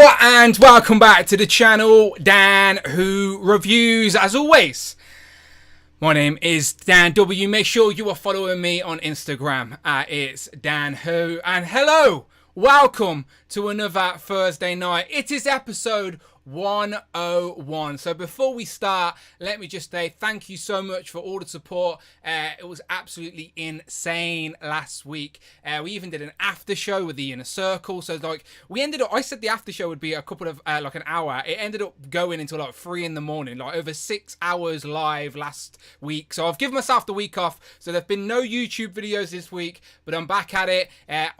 Hello and welcome back to the channel, Dan Who Reviews. As always, my name is Dan W. Make sure you are following me on Instagram at It's Dan Who. And hello, welcome to another Thursday night. It is episode 101. So before we start, let me just say thank you so much for all the support. It was absolutely insane last week. We even did an after show with the Inner Circle. So like we ended up, I said the after show would be a couple of like an hour. It ended up going until like 3 in the morning, like over 6 hours live last week. So I've given myself the week off. So there've been no YouTube videos this week, but I'm back at it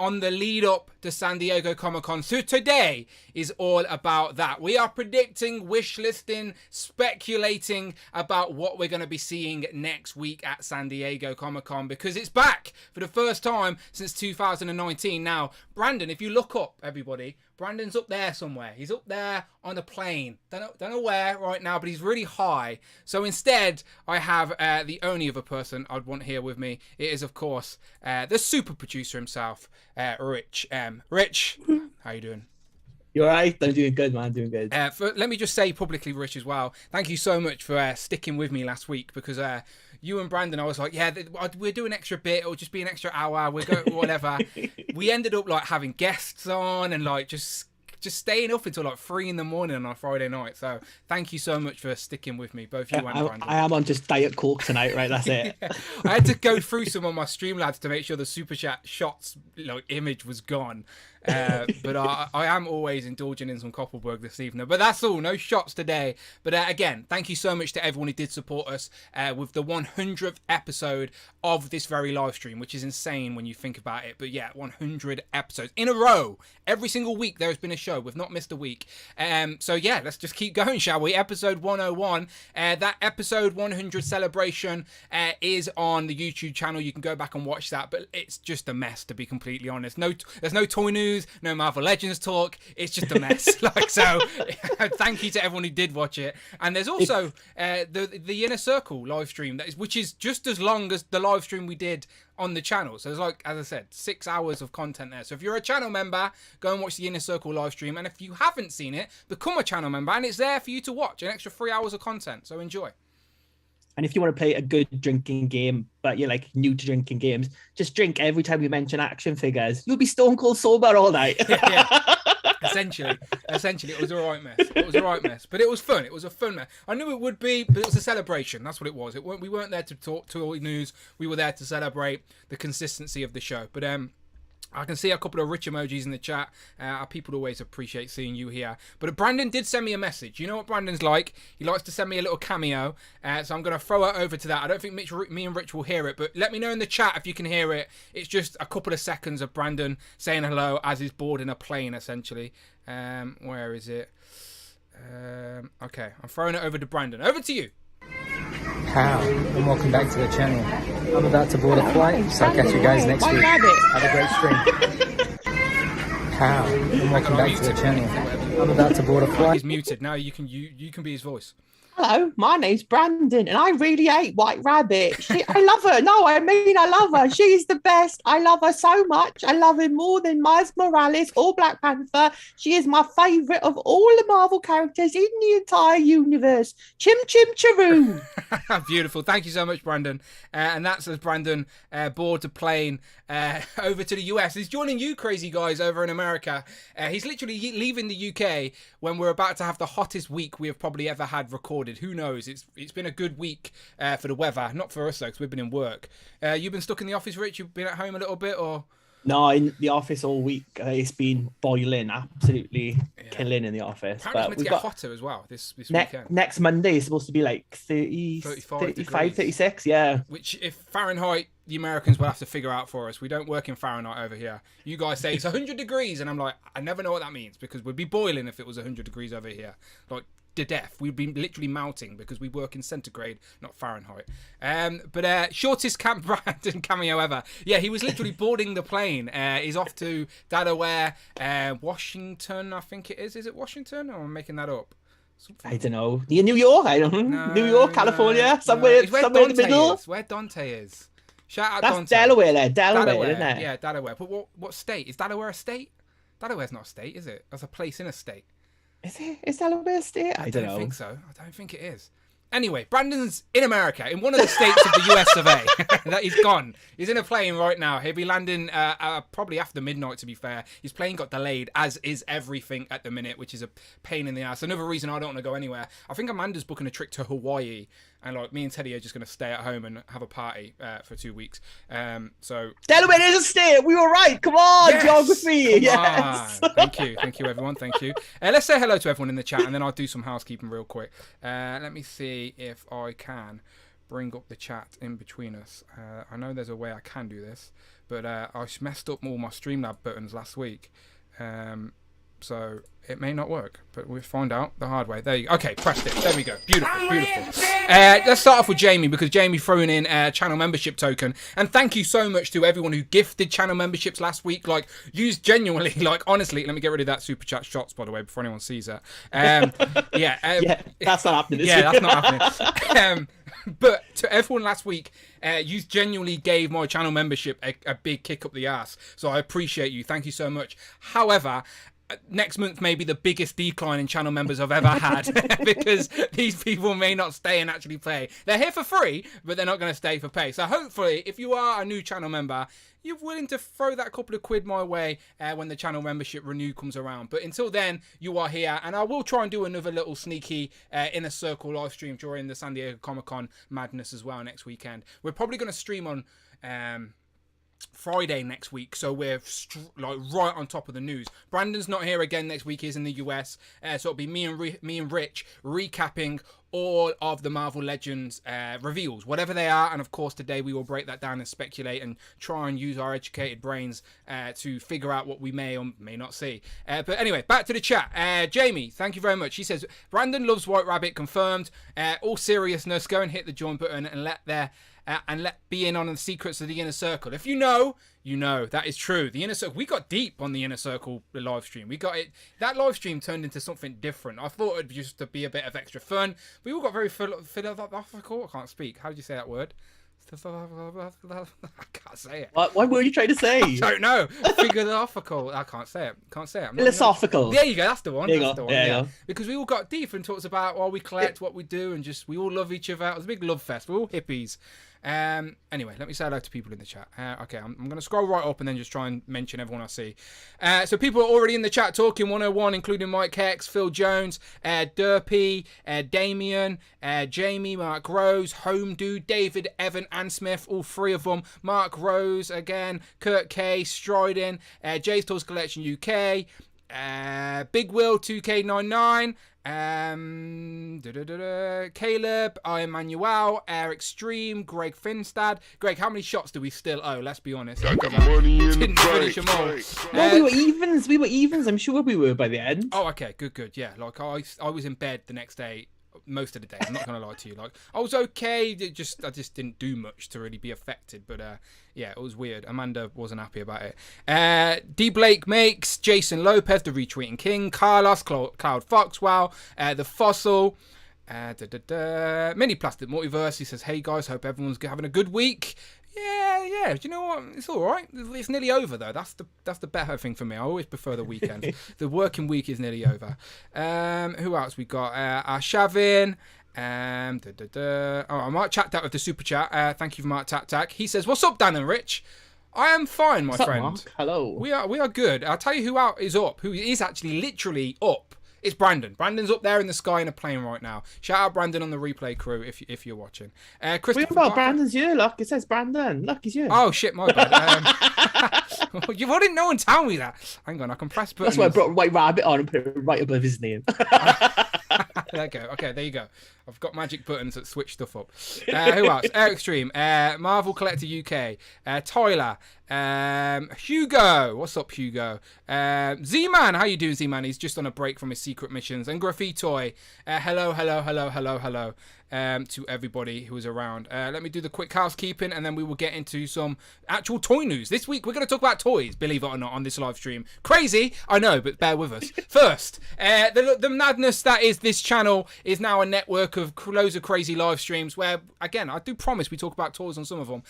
on the lead up to San Diego Comic-Con. So today is all about that. We are predicting, wish listing, speculating about what we're going to be seeing next week at San Diego Comic-Con, because it's back for the first time since 2019. Now, Brandon, if you look up, everybody, Brandon's up there somewhere. He's up there on a plane. Don't know where right now, but he's really high. So instead, I have the only other person I'd want here with me. It is, of course, the super producer himself, Rich. Rich, how you doing? You alright? I'm doing good, man. Doing good. Let me just say publicly, Rich, as well, thank you so much for sticking with me last week, because you and Brandon, I was like, yeah, we're doing an extra bit. It'll just be an extra hour. We'll go, whatever. We ended up like having guests on and like just staying up until like 3 in the morning on a Friday night. So thank you so much for sticking with me, both you and Brandon. I am on just Diet Coke tonight, right? That's it. Yeah. I had to go through some of my Streamlabs to make sure the Super Chat shots like image was gone. But I am always indulging in some Koppelberg this evening. But that's all. No shots today. But again, thank you so much to everyone who did support us with the 100th episode of this very live stream, which is insane when you think about it. But yeah, 100 episodes in a row. Every single week there has been a show. We've not missed a week. So yeah, let's just keep going, shall we? Episode 101. That episode 100 celebration is on the YouTube channel. You can go back and watch that. But it's just a mess, to be completely honest. There's no toy news. No Marvel Legends talk. It's just a mess. So thank you to everyone who did watch it. And there's also the Inner Circle live stream which is just as long as the live stream we did on the channel. So there's like, as I said, 6 hours of content there. So if you're a channel member, go and watch the Inner Circle live stream. And if you haven't seen it, become a channel member and it's there for you to watch, an extra 3 hours of content. So enjoy. And if you want to play a good drinking game, but you're like new to drinking games, just drink every time we mention action figures. You'll be stone cold sober all night. Yeah. Essentially, it was a right mess. But it was fun. It was a fun mess. I knew it would be, but it was a celebration. That's what it was. We weren't there to talk toy news. We were there to celebrate the consistency of the show. But I can see a couple of rich emojis in the chat. People always appreciate seeing you here. But Brandon did send me a message. You know what Brandon's like? He likes to send me a little cameo. So I'm going to throw it over to that. I don't think me and Rich will hear it, but let me know in the chat if you can hear it. It's just a couple of seconds of Brandon saying hello as he's boarding a plane, essentially. Where is it? Okay, I'm throwing it over to Brandon. Over to you. How, and welcome back to the channel. I'm about to board a flight, so I'll catch you guys next week. Have a great stream. How, and welcome back to the channel. I'm about to board a flight. He's muted. Now you can be his voice. Hello, my name's Brandon, and I really hate White Rabbit. I love her. No, I mean, I love her. She's the best. I love her so much. I love her more than Miles Morales or Black Panther. She is my favourite of all the Marvel characters in the entire universe. Chim chim chiroo. Beautiful. Thank you so much, Brandon. And that's as Brandon boards a plane over to the US. He's joining you crazy guys over in America. He's literally leaving the UK when we're about to have the hottest week we have probably ever had recorded. Who knows? It's been a good week for the weather. Not for us though, because we've been in work. You've been stuck in the office, Rich? You've been at home a little bit, or? No, in the office all week. It's been boiling, absolutely killing in the office. Apparently but it's meant to get hotter as well this weekend. Next Monday is supposed to be like 35, 36, yeah. Which, if Fahrenheit, the Americans will have to figure out for us. We don't work in Fahrenheit over here. You guys say it's 100 degrees, and I'm like, I never know what that means, because we'd be boiling if it was 100 degrees over here. Like, to death. We'd be literally melting because we work in centigrade, not Fahrenheit. But shortest Brandon cameo ever. Yeah, he was literally boarding the plane. He's off to Delaware, Washington, I think it is. Is it Washington? Or am I making that up? Something. I don't know. Near New York? I don't know. New York, California, somewhere in the middle. Is, where Dante is. Shout out That's Dante. Delaware there. Delaware, isn't it? Yeah, Delaware. But what state? Is Delaware a state? Delaware's not a state, is it? That's a place in a state. Is it? Is Delaware State? I don't know. think so. I don't think it is. Anyway, Brandon's in America, in one of the states of the US of A. That he's gone. He's in a plane right now. He'll be landing probably after midnight, to be fair. His plane got delayed, as is everything at the minute, which is a pain in the ass. Another reason I don't want to go anywhere. I think Amanda's booking a trip to Hawaii, and like me and Teddy are just going to stay at home and have a party for 2 weeks. So Delaware is a state. We were right. Come on, yes! geography. Come Yes. on. Thank you, everyone. Thank you. Let's say hello to everyone in the chat, and then I'll do some housekeeping real quick. Let me see if I can bring up the chat in between us. I know there's a way I can do this, but I messed up all my Streamlab buttons last week. So it may not work, but we'll find out the hard way. There you go. Okay, pressed it. There we go. Beautiful, beautiful. Let's start off with Jamie, because Jamie threw in a channel membership token. And thank you so much to everyone who gifted channel memberships last week. Like, used genuinely, like, honestly, let me get rid of that super chat shots, by the way, before anyone sees that. Yeah, that's not happening. Yeah, that's not happening. But to everyone last week, you genuinely gave my channel membership a big kick up the ass. So I appreciate you. Thank you so much. However, next month may be the biggest decline in channel members I've ever had because these people may not stay and actually play. They're here for free, but they're not going to stay for pay. So hopefully, if you are a new channel member, you're willing to throw that couple of quid my way when the channel membership renew comes around. But until then, you are here, and I will try and do another little sneaky Inner Circle live stream during the San Diego Comic-Con madness as well next weekend. We're probably going to stream on Friday next week, so we're like right on top of the news. Brandon's not here again next week. He's in the US, so it'll be me and Rich recapping all of the Marvel Legends reveals, whatever they are. And of course, today we will break that down and speculate and try and use our educated brains to figure out what we may or may not see. But anyway, back to the chat. Jamie, thank you very much. He says, Brandon loves White Rabbit, confirmed. All seriousness, go and hit the join button and let be in on the secrets of the Inner Circle. If you know, you know. That is true. The Inner Circle, we got deep on the Inner Circle live stream. We got it. That live stream turned into something different. I thought it'd just to be a bit of extra fun. We all got very philosophical. I can't speak. How do you say that word? I can't say it. What were you trying to say? I don't know. Philosophical. I can't say it. Philosophical. There you go. That's the one. There you go. Yeah. Because we all got deep and talked about what we collect, what we do, and just we all love each other. It was a big love fest. We're all hippies. Anyway, let me say hello to people in the chat. Okay, I'm going to scroll right up and then just try and mention everyone I see. So people are already in the chat talking 101, including Mike Hex, Phil Jones, Derpy, Damien, Jamie, Mark Rose, Home Dude, David, Evan, and Smith, all three of them. Mark Rose again, Kurt K, Striding, Jay's Toys Collection UK, Big Will 2K99, Caleb, I Emmanuel, Air Extreme, Greg Finstad. Greg, how many shots do we still owe? Let's be honest. Didn't finish them all. No, we were evens. I'm sure we were by the end. Oh, okay, good. Yeah, like I was in bed the next day. Most of the day, I'm not gonna lie to you. Like I was okay. I just didn't do much to really be affected. But yeah, it was weird. Amanda wasn't happy about it. D Blake makes Jason Lopez, the retweeting king. Carlos, Cloud Foxwell, the fossil. Mini Plastic Multiverse. He says, "Hey guys, hope everyone's having a good week." Yeah. Do you know what? It's all right. It's nearly over though. That's the better thing for me. I always prefer the weekend. The working week is nearly over. Who else we got? Shavin. Oh, Mark Chat with the super chat. Thank you for Mark Tack. He says, "What's up, Dan and Rich? I am fine, my friend. Mark? Hello. We are good. I'll tell you who is up. Who is actually literally up. It's Brandon. Brandon's up there in the sky in a plane right now. Shout out Brandon on the replay crew if you're watching. What about Brandon's here? Look, it says Brandon. Look, he's here. Oh shit, my bad. Why didn't no one tell me that? Hang on, I can press buttons. That's why I brought White Rabbit on and put it right above his name. There you go. Okay, there you go. I've got magic buttons that switch stuff up. Who else? Air Extreme, Marvel Collector UK, Tyler, Hugo. What's up, Hugo? Z-Man, how you doing, Z-Man? He's just on a break from his secret missions. And Graffitoy, hello to everybody who is around. Let me do the quick housekeeping, and then we will get into some actual toy news. This week, we're going to talk about toys, believe it or not, on this live stream. Crazy, I know, but bear with us. First, the madness that is this channel. channel is now a network of loads of crazy live streams where, again, I do promise we talk about toys on some of them.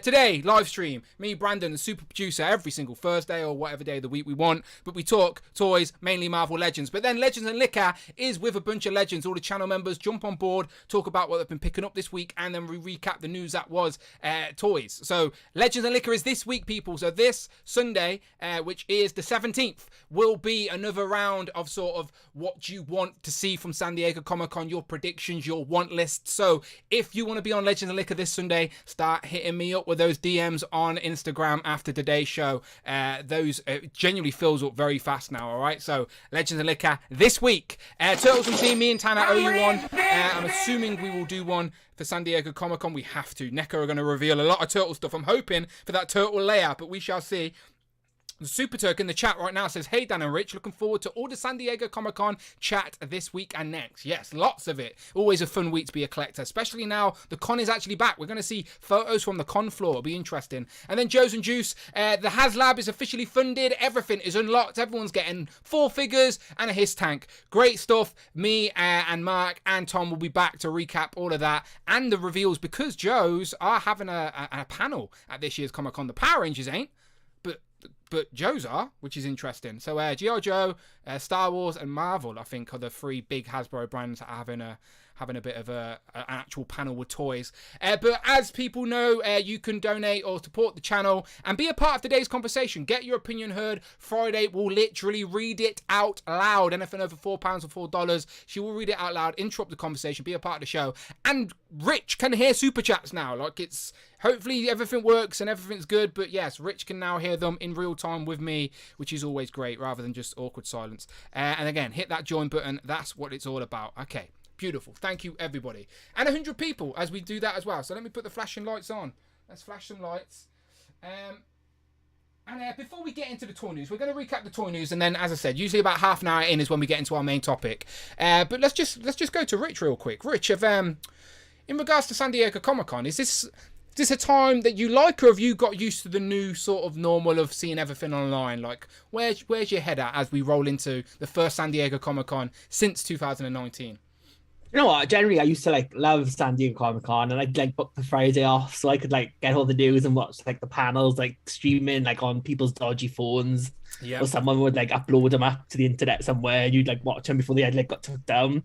Today, live stream, me, Brandon, the super producer, every single Thursday or whatever day of the week we want, but we talk toys, mainly Marvel Legends. But then Legends and Liquor is with a bunch of legends. All the channel members jump on board, talk about what they've been picking up this week, and then we recap the news that was toys. So Legends and Liquor is this week, people. So this Sunday, which is the 17th, will be another round of sort of what you want to see from San Diego Comic-Con, your predictions, your want list. So if you want to be on Legends and Liquor this Sunday, start hitting me up with those DMs on Instagram after today's show. Those genuinely fills up very fast now, all right? So Legends and Liquor this week. Turtles and Team, me and Tanner owe you one. I'm assuming we will do one for San Diego Comic-Con. We have to. NECA are going to reveal a lot of turtle stuff. I'm hoping for that turtle layout, but we shall see. The Super Turk in the chat right now says, hey, Dan and Rich, looking forward to all the San Diego Comic-Con chat this week and next. Yes, lots of it. Always a fun week to be a collector, especially now the con is actually back. We're going to see photos from the con floor. It'll be interesting. And then Joe's and Juice, the HasLab is officially funded. Everything is unlocked. Everyone's getting 4 figures and a Hiss tank. Great stuff. Me and Mark and Tom will be back to recap all of that and the reveals, because Joe's are having a panel at this year's Comic-Con. The Power Rangers ain't, but Joe's are, which is interesting. So G.I. Joe, Star Wars, and Marvel, I think, are the 3 big Hasbro brands that are having a bit of an actual panel with toys. But as people know, you can donate or support the channel and be a part of today's conversation. Get your opinion heard. Friday will literally read it out loud. Anything over £4 or $4, she will read it out loud, interrupt the conversation, be a part of the show. And Rich can hear super chats now. Like, it's hopefully everything works and everything's good. But yes, Rich can now hear them in real time with me, which is always great rather than just awkward silence. And again, hit that join button. That's what it's all about. Okay. Beautiful. Thank you, everybody. And 100 people as we do that as well. So let me put the flashing lights on. Let's flash some lights. And before we get into the toy news, we're going to recap the toy news. And then, as I said, usually about half an hour in is when we get into our main topic. But let's just go to Rich real quick. Rich, in regards to San Diego Comic-Con, is this a time that you like, or have you got used to the new sort of normal of seeing everything online? Like, where's your head at as we roll into the first San Diego Comic-Con since 2019? You know what? Generally, I used to love San Diego Comic-Con, and I'd book the Friday off so I could get all the news and watch the panels streaming on people's dodgy phones. Yeah. Or someone would upload them up to the internet somewhere, and you'd watch them before they had got took down.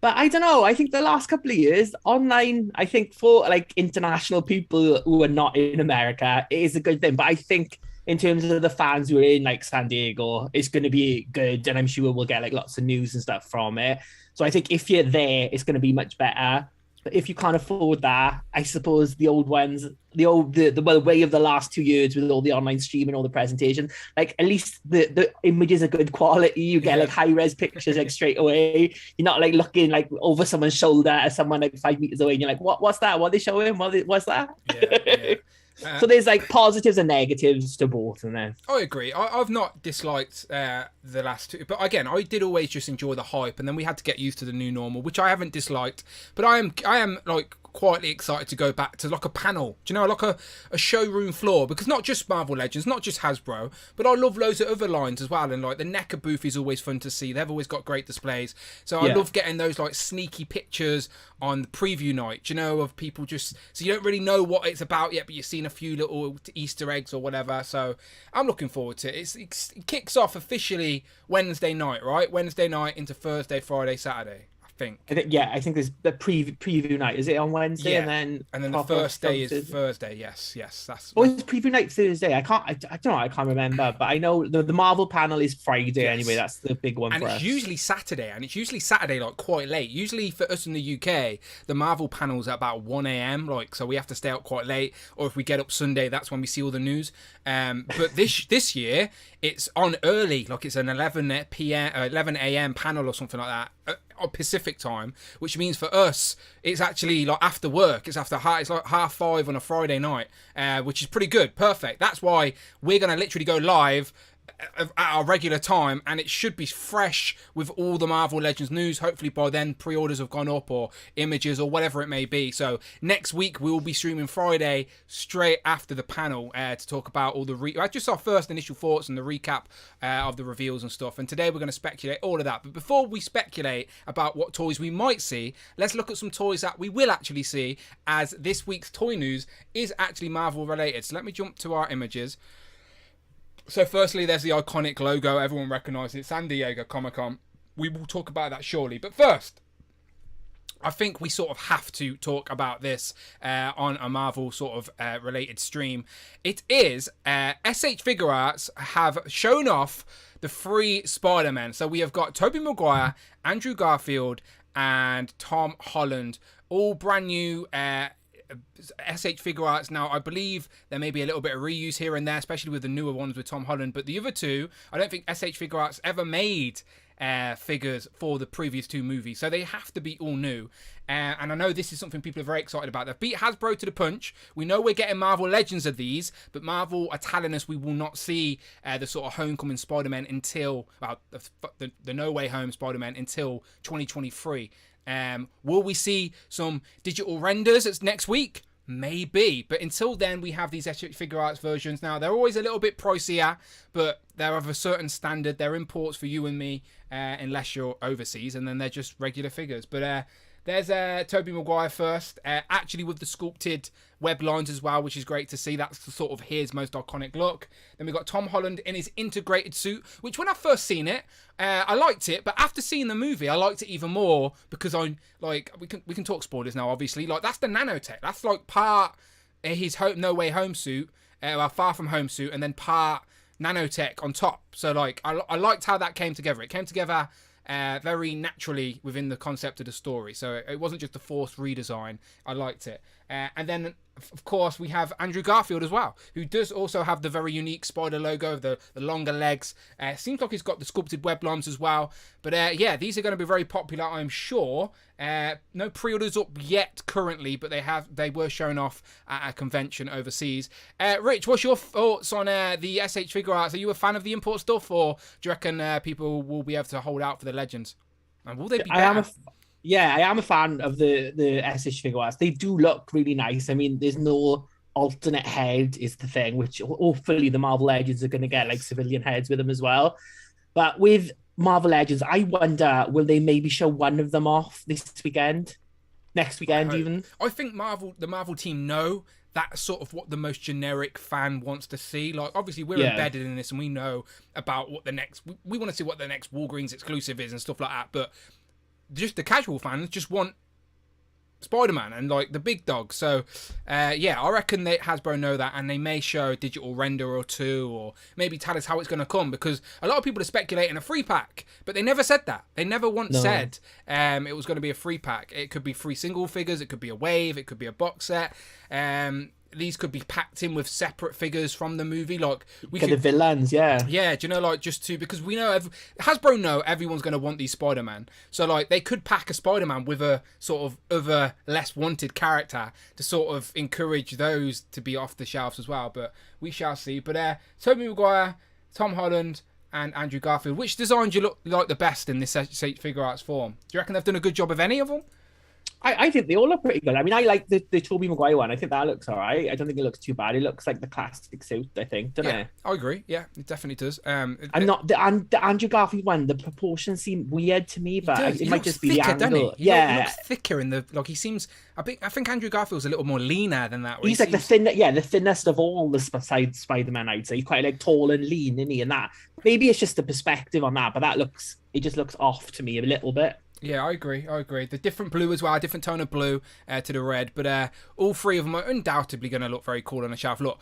But I don't know. I think the last couple of years, online, I think for international people who are not in America, it is a good thing. But I think in terms of the fans who are in San Diego, it's going to be good, and I'm sure we'll get lots of news and stuff from it. So I think if you're there, it's going to be much better. But if you can't afford that, I suppose the old ones, the way of the last 2 years with all the online streaming, all the presentations, at least the images are good quality. You get high res pictures straight away. You're not looking over someone's shoulder at someone 5 meters away, and you're what's that? What are they showing? What's that? Yeah. So there's positives and negatives to both in there. I agree. I've not disliked the last 2, but again, I did always just enjoy the hype, and then we had to get used to the new normal, which I haven't disliked. But I am quietly excited to go back to a panel, do you know, a showroom floor, because not just Marvel Legends, not just Hasbro, but I love loads of other lines as well. And the NECA booth is always fun to see. They've always got great displays, so I love getting those sneaky pictures on the preview night, do you know, of people so you don't really know what it's about yet, but you've seen a few little Easter eggs or whatever. So I'm looking forward to it. It kicks off officially Wednesday night, right? Wednesday night into Thursday, Friday, Saturday. I think there's the preview night. Is it on Wednesday? Yeah. And then the first day is Thursday. Yes, that's. Oh, it's preview night Thursday. I don't know. I can't remember, but I know the Marvel panel is Friday anyway. That's the big one. And for it's us. usually Saturday, quite late. Usually for us in the UK, the Marvel panel's at about 1 a.m. So we have to stay out quite late. Or if we get up Sunday, that's when we see all the news. But this year it's on early. It's an 11 a.m. panel or something like that. Pacific time, which means for us it's actually after work. It's 5:30 on a Friday night, which is pretty good. Perfect. That's why we're gonna literally go live at our regular time, and it should be fresh with all the Marvel Legends news. Hopefully by then pre-orders have gone up, or images, or whatever it may be. So next week we will be streaming Friday straight after the panel to talk about all the just our first initial thoughts and the recap of the reveals and stuff. And today we're going to speculate all of that. But before we speculate about what toys we might see, let's look at some toys that we will actually see, as this week's toy news is actually Marvel related. So let me jump to our images. So firstly, there's the iconic logo. Everyone recognises it. San Diego Comic-Con. We will talk about that shortly. But first, I think we sort of have to talk about this on a Marvel sort of related stream. It is SH Figure Arts have shown off the 3 Spider-Men. So we have got Tobey Maguire, Andrew Garfield, and Tom Holland. All brand new SH Figure Arts. Now, I believe there may be a little bit of reuse here and there, especially with the newer ones with Tom Holland. But the other two, I don't think SH Figure Arts ever made figures for the previous 2 movies, so they have to be all new. And I know this is something people are very excited about. They've beat Hasbro to the punch. We know we're getting Marvel Legends of these, but Marvel are telling us we will not see the sort of Homecoming Spider-Man until the No Way Home Spider-Man until 2023. Will we see some digital renders next week? Maybe, but until then we have these Figure Arts versions. Now they're always a little bit pricier, but they're of a certain standard. They're imports for you and me, unless you're overseas, and then they're just regular figures. But there's Tobey Maguire first, actually with the sculpted web lines as well, which is great to see. That's sort of his most iconic look. Then we've got Tom Holland in his integrated suit, which when I first seen it, I liked it, but after seeing the movie, I liked it even more, because we can talk spoilers now, obviously. Like, that's the nanotech. That's like part his No Way Home suit, Far From Home suit, and then part nanotech on top. So like, I liked how that came together. It came together very naturally within the concept of the story, so it wasn't just a forced redesign. I liked it. And then of course we have Andrew Garfield as well, who does also have the very unique spider logo, the longer legs. Seems like he's got the sculpted web lines as well. But yeah, these are going to be very popular, I'm sure. No pre-orders up yet currently, but they were shown off at a convention overseas. Rich, what's your thoughts on the SH Figure Arts? Are you a fan of the import stuff, or do you reckon people will be able to hold out for the Legends? And will they be better? I am a fan of the SH Figure Arts. They do look really nice. I mean, there's no alternate head is the thing, which hopefully the Marvel Legends are going to get like civilian heads with them as well. But with Marvel Legends, I wonder, will they maybe show one of them off next weekend even? I think the Marvel team know that's sort of what the most generic fan wants to see. Like, obviously we're embedded in this and we know about what we want to see what the next Walgreens exclusive is and stuff like that. But just the casual fans just want Spider-Man and like the big dog. So yeah, I reckon Hasbro know that, and they may show a digital render or 2, or maybe tell us how it's going to come, because a lot of people are speculating a free pack, but they never said that. They never once said it was going to be a free pack. It could be 3 single figures, it could be a wave, it could be a box set. These could be packed in with separate figures from the movie. Like, we could, the villains, yeah. Yeah, do you know, like, just to, because we know Hasbro know everyone's going to want these Spider-Man. So like, they could pack a Spider-Man with a sort of other less wanted character to sort of encourage those to be off the shelves as well. But we shall see. But Tobey Maguire, Tom Holland, and Andrew Garfield, which designs you look like the best in this Figure Arts form? Do you reckon they've done a good job of any of them? I think they all look pretty good. I mean, I like the Tobey Maguire one. I think that looks all right. I don't think it looks too bad. It looks like the classic suit, I think, doesn't it? I agree. Yeah, it definitely does. The Andrew Garfield one, the proportions seem weird to me, but it might just be thicker, the angle. He looks thicker in the, like, he seems I think Andrew Garfield's a little more leaner than that. He's like the thinnest of all the Spider-Man, I'd say. He's quite like tall and lean, isn't he? And that maybe it's just the perspective on that, but it just looks off to me a little bit. Yeah, I agree. The different blue as well, a different tone of blue to the red. But all 3 of them are undoubtedly going to look very cool on a shelf. Look,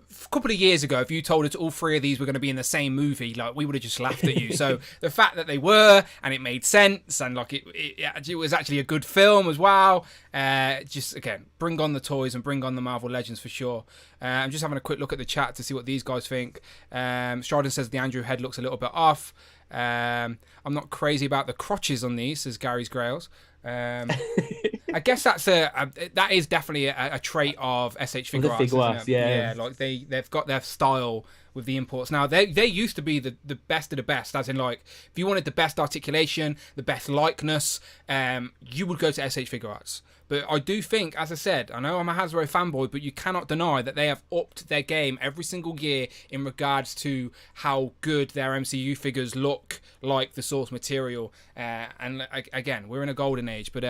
a couple of years ago, if you told us all 3 of these were going to be in the same movie, like, we would have just laughed at you. So the fact that they were, and it made sense, and like it was actually a good film as well. Just, again, bring on the toys and bring on the Marvel Legends for sure. I'm just having a quick look at the chat to see what these guys think. Stradon says the Andrew head looks a little bit off. I'm not crazy about the crotches on these, says Gary's Grails. I guess that is definitely a trait of SH Figure Arts. Yeah, like they've got their style with the imports. Now, they used to be the best of the best, as in, like, if you wanted the best articulation, the best likeness, you would go to SH Figure Arts. But I do think, as I said, I know I'm a Hasbro fanboy, but you cannot deny that they have upped their game every single year in regards to how good their MCU figures look like the source material. And again, we're in a golden age, but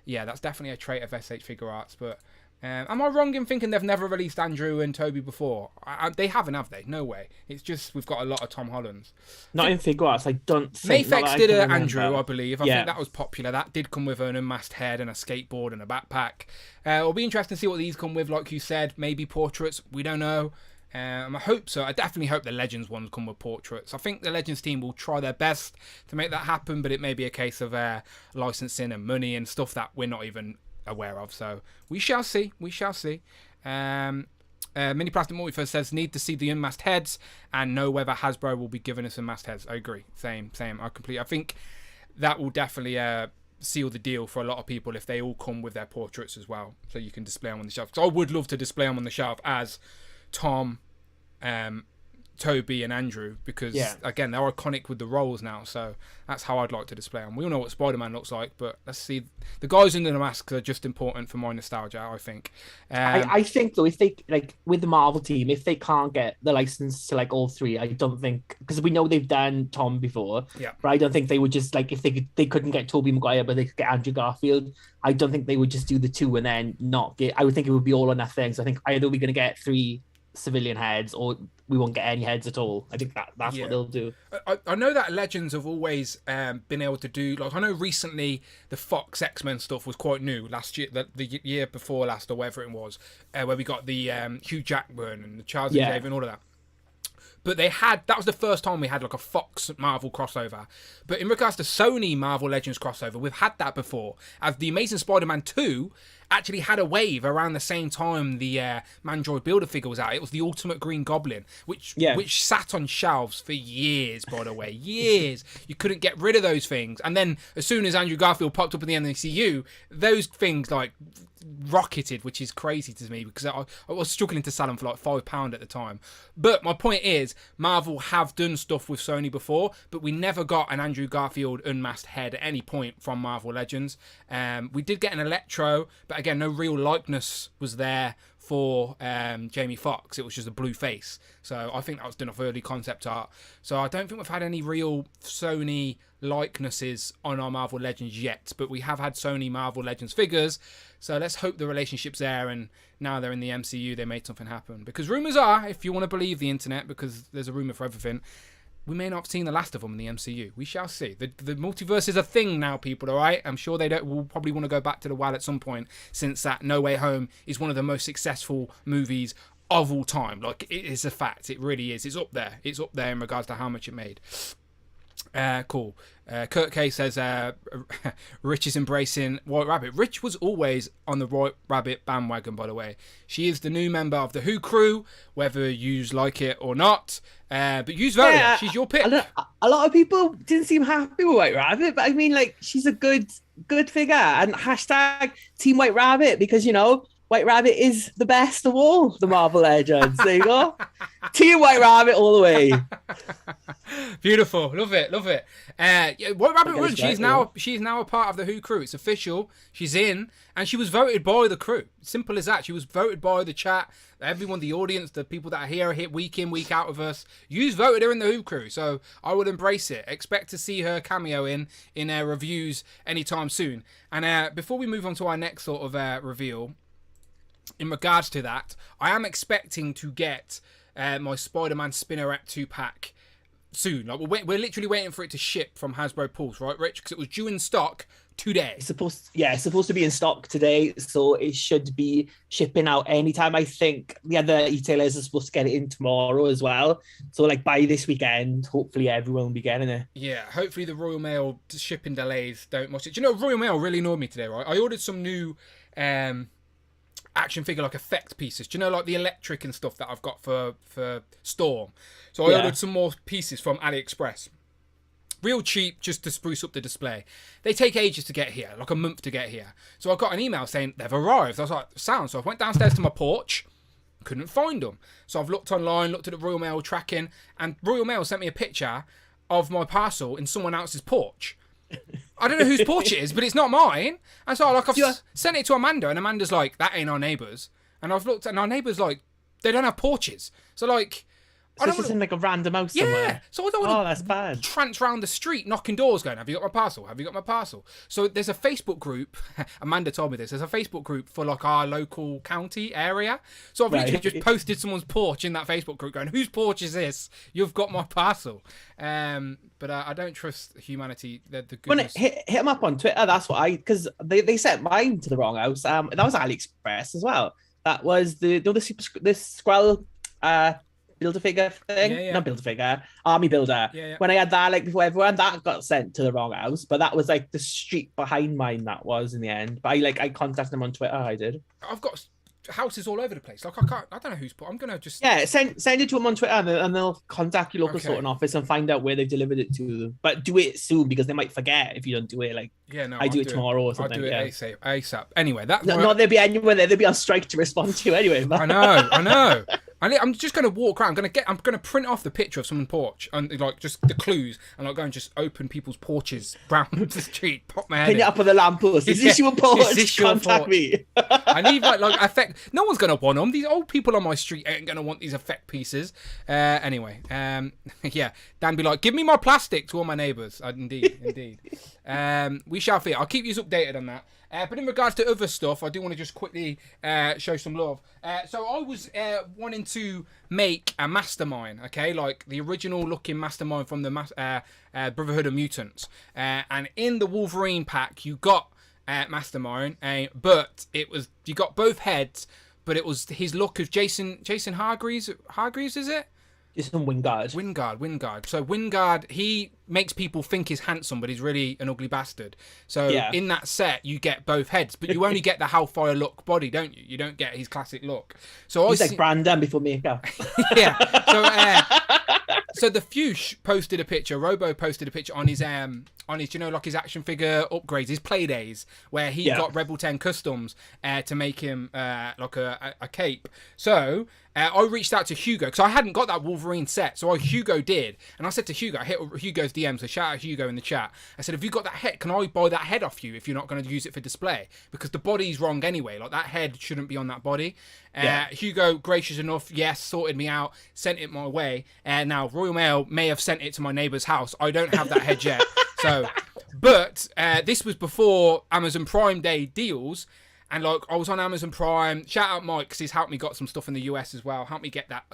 yeah, that's definitely a trait of SH Figure Arts. But am I wrong in thinking they've never released Andrew and Toby before? They haven't, have they? No way. It's just we've got a lot of Tom Hollands. Not in Figure Arts, I don't think. Mayfex did an Andrew, I believe. I think that was popular. That did come with an unmasked head and a skateboard and a backpack. It'll be interesting to see what these come with, like you said. Maybe portraits. We don't know. I hope so. I definitely hope the Legends ones come with portraits. I think the Legends team will try their best to make that happen, but it may be a case of licensing and money and stuff that we're not even aware of. So we shall see. We shall see. Mini Plastic Multiverse says need to see the unmasked heads and know whether Hasbro will be giving us unmasked heads. I agree. Same. I think that will definitely seal the deal for a lot of people if they all come with their portraits as well, so you can display them on the shelf. Because I would love to display them on the shelf as Tom, Toby and Andrew, because again, they're iconic with the roles now, so that's how I'd like to display them. We all know what Spider-Man looks like, but let's see. The guys under the masks are just important for my nostalgia, I think. I think though, if they, like with the Marvel team, if they can't get the license to like all three, I don't think, because we know they've done Tom before, but I don't think they would just, like, if they couldn't get Tobey Maguire but they could get Andrew Garfield, I don't think they would just do the two and then not get. I would think it would be all or nothing. So I think either we're going to get 3 civilian heads or we won't get any heads at all. I think that's what they'll do. I know that Legends have always been able to do, like, I know recently the Fox X-Men stuff was quite new last year, the year before last or whatever it was, where we got the Hugh Jackman and the Charles Xavier and all of that. But that was the first time we had like a Fox Marvel crossover. But in regards to Sony Marvel Legends crossover, we've had that before. As the Amazing Spider-Man 2 actually had a wave around the same time the Mandroid Build-A-Figure was out. It was the Ultimate Green Goblin, which sat on shelves for years, by the way. Years. You couldn't get rid of those things. And then as soon as Andrew Garfield popped up in the MCU, those things like rocketed, which is crazy to me because I was struggling to sell them for like £5 at the time. But my point is, Marvel have done stuff with Sony before, but we never got an Andrew Garfield unmasked head at any point from Marvel Legends. We did get an Electro, but again, no real likeness was there for Jamie Foxx. It was just a blue face. So I think that was done off early concept art. So I don't think we've had any real Sony likenesses on our Marvel Legends yet, but we have had Sony Marvel Legends figures. So let's hope the relationship's there, and now they're in the MCU, they made something happen. Because rumours are, if you want to believe the internet, because there's a rumour for everything, we may not have seen the last of them in the MCU. We shall see. The multiverse is a thing now, people, all right? I'm sure they will probably want to go back to the well at some point, since that No Way Home is one of the most successful movies of all time. Like, it is a fact. It really is. It's up there. It's up there in regards to how much it made. Cool. Kurt K says Rich is embracing White Rabbit. Rich was always on the White Rabbit bandwagon, by the way. She is the new member of the Who crew, whether you like it or not. But you's voted. She's your pick. A lot of people didn't seem happy with White Rabbit, but I mean, like, she's a good figure. And hashtag Team White Rabbit, because, you know, White Rabbit is the best of all the Marvel Legends. There you go. Team White Rabbit all the way. Beautiful. Love it. White Rabbit runs. She's now a part of the Who crew. It's official. She's in, and she was voted by the crew. Simple as that. She was voted by the chat, everyone, the audience, the people that are here week in, week out with us. You voted her in the Who crew, so I would embrace it. Expect to see her cameo in reviews anytime soon. And before we move on to our next sort of reveal, in regards to that, I am expecting to get my Spider-Man Spinneret 2-pack soon. Like, we're literally waiting for it to ship from Hasbro Pulse, right, Rich? Because it was due in stock today. It's supposed to be in stock today, so it should be shipping out anytime. I think the other retailers are supposed to get it in tomorrow as well. So, like, by this weekend, hopefully everyone will be getting it. Yeah, hopefully the Royal Mail shipping delays don't much. Do you know, Royal Mail really annoyed me today, right? I ordered some new action figure, like, effect pieces. Do you know, like the electric and stuff that I've got for Storm? So I ordered some more pieces from AliExpress. Real cheap, just to spruce up the display. They take ages to get here, like a month to get here. So I got an email saying they've arrived. I was like, sound. So I went downstairs to my porch, couldn't find them. So I've looked online, looked at the Royal Mail tracking, and Royal Mail sent me a picture of my parcel in someone else's porch. I don't know whose porch it is, but it's not mine. And so like I've sent it to Amanda, and Amanda's like, that ain't our neighbours. And I've looked, and our neighbours like, they don't have porches. So like, so it's just in like a random house somewhere. Yeah, so I don't want that's bad. Trance round the street, knocking doors, going, have you got my parcel? Have you got my parcel? So there's a Facebook group, Amanda told me this, there's a Facebook group for like our local county area. So I've literally just posted someone's porch in that Facebook group going, whose porch is this? You've got my parcel. But I don't trust humanity. The goodness. Hit them up on Twitter, that's what because they sent mine to the wrong house. That was AliExpress as well. That was the this Squirrel Build-A-Figure thing. Not Build-A-Figure, Army Builder. When I had that like before everyone, that got sent to the wrong house, but that was like the street behind mine that was in the end. But I contacted them on Twitter. I did. I've got houses all over the place. Like I don't know who's put. I'm gonna just send it to them on Twitter, and they'll contact your local sorting office and find out where they've delivered it to them. But do it soon, because they might forget if you don't do it. Like I do it tomorrow or something. I'll do it ASAP. Anyway, that's not they'll be anywhere there. They'll be on strike to respond to anyway. I know. I'm just gonna walk around. I'm gonna print off the picture of someone's porch and like just the clues, and like go and just open people's porches round the street. Pop my head. Pin it up on the lamppost. Is this your porch? Contact me. I need like effect. No one's gonna want them. These old people on my street ain't gonna want these effect pieces. Anyway, yeah. Dan be like, give me my plastic to all my neighbours. Indeed. We shall see. I'll keep you updated on that. But in regards to other stuff, I do want to just quickly show some love. So I was wanting to make a mastermind, okay, like the original looking mastermind from the Brotherhood of Mutants. And in the Wolverine pack, you got mastermind, but you got both heads, but it was his look of Jason Hargreaves. Hargreaves, is it? Jason Wingard. So Wingard, he makes people think he's handsome, but he's really an ugly bastard. So in that set, you get both heads, but you only get the Hellfire look body, don't you? You don't get his classic look. So he's like Brandon before makeup. Yeah. So the Fuchs posted a picture. Robo posted a picture on his like his action figure upgrades, his play days, where he got Rebel 10 customs to make him like a cape. So I reached out to Hugo because I hadn't got that Wolverine set. So Hugo did, and I said to Hugo, I hit Hugo's DM. So shout out Hugo in the chat. I said, have you got that head? Can I buy that head off you if you're not going to use it for display? Because the body's wrong anyway. Like that head shouldn't be on that body. Hugo, gracious enough, sorted me out, sent it my way. Now Royal Mail may have sent it to my neighbour's house. I don't have that head yet. So, but this was before Amazon Prime Day deals. And like I was on Amazon Prime. Shout out Mike, because he's helped me got some stuff in the US as well. Helped me get that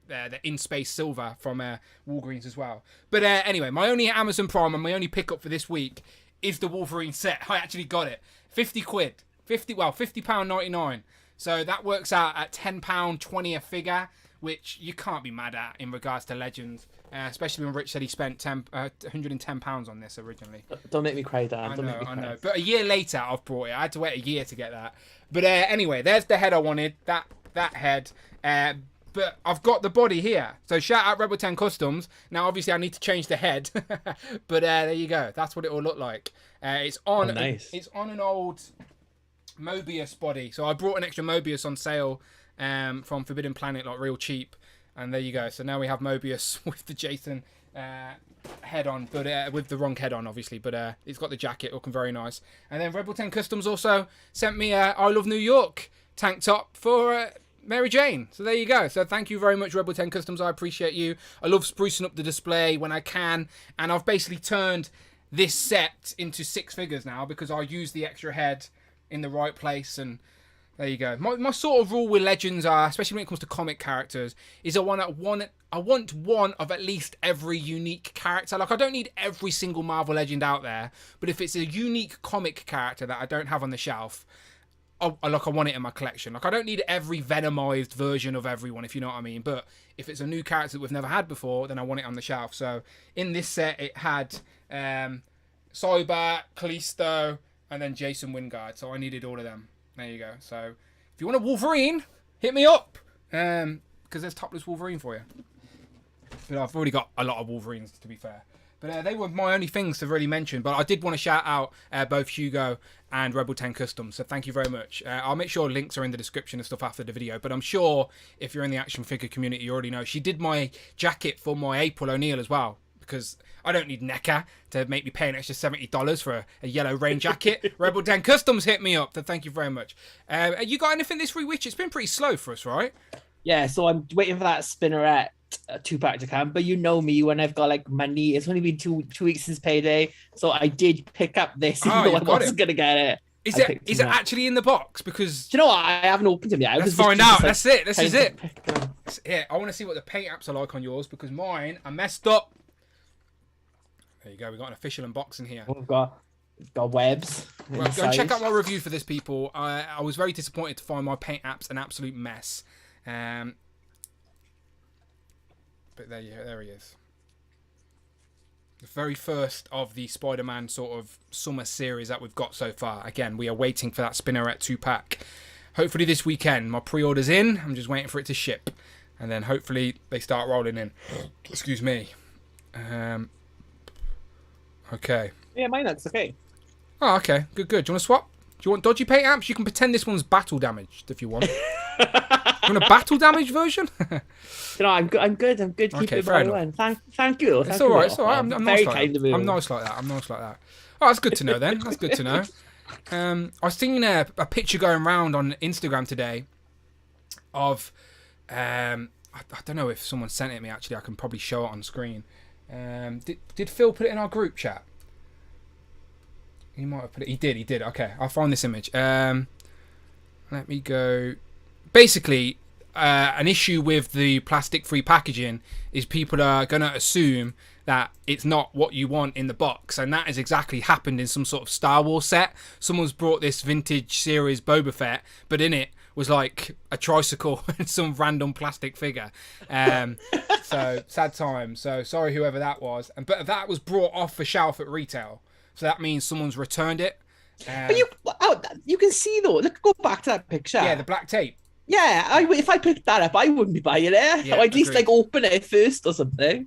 the in-space silver from Walgreens as well. But anyway, my only Amazon Prime and my only pickup for this week is the Wolverine set. I actually got it. 50 quid. £50.99. So that works out at £10.20 a figure, which you can't be mad at in regards to Legends. Especially when Rich said he spent £110 on this originally. Don't make me cry, Dan. I know. But a year later, I've brought it. I had to wait a year to get that. But anyway, there's the head I wanted. That head. But I've got the body here. So shout out Rebel 10 Customs. Now, obviously, I need to change the head. But there you go. That's what it will look like. It's on. Nice. It's on an old Mobius body. So I brought an extra Mobius on sale from Forbidden Planet, like real cheap. And there you go. So now we have Mobius with the Jason head on, but with the wrong head on, obviously. But it's got the jacket looking very nice. And then Rebel 10 Customs also sent me I Love New York tank top for Mary Jane. So there you go. So thank you very much, Rebel 10 Customs. I appreciate you. I love sprucing up the display when I can. And I've basically turned this set into 6 figures now because I use the extra head in the right place. And there you go. My sort of rule with Legends are, especially when it comes to comic characters, is I want one of at least every unique character. Like, I don't need every single Marvel Legend out there, but if it's a unique comic character that I don't have on the shelf, I want it in my collection. Like, I don't need every Venomized version of everyone, if you know what I mean. But if it's a new character that we've never had before, then I want it on the shelf. So in this set, it had Cyber, Callisto, and then Jason Wingard. So I needed all of them. There you go. So if you want a Wolverine, hit me up. Because there's topless Wolverine for you. But I've already got a lot of Wolverines, to be fair. But they were my only things to really mention. But I did want to shout out both Hugo and Rebel 10 Customs. So thank you very much. I'll make sure links are in the description and stuff after the video. But I'm sure if you're in the action figure community, you already know. She did my jacket for my April O'Neil as well. Because I don't need NECA to make me pay an extra $70 for a yellow rain jacket. Rebel 10 Customs hit me up. So thank you very much. You got anything this week, Witch? It's been pretty slow for us, right? Yeah, so I'm waiting for that Spinneret 2-pack to come. But you know me, when I've got like money, it's only been two weeks since payday. So I did pick up this, even though I wasn't going to get it. Is it actually in the box? Because do you know what? I haven't opened them yet. Let's find out. That's it. This is it. Yeah, I want to see what the paint apps are like on yours because mine are messed up. There you go. We got an official unboxing here. We've got webs. Well, go and check out my review for this, people. I was very disappointed to find my paint apps an absolute mess. But there he is. The very first of the Spider-Man sort of summer series that we've got so far. Again, we are waiting for that Spinneret 2-pack. Hopefully this weekend. My pre-order's in. I'm just waiting for it to ship. And then hopefully they start rolling in. Excuse me. Okay. Yeah, mine looks okay. Oh, okay. Good. Do you want to swap? Do you want dodgy paint apps? You can pretend this one's battle damaged if you want. You want a battle damage version? No, I'm good. I'm good. Okay, fair enough. Thank you. It's all right. It's all right. I'm very nice kind like of that. you. I'm nice like that. Oh, that's good to know then. That's good to know. I was seeing a picture going around on Instagram today of I don't know if someone sent it me actually. I can probably show it on screen. Did Phil put it in our group chat? He might have put it. He did. Okay, I'll find this image. Let me go. Basically, an issue with the plastic-free packaging is people are going to assume that it's not what you want in the box, and that has exactly happened in some sort of Star Wars set. Someone's brought this vintage series Boba Fett, but in it was like a tricycle and some random plastic figure. So sad time. So sorry whoever that was. But that was brought off the shelf at retail. So that means someone's returned it. But you can see though. Look, go back to that picture. Yeah, the black tape. Yeah, if I picked that up, I wouldn't be buying it. Yeah, or at least agreed. like open it first or something.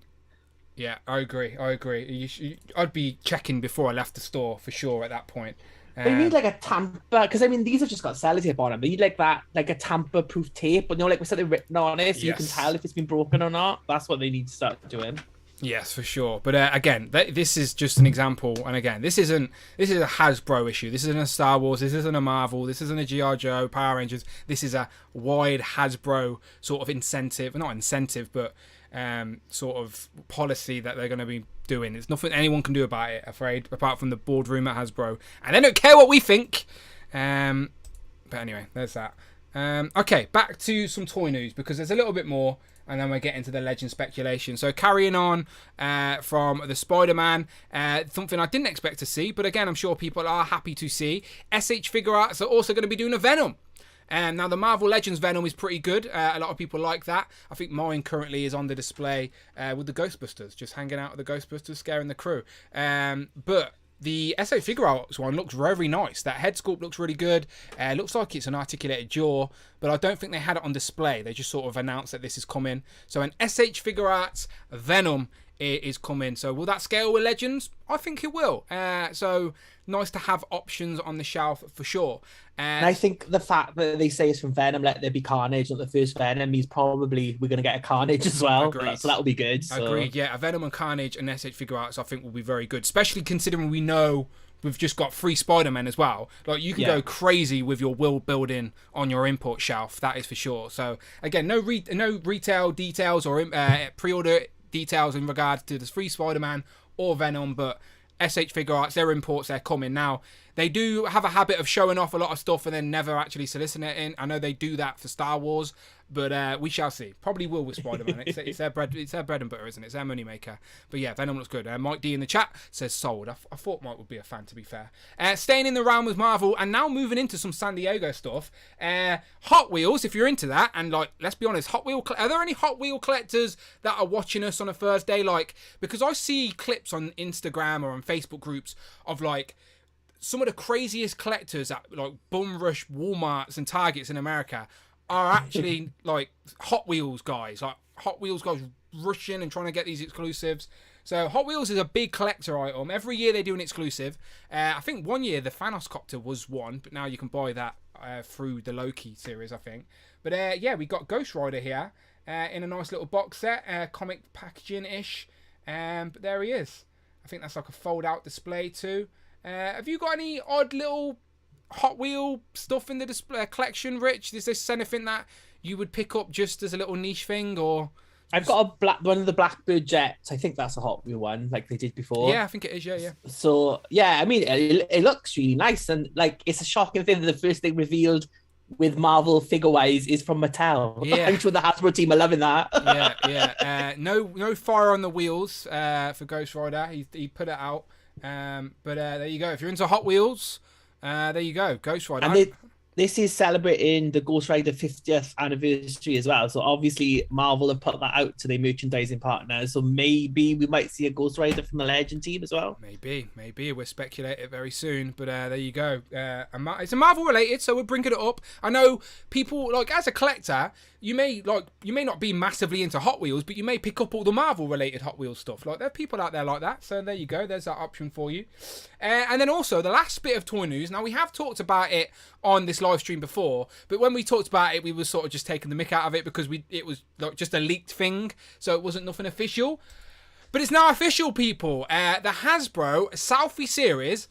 Yeah, I agree. I'd be checking before I left the store for sure at that point. But you need like a tamper, because I mean these have just got sellotape on them. But you need like that, like a tamper-proof tape, but like with something written on it, so you can tell if it's been broken or not. That's what they need to start doing. Yes, for sure. But again, this is just an example. And again, this is a Hasbro issue. This isn't a Star Wars. This isn't a Marvel. This isn't a G.I. Joe, Power Rangers. This is a wide Hasbro sort of incentive. Not incentive, but sort of policy that they're going to be doing. There's nothing anyone can do about it, afraid, apart from the boardroom at Hasbro. And they don't care what we think. But anyway, there's that. Okay, back to some toy news, because there's a little bit more. And then we get into the legend speculation. So carrying on from the Spider-Man, something I didn't expect to see, but again, I'm sure people are happy to see. SH Figure Arts are also going to be doing a Venom. Now, the Marvel Legends Venom is pretty good. A lot of people like that. I think mine currently is on the display with the Ghostbusters, just hanging out with the Ghostbusters, scaring the crew. But the SH Figure Arts one looks very nice. That head sculpt looks really good. Looks like it's an articulated jaw, but I don't think they had it on display. They just sort of announced that this is coming. So an SH Figure Arts Venom is coming. So will that scale with Legends? I think it will. So nice to have options on the shelf for sure. And I think the fact that they say it's from Venom, let there be Carnage, not the first Venom, means probably we're going to get a Carnage as well. Agreed. So that'll be good. So. Agreed, yeah. A Venom and Carnage and SH Figure Arts I think will be very good, especially considering we know we've just got 3 Spider-Men as well. Like, you can go crazy with your world building on your import shelf, that is for sure. So, again, no retail details or pre-order details in regards to the 3 Spider-Man or Venom, but SH Figure Arts, their imports, they're coming. Now, they do have a habit of showing off a lot of stuff and then never actually soliciting it in. I know they do that for Star Wars, but we shall see. Probably will with Spider-Man. It's their bread and butter, isn't it? It's their money maker. But yeah, Venom looks good. Mike D in the chat says sold. I thought Mike would be a fan, to be fair. Staying in the realm with Marvel and now moving into some San Diego stuff. Hot Wheels, if you're into that, and like, let's be honest, are there any Hot Wheel collectors that are watching us on a Thursday? Like, because I see clips on Instagram or on Facebook groups of like some of the craziest collectors at like bum rush Walmarts and Targets in America are actually like Hot Wheels guys rushing and trying to get these exclusives. So Hot Wheels is a big collector item. Every year they do an exclusive. I think one year the Thanos copter was one, but now you can buy that through the Loki series, I think. But yeah, we got Ghost Rider here in a nice little box set, comic packaging-ish. But there he is. I think that's like a fold-out display too. Have you got any odd little Hot Wheel stuff in the display collection, Rich? Is this anything that you would pick up just as a little niche thing, or? I've got one of the Blackbird jets. I think that's a Hot Wheel one, like they did before. Yeah, I think it is. Yeah. So yeah, I mean, it looks really nice, and like it's a shocking thing that the first thing revealed with Marvel figure-wise is from Mattel. Yeah. I'm sure the Hasbro team are loving that. Yeah. No fire on the wheels for Ghost Rider. He put it out. But there you go. If you're into Hot Wheels, there you go. Ghost Rider. And this is celebrating the Ghost Rider 50th anniversary as well. So obviously Marvel have put that out to their merchandising partners. So maybe we might see a Ghost Rider from the Legend team as well. Maybe. We'll speculate it very soon. But there you go. It's a Marvel related, so we're bringing it up. I know people, like, as a collector, you may not be massively into Hot Wheels, but you may pick up all the Marvel related Hot Wheels stuff. Like, there are people out there like that. So there you go. There's that option for you. And then also the last bit of toy news. Now, we have talked about it on this live stream before, but when we talked about it, we were sort of just taking the mick out of it because it was like just a leaked thing, so it wasn't nothing official. But it's now official, people. The Hasbro Selfie series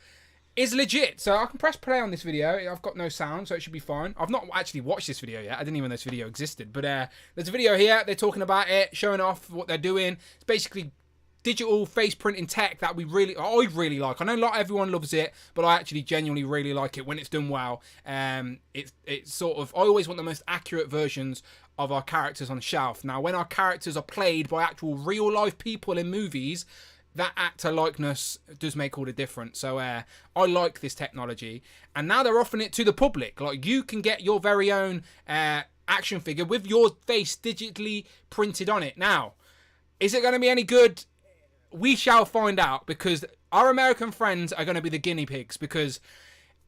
is legit. So I can press play on this video. I've got no sound, so it should be fine. I've not actually watched this video yet. I didn't even know this video existed. But there's a video here. They're talking about it, showing off what they're doing. It's basically digital face printing tech that I really like. I know not everyone loves it, but I actually genuinely really like it when it's done well. It's sort of, I always want the most accurate versions of our characters on the shelf. Now, when our characters are played by actual real life people in movies, that actor likeness does make all the difference. So I like this technology, and now they're offering it to the public. Like, you can get your very own action figure with your face digitally printed on it. Now, is it going to be any good? We shall find out, because our American friends are going to be the guinea pigs, because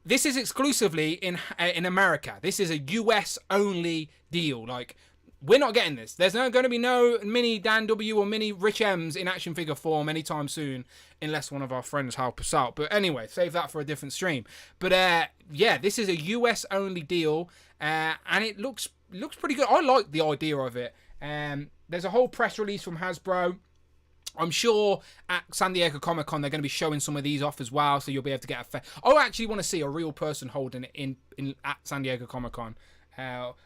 this is exclusively in America. This is a US only deal. Like, we're not getting this. There's going to be no mini Dan W or mini Rich M's in action figure form anytime soon, unless one of our friends help us out. But anyway, save that for a different stream. But yeah, this is a US only deal, and it looks pretty good. I like the idea of it. There's a whole press release from Hasbro. I'm sure at San Diego Comic-Con they're going to be showing some of these off as well, so you'll be able to get I actually want to see a real person holding it in at San Diego Comic-Con.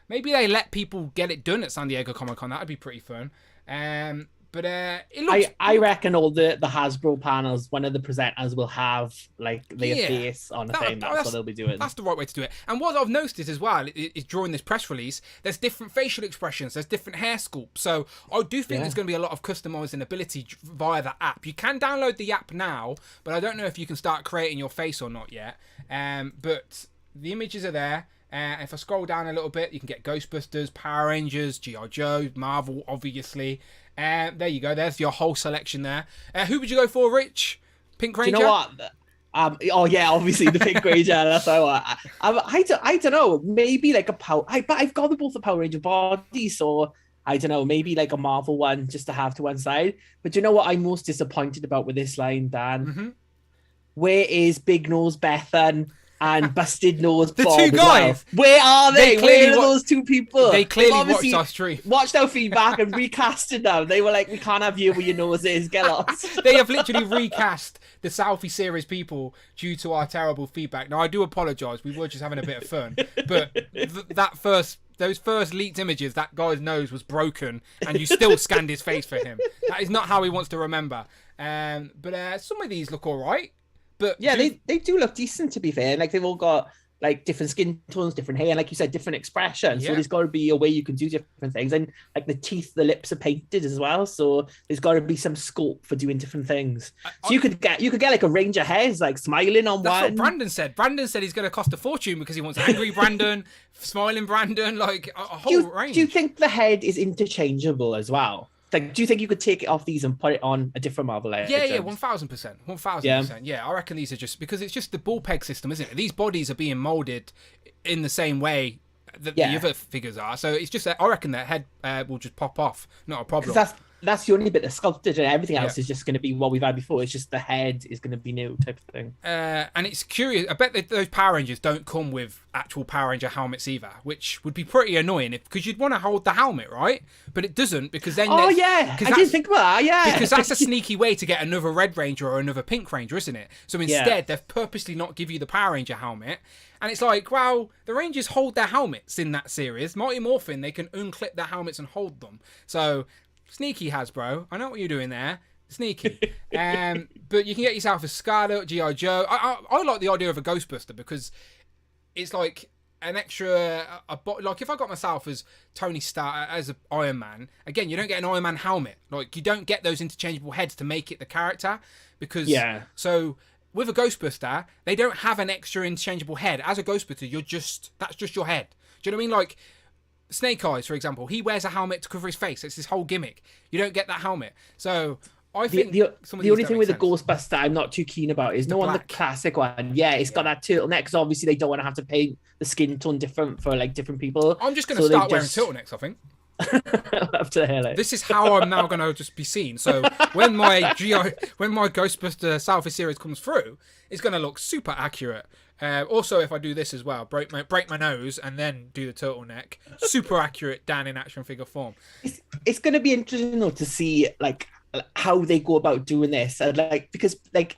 Maybe they let people get it done at San Diego Comic-Con. That would be pretty fun. But it looks... I reckon all the Hasbro panels, one of the presenters will have like their face on the thing. That's what they'll be doing. That's the right way to do it. And what I've noticed as well is during this press release, there's different facial expressions, there's different hair sculpts. So I do think there's going to be a lot of customizing ability via the app. You can download the app now, but I don't know if you can start creating your face or not yet. But the images are there. If I scroll down a little bit, you can get Ghostbusters, Power Rangers, G.I. Joe, Marvel, obviously. There you go. There's your whole selection there. Who would you go for, Rich? Pink Ranger? Do you know what? Oh yeah, obviously the Pink Ranger. That's what I want. I don't know. Maybe like a Power. But I've got both the Power Ranger bodies, so I don't know. Maybe like a Marvel one just to have to one side. But do you know what I'm most disappointed about with this line, Dan? Mm-hmm. Where is Big Nose Bethan and Busted Nose the Bob? Two guys. Well? Where are they? Where are those two people? They clearly watched our stream. Watched our feedback and recasted them. They were like, we can't have you where your nose is. Get lost. They have literally recast the Selfie series people due to our terrible feedback. Now, I do apologise. We were just having a bit of fun. But those first leaked images, that guy's nose was broken, and you still scanned his face for him. That is not how he wants to remember. But some of these look all right. But yeah, they do look decent, to be fair. Like, they've all got like different skin tones, different hair, and like you said, different expressions. Yeah. So there's got to be a way you can do different things. And like the teeth, the lips are painted as well. So there's got to be some scope for doing different things. So you could get like a Ranger head, like smiling on that's one. What Brandon said. Brandon said he's going to cost a fortune because he wants angry Brandon, smiling Brandon, like a whole range. Do you think the head is interchangeable as well? Like, do you think you could take it off these and put it on a different Marvel Legends? Yeah, 1,000%. 1,000%. Yeah, I reckon these are just... Because it's just the ball peg system, isn't it? These bodies are being moulded in the same way that the other figures are. So it's just that I reckon that head will just pop off. Not a problem. that's the only bit that's sculpted, and everything else is just going to be what we've had before. It's just the head is going to be new type of thing. And it's curious. I bet that those Power Rangers don't come with actual Power Ranger helmets either, which would be pretty annoying because you'd want to hold the helmet, right? But it doesn't, because then... Oh, yeah. I didn't think about that, yeah. Because that's a sneaky way to get another Red Ranger or another Pink Ranger, isn't it? So instead, they've purposely not give you the Power Ranger helmet. And it's like, well, the Rangers hold their helmets in that series. Mighty Morphin, they can unclip their helmets and hold them. So, sneaky, Hasbro. I know what you're doing there. Sneaky. But you can get yourself a Scarlet, G.I. Joe. I like the idea of a Ghostbuster because it's like an extra... like, if I got myself as Tony Stark, as an Iron Man, again, you don't get an Iron Man helmet. Like, you don't get those interchangeable heads to make it the character. Because... Yeah. So... with a Ghostbuster, they don't have an extra interchangeable head. As a Ghostbuster, that's just your head. Do you know what I mean? Like, Snake Eyes, for example, he wears a helmet to cover his face. It's his whole gimmick. You don't get that helmet. So, I think... The only thing with the Ghostbuster I'm not too keen about is on the classic one. Yeah, it's got that turtleneck, because obviously they don't want to have to paint the skin tone different for, like, different people. I'm just going to start wearing turtlenecks, I think. Up to the hair. This is how I'm now going to just be seen. So when my Ghostbuster Selfie series comes through, it's going to look super accurate. Also, if I do this as well, break my nose and then do the turtleneck, super accurate Dan in action figure form. It's going to be interesting though to see like how they go about doing this, and because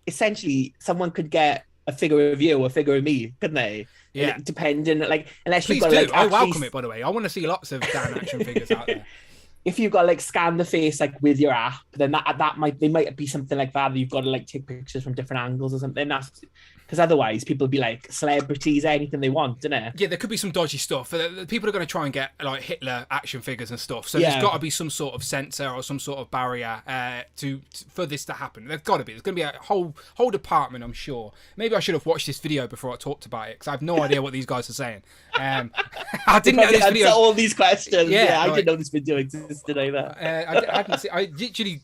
essentially someone could get a figure of you, a figure of me, couldn't they? Yeah. Depending, unless Please you've got do. I welcome it, by the way. I want to see lots of Dan action figures out there. If you've got to scan the face with your app, then that might be something like that you've got to take pictures from different angles or something. That's because otherwise people will be celebrities, anything they want, isn't it? Yeah, there could be some dodgy stuff. People are going to try and get Hitler action figures and stuff. So there's got to be some sort of censor or some sort of barrier for this to happen. There's got to be. There's going to be a whole department, I'm sure. Maybe I should have watched this video before I talked about it, because I have no idea what these guys are saying. I didn't know this video. All these questions. Yeah, I didn't know this video existed either. I hadn't seen. I literally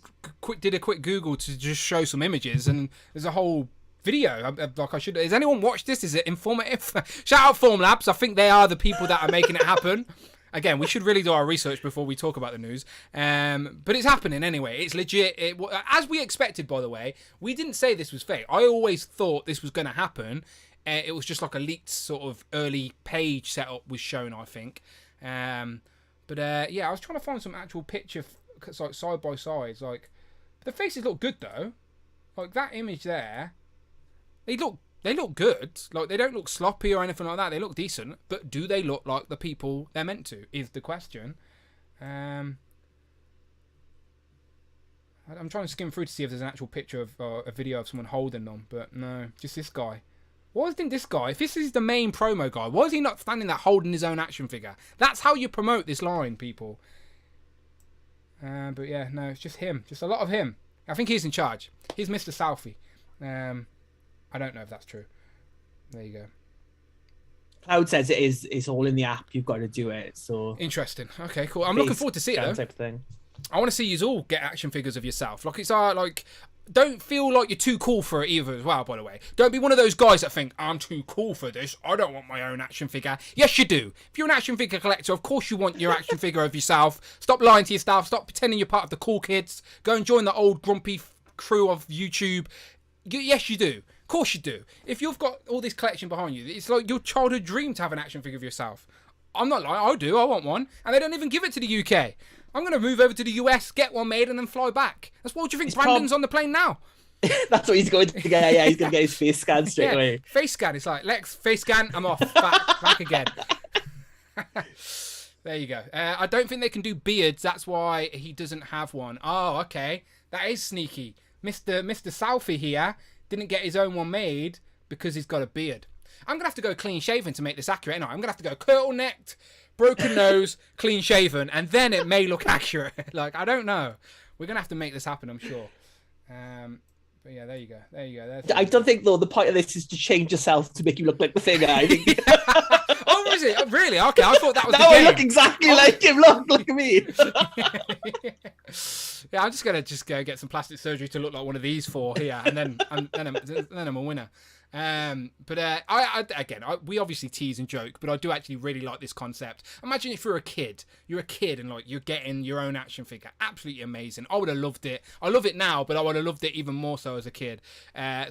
did a quick Google to just show some images, and there's a whole video. I should. Has anyone watched this? Is it informative? Shout out Formlabs. I think they are the people that are making it happen. Again, we should really do our research before we talk about the news. But it's happening anyway. It's legit. As we expected, by the way. We didn't say this was fake. I always thought this was going to happen. It was just like a leaked sort of early page setup was shown, I think. But I was trying to find some actual picture, side by side. The faces look good though. That image there, they look good. They don't look sloppy or anything like that. They look decent. But do they look like the people they're meant to? Is the question. I'm trying to skim through to see if there's an actual picture of a video of someone holding them, but no, just this guy. Why isn't this guy, if this is the main promo guy, why is he not standing there holding his own action figure? That's how you promote this line, people. But yeah, no, it's just him. Just a lot of him. I think he's in charge. He's Mr. Selfie. I don't know if that's true. There you go. Cloud says it's all in the app. You've got to do it. So interesting. Okay, cool. I'm looking forward to see it though. Type of thing. I want to see you all get action figures of yourself. Don't feel like you're too cool for it either as well, by the way. Don't be one of those guys that think, I'm too cool for this. I don't want my own action figure. Yes, you do. If you're an action figure collector, of course you want your action figure of yourself. Stop lying to yourself. Stop pretending you're part of the cool kids. Go and join the old grumpy crew of YouTube. Yes, you do. Of course you do. If you've got all this collection behind you, it's like your childhood dream to have an action figure of yourself. I'm not lying. I do. I want one. And they don't even give it to the UK. I'm going to move over to the US, get one made, and then fly back. That's what do you think Brandon's on the plane now? That's what he's going to get. Yeah, he's going to get his face scanned straight away. Face scan. It's like, Lex, face scan, I'm off. Back again. There you go. I don't think they can do beards. That's why he doesn't have one. Oh, okay. That is sneaky. Mr. Selfie here didn't get his own one made because he's got a beard. I'm going to have to go clean shaven to make this accurate, ain't I? I'm going to have to go turtlenecked, broken nose, clean shaven, and then it may look accurate. I don't know. We're going to have to make this happen, I'm sure. But yeah, there you go. I don't think, though, the point of this is to change yourself to make you look like the figure. I think. Oh, is it? Really? Okay, I thought that was the game. game. I look exactly like him. Look at me. Yeah, I'm just gonna go get some plastic surgery to look like one of these four here, and then I'm a winner. We obviously tease and joke, but I do actually really like this concept. Imagine if you're a kid and like you're getting your own action figure. Absolutely amazing. I would have loved it. I love it now, but I would have loved it even more so as a kid.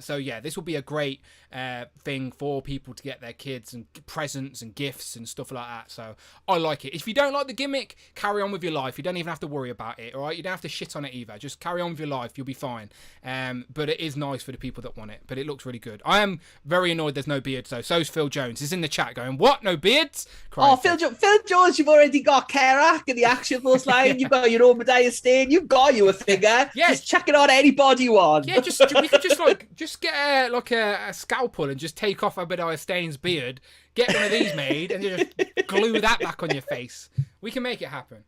So yeah, this will be a great thing for people to get their kids and presents and gifts and stuff like that. So I like it. If you don't like the gimmick, carry on with your life. You don't even have to worry about it. All right, you don't have to shit on it either. Just carry on with your life. You'll be fine. But it is nice for the people that want it. But it looks really good. I am very annoyed there's no beards though. So's Phil Jones. He's in the chat going, "What? No beards?" Oh, Phil Jones, you've already got Kerak in the Action Force line. You've got your Obadiah Stane. You've got you a figure. Yeah. Just check it on anybody you want. Yeah, we could just get a scalpel and just take off Obadiah Stane's beard. Get one of these made and just glue that back on your face. We can make it happen.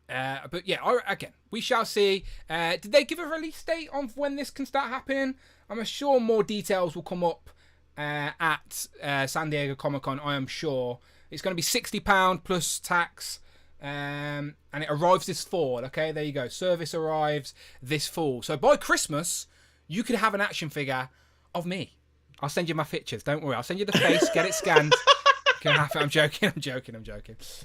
But yeah, again, we shall see. Did they give a release date on when this can start happening? I'm sure more details will come up at San Diego Comic-Con. I am sure it's going to be £60 plus tax, and it arrives this fall. Okay, there you go. Service arrives this fall. So by Christmas, you could have an action figure of me. I'll send you my pictures. Don't worry. I'll send you the face. Get it scanned. I'm joking.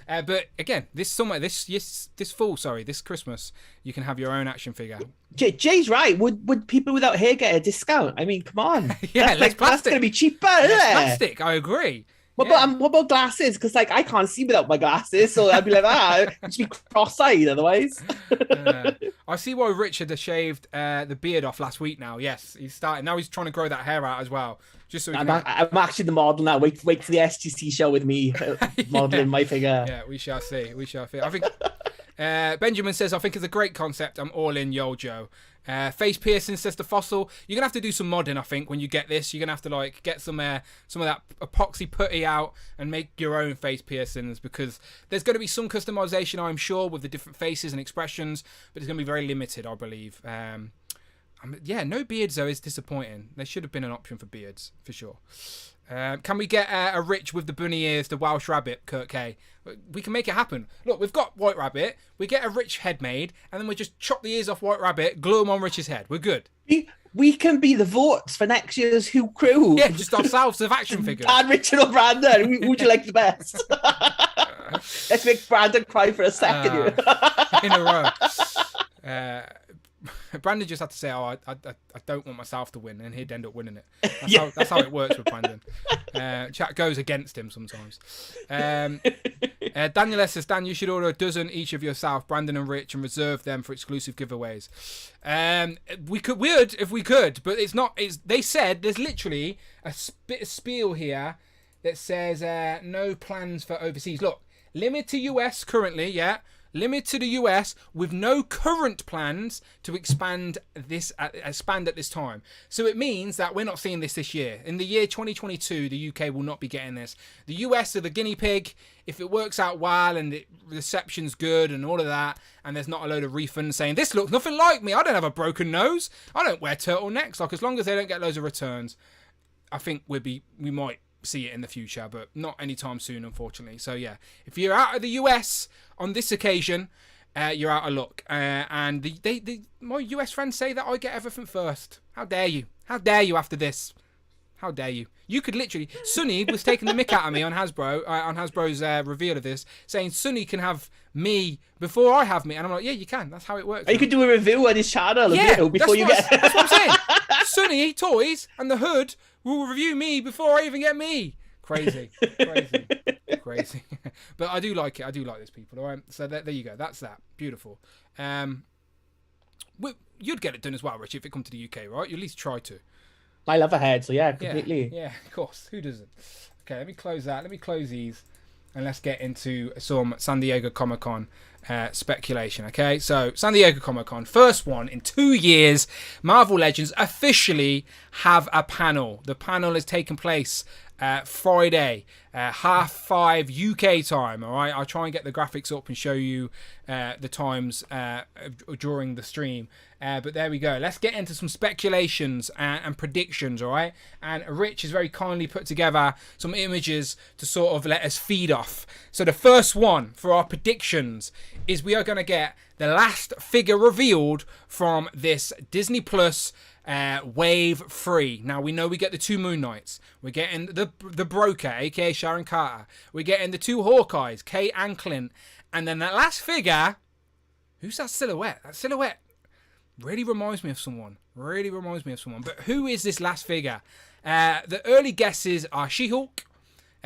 But again, this fall, this Christmas, you can have your own action figure. Jay's right. Would people without hair get a discount? I mean, come on. Yeah, that's going to be cheaper, isn't it? Plastic. I agree. What about glasses? Because like I can't see without my glasses, so I'd be like, I'd be cross-eyed otherwise. I see why Richard has shaved the beard off last week. Now, yes, he's starting. Now he's trying to grow that hair out as well. Just so I'm actually the model now. Wait for the SDCC show with me modeling my figure. Yeah, we shall see. I think Benjamin says, I think it's a great concept. I'm all in, yo, Joe. Face piercing, says the Fossil. You're gonna have to do some modding, I think, when you get this. You're gonna have to like get some of that epoxy putty out and make your own face piercings, because there's going to be some customization, I'm sure, with the different faces and expressions, but it's going to be very limited, I believe. Yeah, no beards though is disappointing. There should have been an option for beards for sure. Can we get a Rich with the bunny ears, the Welsh Rabbit, Kurt K? We can make it happen. Look, we've got White Rabbit. We get a Rich head made, and then we just chop the ears off White Rabbit, glue them on Rich's head. We're good. We can be the votes for next year's Who Crew. Yeah, just ourselves of action figures. And Richard or Brandon, who would you like the best? Let's make Brandon cry for a second here. In a row. Brandon just had to say, I don't want myself to win, and he'd end up winning it. That's how it works with Brandon. Chat goes against him sometimes. Daniel S says, Dan, you should order a dozen each of yourself, Brandon and Rich, and reserve them for exclusive giveaways. We would if we could, but it's not. They said there's literally a bit of spiel here that says no plans for overseas. Look, limit to US currently, yeah. Limit to the US with no current plans to expand at this time. So it means that we're not seeing this year. In the year 2022, the UK will not be getting this. The US are the guinea pig. If it works out well and the reception's good and all of that, and there's not a load of refunds saying, this looks nothing like me, I don't have a broken nose, I don't wear turtlenecks, like as long as they don't get loads of returns, I think we might see it in the future, but not anytime soon, unfortunately. So yeah, if you're out of the US on this occasion, you're out of luck. And my US friends say that I get everything first. How dare you? How dare you after this? How dare you? You could literally... Sonny was taking the mick out of me on Hasbro's reveal of this, saying Sonny can have me before I have me. And I'm like, yeah, you can. That's how it works. You could do a review on his channel before you get... That's what I'm saying. Sonny Toys and the Hood will review me before I even get me. Crazy. But I do like it. I do like this, people. All right. So there you go. That's that. Beautiful. You'd get it done as well, Rich, if it come to the UK, right? You at least try to. I love a head, so yeah, completely. Yeah, of course. Who doesn't? Okay, let me close that. Let me close these, and let's get into some San Diego Comic-Con speculation. Okay, so San Diego Comic-Con, first one in 2 years. Marvel Legends officially have a panel. The panel is taking place Friday, 5:30 UK time. All right, I'll try and get the graphics up and show you the times during the stream. But there we go. Let's get into some speculations and predictions. All right, and Rich has very kindly put together some images to sort of let us feed off. So the first one for our predictions is we are going to get the last figure revealed from this Disney Plus Wave 3. Now, we know we get the 2 Moon Knights. We're getting the Broker, a.k.a. Sharon Carter. We're getting the 2 Hawkeyes, Kate and Clint. And then that last figure... Who's that silhouette? That silhouette really reminds me of someone. But who is this last figure? The early guesses are She-Hulk.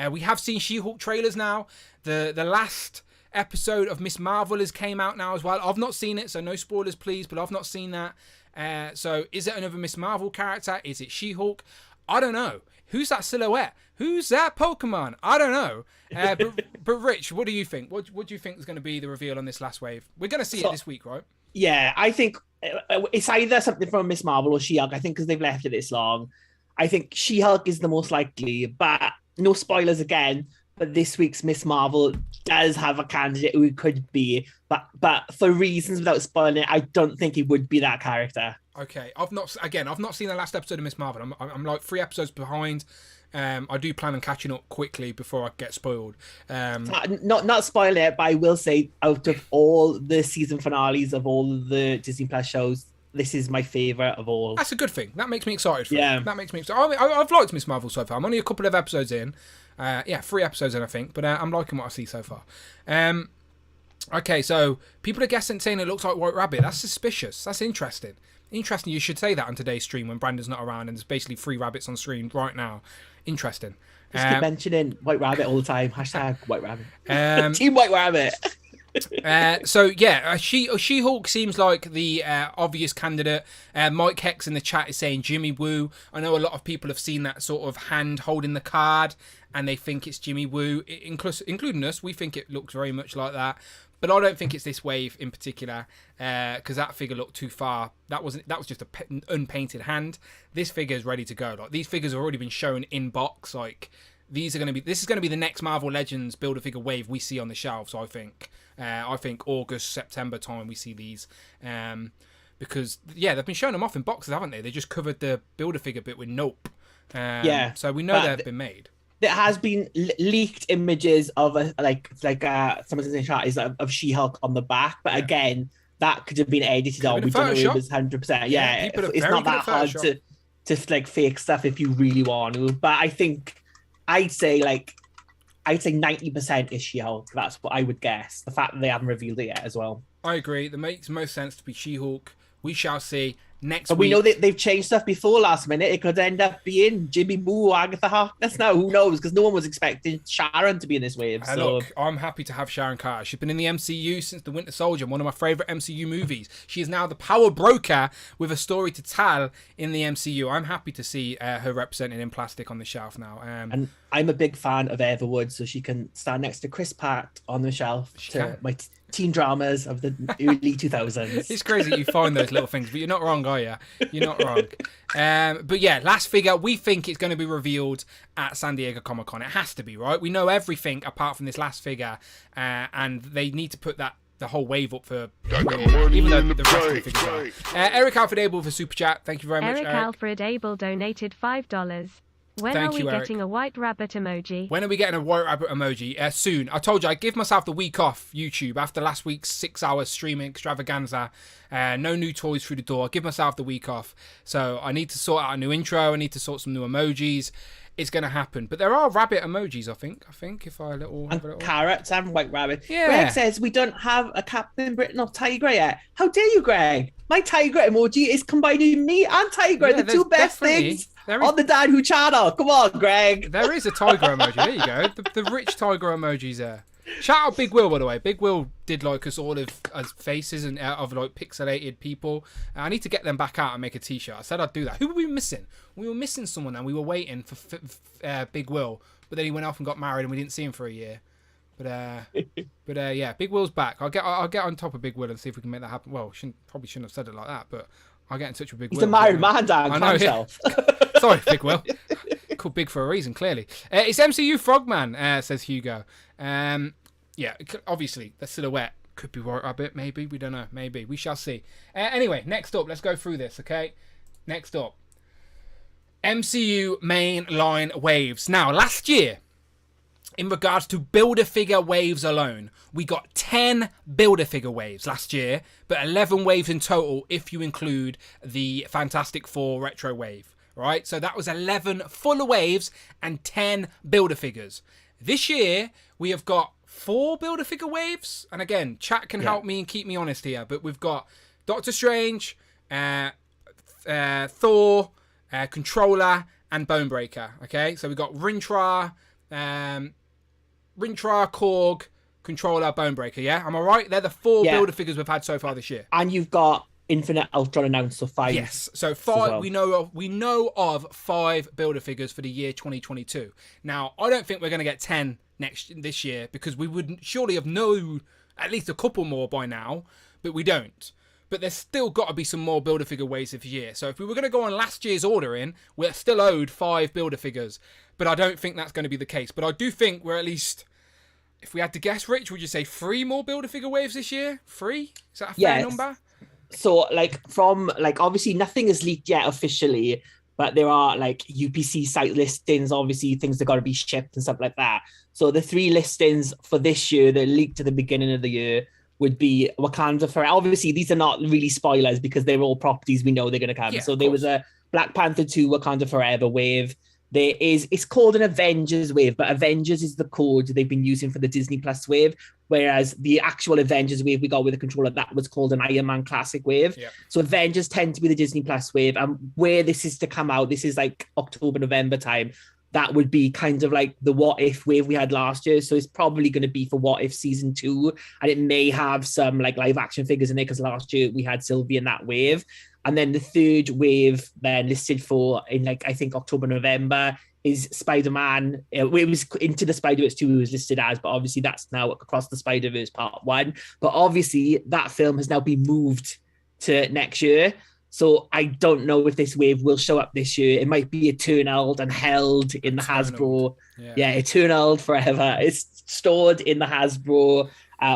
We have seen She-Hulk trailers now. The last episode of Miss Marvel has came out now as well. I've not seen it, so no spoilers, please. But I've not seen that. So is it another Miss Marvel character? Is it She-Hulk? I don't know. Who's that silhouette? Who's that Pokemon? I don't know. But Rich, what do you think? What do you think is going to be the reveal on this last wave? We're going to see it this week, right? Yeah, I think it's either something from Miss Marvel or She-Hulk. I think because they've left it this long. I think She-Hulk is the most likely, but no spoilers again. But this week's Miss Marvel does have a candidate who it could be, but for reasons without spoiling it, I don't think he would be that character. Okay, I've not seen the last episode of Miss Marvel. I'm like 3 episodes behind. I do plan on catching up quickly before I get spoiled. Not spoiling it, but I will say, out of all the season finales of all the Disney Plus shows, this is my favorite of all. That's a good thing. That makes me excited for it. That makes me excited. I've liked Miss Marvel so far. I'm only a couple of episodes in. 3 episodes in, I think. But I'm liking what I see so far. Okay, so people are guessing, saying it looks like White Rabbit. That's suspicious. That's interesting. Interesting. You should say that on today's stream when Brandon's not around and there's basically 3 rabbits on screen right now. Interesting. Just keep mentioning White Rabbit all the time. Hashtag White Rabbit. Team White Rabbit. She-Hulk seems like the obvious candidate. Mike Hex in the chat is saying Jimmy Woo. I know a lot of people have seen that sort of hand holding the card and they think it's Jimmy Woo, including us. We think it looks very much like that, but I don't think it's this wave in particular because that figure looked too far. That was just an unpainted hand. This figure is ready to go. Like, these figures have already been shown in box. Like, this is going to be the next Marvel Legends Build-A-Figure wave we see on the shelves, I think. I think August, September time we see these. Because, they've been showing them off in boxes, haven't they? They just covered the Build-A-Figure bit with Nope. So we know they've been made. There has been leaked images of someone's in the chat is of She-Hulk on the back, but again, that could have been edited on. We don't know if it was 100%. Yeah, it's not that hard to fake stuff if you really want to. But I think I'd say 90% is She-Hulk. That's what I would guess. The fact that they haven't revealed it yet as well. I agree. That makes most sense to be She-Hulk. We shall see next week. We know that they've changed stuff before last minute. It could end up being Jimmy Woo or Agatha Harkness now. Who knows? Because no one was expecting Sharon to be in this wave. Look, I'm happy to have Sharon Carter. She's been in the MCU since The Winter Soldier, one of my favourite MCU movies. She is now the power broker with a story to tell in the MCU. I'm happy to see her represented in plastic on the shelf now. And I'm a big fan of Everwood, so she can stand next to Chris Pratt on the shelf my teen dramas of the early 2000s. It's crazy that you find those little things, but you're not wrong, are you? You're not wrong. But yeah, last figure, we think it's going to be revealed at San Diego Comic-Con. It has to be, right? We know everything apart from this last figure, and they need to put the whole wave up for even though the rest of the figures are. Eric Alfred Abel for Super Chat. Thank you very much, Eric. Alfred Abel donated $5. When are we getting a white rabbit emoji? When are we getting a white rabbit emoji? Soon. I told you, I give myself the week off YouTube after last week's 6-hour streaming extravaganza. No new toys through the door. I give myself the week off. So I need to sort out a new intro. I need to sort some new emojis. It's going to happen. But there are rabbit emojis, I think. If I have a little... Carrots and white rabbit. Yeah. Greg says we don't have a Captain Britain or Tiger yet. How dare you, Greg? My Tiger emoji is combining me and Tiger, the two best things on the Dan Who channel. Come on, Greg. There is a tiger emoji. There you go. The rich tiger emoji's there. Shout out Big Will, by the way. Big Will did like us all as faces and of like pixelated people. I need to get them back out and make a t-shirt. I said I'd do that. Who were we missing? We were missing someone and we were waiting for Big Will. But then he went off and got married and we didn't see him for a year. But yeah, Big Will's back. I'll get on top of Big Will and see if we can make that happen. Well, probably shouldn't have said it like that, but I'll get in touch with Big Will. He's a married man, Dan. I know. Himself. Sorry, Big Will. Called Big for a reason, clearly. It's MCU Frogman, says Hugo. Yeah, obviously, the silhouette could be White Rabbit, maybe. We don't know. Maybe. We shall see. Anyway, next up, let's go through this, okay? Next up. MCU Mainline Waves. Now, last year, in regards to Build-A-Figure waves alone, we got 10 Build-A-Figure waves last year, but 11 waves in total if you include the Fantastic Four retro wave, right? So that was 11 full waves and 10 Build-A-Figures. This year, we have got 4 Build-A-Figure waves, and again, chat can help me and keep me honest here, but we've got Doctor Strange, Thor, Controller, and Bonebreaker, okay? So we've got Rintrah, Korg, Controller, Bonebreaker, yeah? Am I right? They're the 4 Build-A-Figures we've had so far this year. And you've got Infinite Ultron announced, so 5. Yes, so 5. Well. We know of 5 Build-A-Figures for the year 2022. Now, I don't think we're going to get 10 this year, because we would surely have known at least a couple more by now, but we don't. But there's still got to be some more Build-A-Figure waves this year. So if we were going to go on last year's ordering, we're still owed 5 Build-A-Figures. But I don't think that's going to be the case. But I do think we're at least, if we had to guess, Rich, would you say 3 more Build-A-Figure waves this year? 3? Is that a fair number? So, obviously nothing is leaked yet officially, but there are, UPC site listings, obviously things that got to be shipped and stuff like that. So the 3 listings for this year that leaked at the beginning of the year would be Wakanda Forever. Obviously, these are not really spoilers because they're all properties we know they're going to come. So there was a Black Panther 2 Wakanda Forever wave. It's called an Avengers wave, but Avengers is the code they've been using for the Disney Plus wave, whereas the actual Avengers wave we got with the Controller, that was called an Iron Man Classic wave. Yeah. So Avengers tend to be the Disney Plus wave, and where this is to come out, this is like October, November time. That would be kind of like the What If wave we had last year. So it's probably going to be for What If Season 2, and it may have some live action figures in it, because last year we had Sylvie in that wave. And then the 3rd wave then listed for in I think October, November is Spider-Man. It was Into the Spider-Verse 2 it was listed as, but obviously that's now Across the Spider-Verse Part 1. But obviously that film has now been moved to next year. So I don't know if this wave will show up this year. It might be eternal and held in the Hasbro. Yeah, eternal forever. It's stored in the Hasbro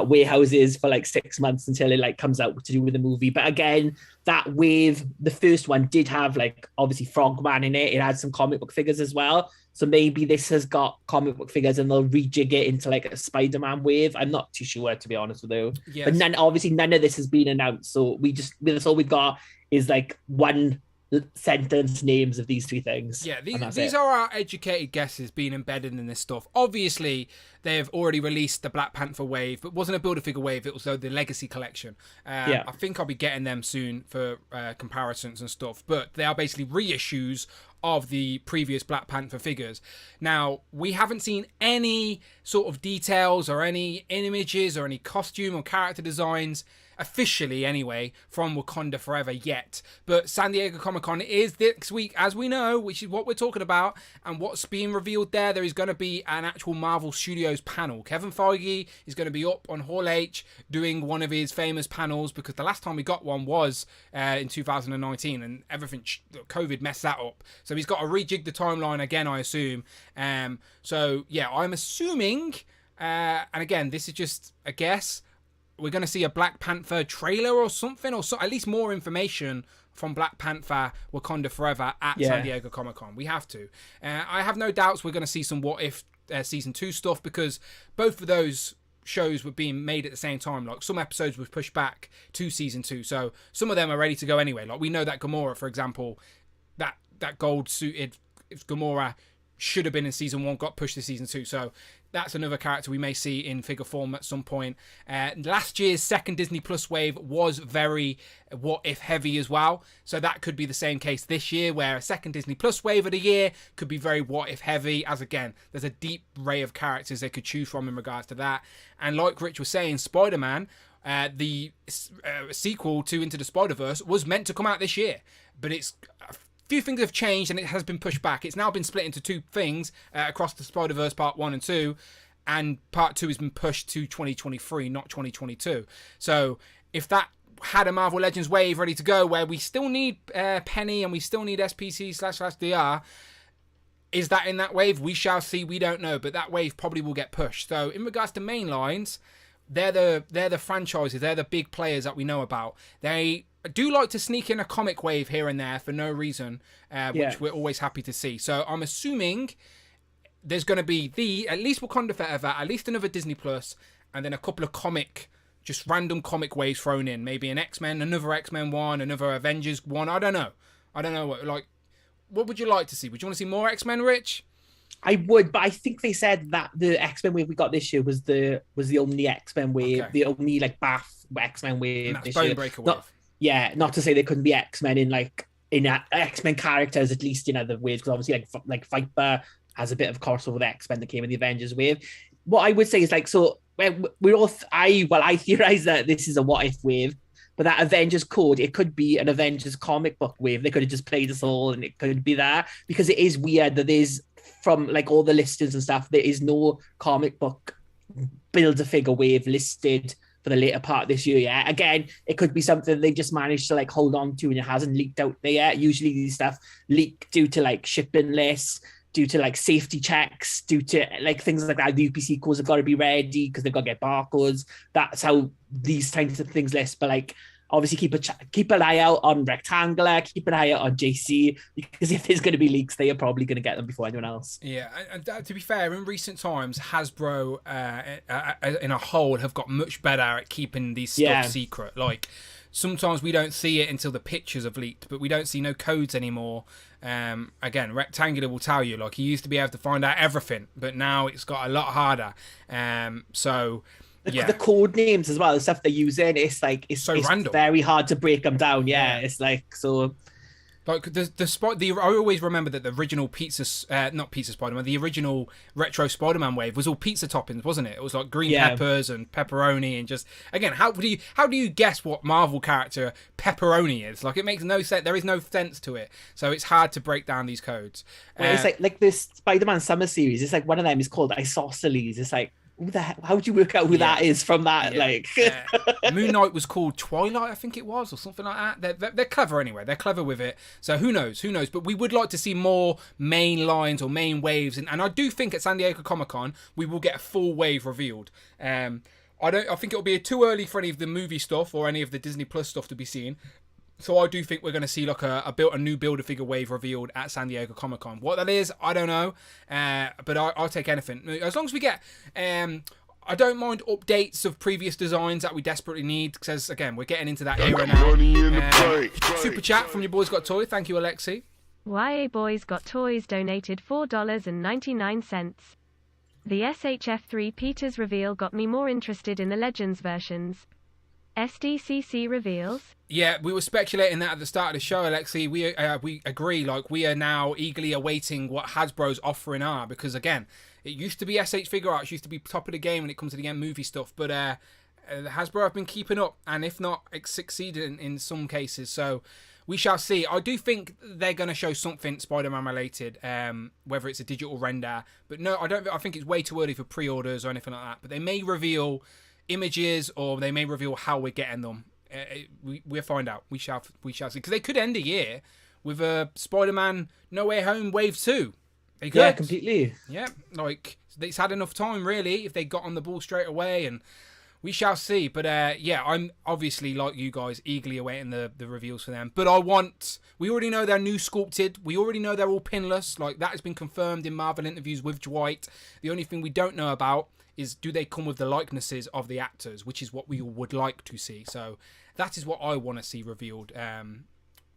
warehouses for 6 months until it comes out to do with the movie. But again, that wave, the first one did have obviously Frogman in it. It had some comic book figures as well. So maybe this has got comic book figures and they'll rejig it into a Spider-Man wave. I'm not too sure, to be honest with you. Yes. But none of this has been announced. So that's all we've got is one sentence names of these 3 things. Yeah, these are our educated guesses being embedded in this stuff. Obviously, they've already released the Black Panther wave, but it wasn't a Build-A-Figure wave, it was the Legacy Collection. I think I'll be getting them soon for comparisons and stuff, but they are basically reissues of the previous Black Panther figures. Now, we haven't seen any sort of details or any images or any costume or character designs officially anyway from Wakanda Forever yet, but San Diego Comic-Con is next week, as we know, which is what we're talking about. And what's being revealed there is going to be an actual Marvel Studios panel. Kevin Feige is going to be up on Hall H doing one of his famous panels, because the last time we got one was in 2019, and everything COVID messed that up, so he's got to rejig the timeline again, I assume. So yeah, I'm assuming, and again, this is just a guess, we're going to see a Black Panther trailer or something, or at least more information from Black Panther Wakanda Forever at San Diego Comic-Con. We have to. I have no doubts we're going to see some What If Season 2 stuff, because both of those shows were being made at the same time. Some episodes were pushed back to Season 2, so some of them are ready to go anyway. We know that Gamora, for example, that gold-suited Gamora should have been in Season 1, got pushed to Season 2, so that's another character we may see in figure form at some point. Last year's second Disney Plus wave was very What If heavy as well, so that could be the same case this year, where a second Disney Plus wave of the year could be very What If heavy, as again, there's a deep array of characters they could choose from in regards to that. And like Rich was saying, Spider-Man, the sequel to Into the Spider-Verse, was meant to come out this year, but it's few things have changed and it has been pushed back. It's now been split into 2 things, Across the Spider-Verse Part 1 and 2, and Part 2 has been pushed to 2023, not 2022. So if that had a Marvel Legends wave ready to go, where we still need Penny and we still need SPC/DR, is that in that wave? We shall see. We don't know, but that wave probably will get pushed. So in regards to Mainlines, they're the franchises, they're the big players that we know about. They do like to sneak in a comic wave here and there for no reason, which we're always happy to see. So I'm assuming there's going to be at least Wakanda Forever, at least another Disney Plus, and then a couple of just random comic waves thrown in. Maybe an X-Men, another X-Men one, another Avengers one. I don't know. What would you like to see? Would you want to see more X-Men, Rich? I would, but I think they said that the X-Men wave we got this year was the only X-Men wave, the only like Bath X-Men wave. And that's Bonebreaker wave. Not to say there couldn't be X-Men in X-Men characters, at least in other waves, because obviously like Viper has a bit of crossover with X-Men that came in the Avengers wave. What I would say is I theorize that this is a what if wave, but that Avengers code, it could be an Avengers comic book wave. They could have just played us all, and it could be that, because it is weird that there's, from like all the listings and stuff, there is no comic book Build-A-Figure wave listed for the later part of this year. Yeah, again, it could be something they just managed to like hold on to and it hasn't leaked out there yet. Usually these stuff leak due to like shipping lists, due to like safety checks, due to like things like that. The UPC codes have got to be ready because they've got to get barcodes. That's how these kinds of things list. But like, obviously keep an eye out on Rectangular, keep an eye out on JC, because if there's going to be leaks, they are probably going to get them before anyone else. Yeah, and to be fair, in recent times, Hasbro in a whole have got much better at keeping these stuff secret. Like, sometimes we don't see it until the pictures have leaked, but we don't see no codes anymore. Again, Rectangular will tell you, like, he used to be able to find out everything, but now it's got a lot harder. The code names as well, the stuff they're using, it's random. Very hard to break them down. Yeah. It's like, so. Like I always remember that the original the original retro Spider-Man wave was all pizza toppings, wasn't it? It was like green peppers and pepperoni, and just, again, how do you guess what Marvel character pepperoni is? Like, it makes no sense. There is no sense to it, so it's hard to break down these codes. It's like this Spider-Man Summer series. It's like one of them is called Isosceles. It's like, how would you work out who that is from that? Moon Knight was called Twilight, I think it was, or something like that. They're clever anyway. They're clever with it. So who knows? But we would like to see more main lines or main waves, and I do think at San Diego Comic-Con we will get a full wave revealed. I think it'll be too early for any of the movie stuff or any of the Disney Plus stuff to be seen. So I do think we're going to see like a new Build-A-Figure wave revealed at San Diego Comic-Con. What that is, I don't know. But I'll take anything. As long as we get... I don't mind updates of previous designs that we desperately need, because, again, we're getting into that era now. Super chat from Your Boys Got Toy. Thank you, Alexi. YA Boys Got Toys donated $4.99. The SHF3 Peters reveal got me more interested in the Legends versions. SDCC reveals. Yeah, we were speculating that at the start of the show, Alexi. We agree. Like, we are now eagerly awaiting what Hasbro's offering are, because, again, it used to be SH Figure Arts, used to be top of the game when it comes to the movie stuff, but Hasbro have been keeping up, and if not, succeeded in some cases. So we shall see. I do think they're going to show something Spider-Man related, whether it's a digital render. But no, I don't. I think it's way too early for pre-orders or anything like that. But they may reveal images, or they may reveal how we're getting them. We'll find out. We shall see. Because they could end the year with a Spider-Man No Way Home Wave 2. They could. Yeah, completely. Yeah, like, it's had enough time, really, if they got on the ball straight away, and we shall see. But I'm obviously, like you guys, eagerly awaiting the reveals for them. But we already know they're new sculpted. We already know they're all pinless. Like, that has been confirmed in Marvel interviews with Dwight. The only thing we don't know about is, do they come with the likenesses of the actors, which is what we would like to see. So that is what I want to see revealed.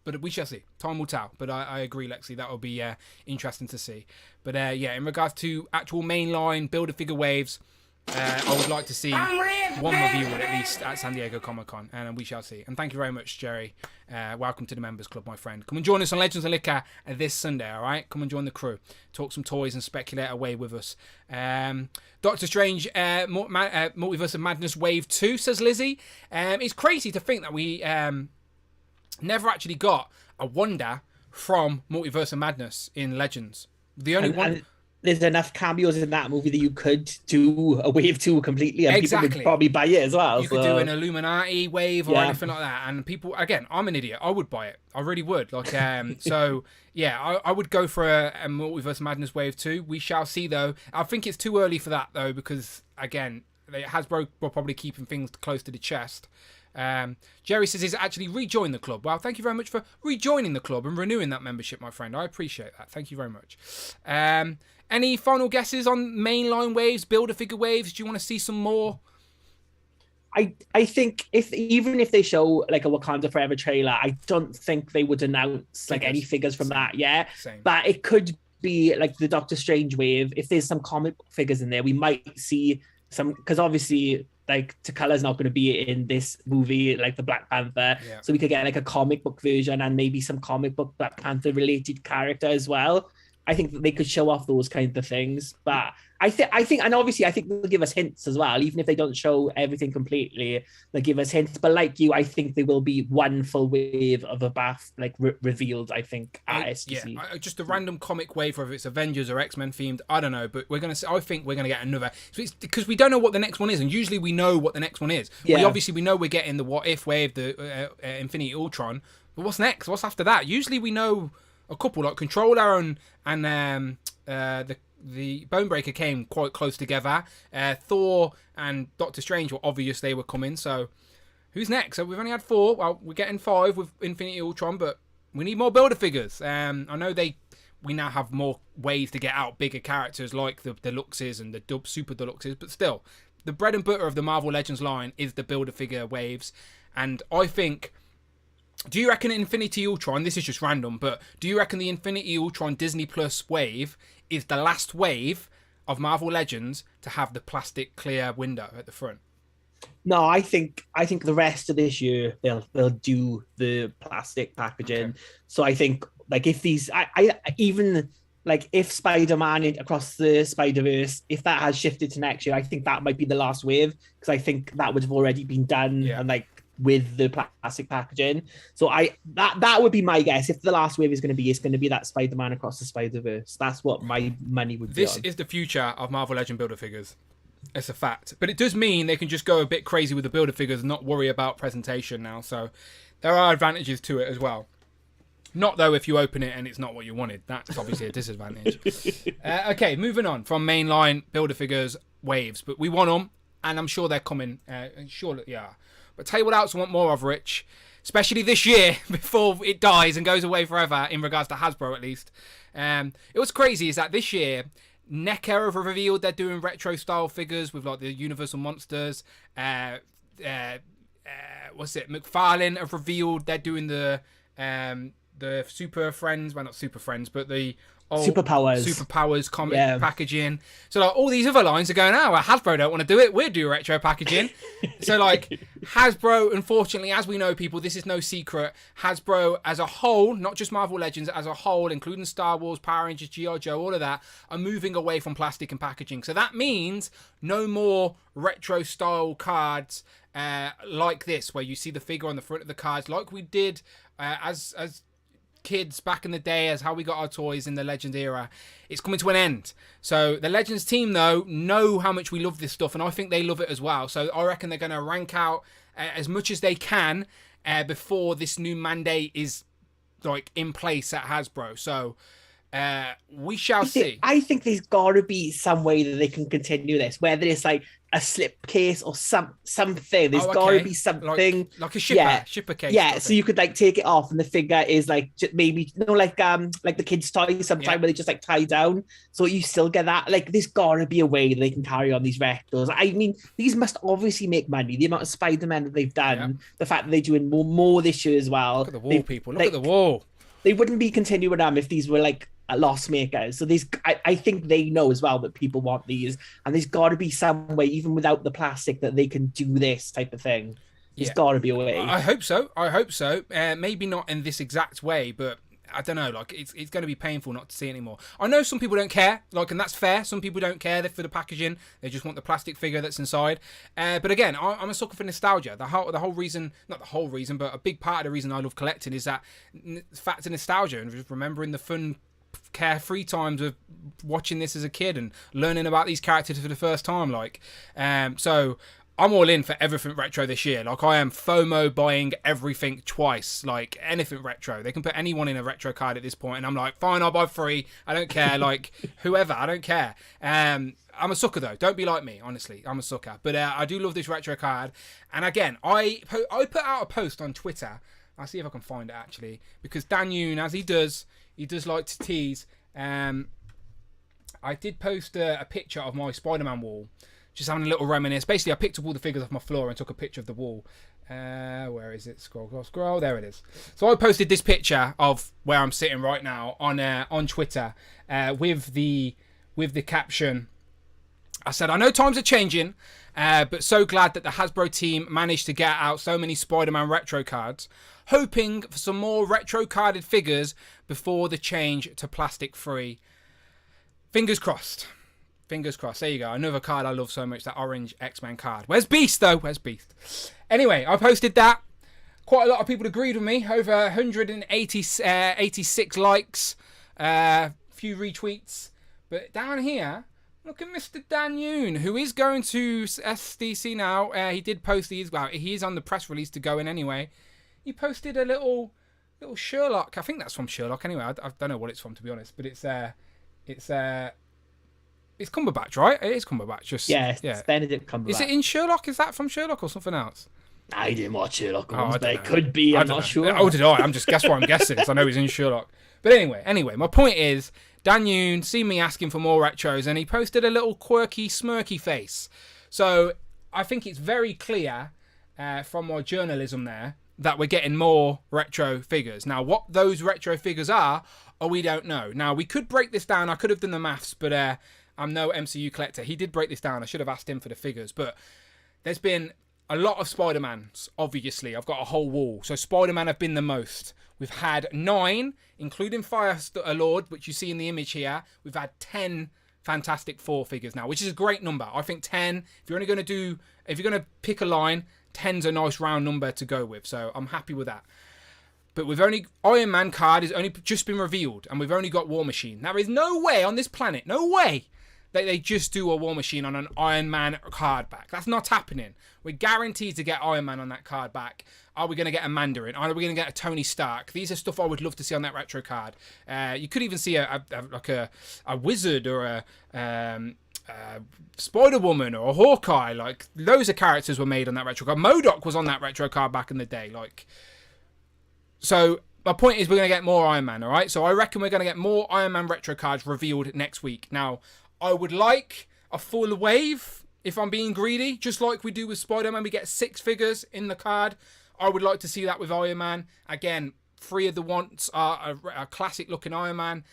But we shall see. Time will tell. But I agree, Lexi. That will be interesting to see. But in regards to actual mainline Build-A-Figure waves, I would like to see one reveal at least at San Diego Comic-Con, and we shall see. And thank you very much, Jerry. Welcome to the Members Club, my friend. Come and join us on Legends of Liquor this Sunday, all right? Come and join the crew. Talk some toys and speculate away with us. Doctor Strange, Multiverse of Madness Wave 2, says Lizzie. It's crazy to think that we never actually got a Wanda from Multiverse of Madness in Legends. The only one... And there's enough cameos in that movie that you could do a wave 2 completely, and people would probably buy it as well. You could do an Illuminati wave or anything like that, and people, again, I'm an idiot. I would buy it. I really would. Like, so yeah, I would go for a Multiverse Madness wave 2. We shall see, though. I think it's too early for that, though, because, again, Hasbro were probably keeping things close to the chest. Jerry says he's actually rejoined the club. Well, thank you very much for rejoining the club and renewing that membership, my friend. I appreciate that. Thank you very much. Any final guesses on mainline waves, Build-A-Figure waves? Do you want to see some more? I think even if they show like a Wakanda Forever trailer, I don't think they would announce like any figures from that yet. Same. But it could be like the Doctor Strange wave. If there's some comic book figures in there, we might see some, because obviously like T'Challa's not going to be in this movie like the Black Panther, so we could get like a comic book version and maybe some comic book Black Panther related character as well. I think that they could show off those kinds of things, but I think, and obviously I think they'll give us hints as well, even if they don't show everything completely, they'll give us hints. But like you, I think there will be one full wave of a bath like revealed, I think, at SDC. Yeah, just a random comic wave, whether it's Avengers or X-Men themed, I don't know, but I think we're gonna get another, because we don't know what the next one is, and usually we know what the next one is. Yeah. We know we're getting the What If wave, the Infinity Ultron, but what's next? What's after that? Usually we know a couple, like Controller and the Bonebreaker came quite close together. Thor and Doctor Strange were obvious they were coming. So who's next? So we've only had 4. Well, we're getting 5 with Infinity Ultron, but we need more Build-A-Figures. I know we now have more ways to get out bigger characters like the Deluxes and the Super Deluxes, but still, the bread and butter of the Marvel Legends line is the Build-A-Figure waves. And I think, do you reckon Infinity Ultron, this is just random, but do you reckon the Infinity Ultron Disney Plus wave is the last wave of Marvel Legends to have the plastic clear window at the front? No, I think the rest of this year they'll do the plastic packaging. Okay. So I think like if these, I even like if Spider-Man Across the Spider-Verse, if that has shifted to next year, I think that might be the last wave, because I think that would have already been done and like with the plastic packaging. So that would be my guess. If the last wave is going to be, it's going to be that Spider-Man Across the Spider-Verse. That's what my money would be. This is the future of Marvel Legend Build-A-Figures. It's a fact. But it does mean they can just go a bit crazy with the Build-A-Figures and not worry about presentation now. So there are advantages to it as well. Not though if you open it and it's not what you wanted. That's obviously a disadvantage. Okay, moving on from mainline Build-A-Figures waves. But we want them, and I'm sure they're coming. Sure, yeah. But tell you what else I want more of, Rich, especially this year before it dies and goes away forever, in regards to Hasbro at least. What's crazy is that this year, NECA have revealed they're doing retro style figures with like the Universal Monsters. McFarlane have revealed they're doing the Super Friends, well not Super Friends, but the Superpowers comic packaging. So like all these other lines are going, well, Hasbro don't want to do it, we'll do retro packaging. So like Hasbro, unfortunately, as we know, people, this is no secret, Hasbro as a whole, not just Marvel Legends, as a whole, including Star Wars, Power Rangers, G.I. Joe, all of that, are moving away from plastic and packaging. So that means no more retro style cards like this, where you see the figure on the front of the cards, like we did as kids back in the day, as how we got our toys in the Legends era. It's coming to an end. So the Legends team, though, know how much we love this stuff, and I think they love it as well. So I reckon they're going to rank out as much as they can before this new mandate is like in place at Hasbro. So we shall see. I think there's got to be some way that they can continue this, whether it's like a slipcase or something. There's got to be something like a shipper case. Yeah, so you could like take it off, and the figure is like maybe like the kids' toys sometimes where they just like tie down, so you still get that. Like there's got to be a way that they can carry on these retros. I mean, these must obviously make money. The amount of Spider-Man that they've done, the fact that they're doing more this year as well. Look at the wall, people. Look at the wall. They wouldn't be continuing them if these were like loss makers. So I think they know as well that people want these, and there's got to be some way, even without the plastic, that they can do this type of thing. There's got to be a way. I hope so. Maybe not in this exact way, but I don't know. Like it's going to be painful not to see anymore. I know some people don't care, like, and that's fair. Some people don't care for the packaging; they just want the plastic figure that's inside. But again, I'm a sucker for nostalgia. The whole reason, not the whole reason, but a big part of the reason I love collecting is that fact of nostalgia and just remembering the fun, carefree times of watching this as a kid and learning about these characters for the first time. So I'm all in for everything retro this year. Like, I am FOMO buying everything twice. Like, anything retro. They can put anyone in a retro card at this point, and I'm like, fine, I'll buy 3. I don't care. Like, whoever, I don't care. I'm a sucker, though. Don't be like me, honestly. I'm a sucker. But I do love this retro card. And again, I put out a post on Twitter. I'll see if I can find it, actually. Because Dan Yoon, as he does like to tease. I did post a picture of my Spider-Man wall. Just having a little reminisce. Basically, I picked up all the figures off my floor and took a picture of the wall. Where is it? Scroll. There it is. So I posted this picture of where I'm sitting right now on Twitter with the caption. I said, I know times are changing, but so glad that the Hasbro team managed to get out so many Spider-Man retro cards. Hoping for some more retro carded figures before the change to plastic free. Fingers crossed. Fingers crossed. There you go. Another card I love so much, that orange X-Men card. Where's Beast, though? Where's Beast? Anyway, I posted that. Quite a lot of people agreed with me. Over 186 likes. Few retweets. But down here, look at Mr. Dan Yoon, who is going to SDCC now. He did post these. Well, he is on the press release to go in anyway. He posted a little Sherlock. I think that's from Sherlock anyway. I don't know what it's from, to be honest. But it's Cumberbatch, right? It is Cumberbatch. It's Benedict Cumberbatch. Is it in Sherlock? Is that from Sherlock or something else? I didn't watch Sherlock, but it could be. I'm not sure. Oh, did I? That's what I'm guessing. I know he's in Sherlock. But anyway, my point is, Dan Yoon seen me asking for more retros, and he posted a little quirky, smirky face. So I think it's very clear from my journalism there that we're getting more retro figures. Now, what those retro figures are, we don't know. Now, we could break this down. I could have done the maths, but I'm no MCU collector. He did break this down. I should have asked him for the figures. But there's been a lot of Spider-Mans, obviously. I've got a whole wall. So Spider-Man have been the most. We've had 9, including Fire Lord, which you see in the image here. We've had 10 Fantastic Four figures now, which is a great number. I think 10, if you're going to pick a line, 10's a nice round number to go with. So I'm happy with that. But Iron Man card has only just been revealed, and we've only got War Machine. There is no way on this planet, no way, that they just do a War Machine on an Iron Man card back. That's not happening. We're guaranteed to get Iron Man on that card back. Are we going to get a Mandarin? Are we going to get a Tony Stark? These are stuff I would love to see on that retro card. You could even see a wizard or a Spider-Woman or a Hawkeye. Like, loads of characters were made on that retro card. MODOK was on that retro card back in the day. So my point is, we're going to get more Iron Man, all right? So I reckon we're going to get more Iron Man retro cards revealed next week. Now, I would like a full wave, if I'm being greedy, just like we do with Spider-Man. We get 6 figures in the card. I would like to see that with Iron Man. Again, 3 of the wants are a classic-looking Iron Man.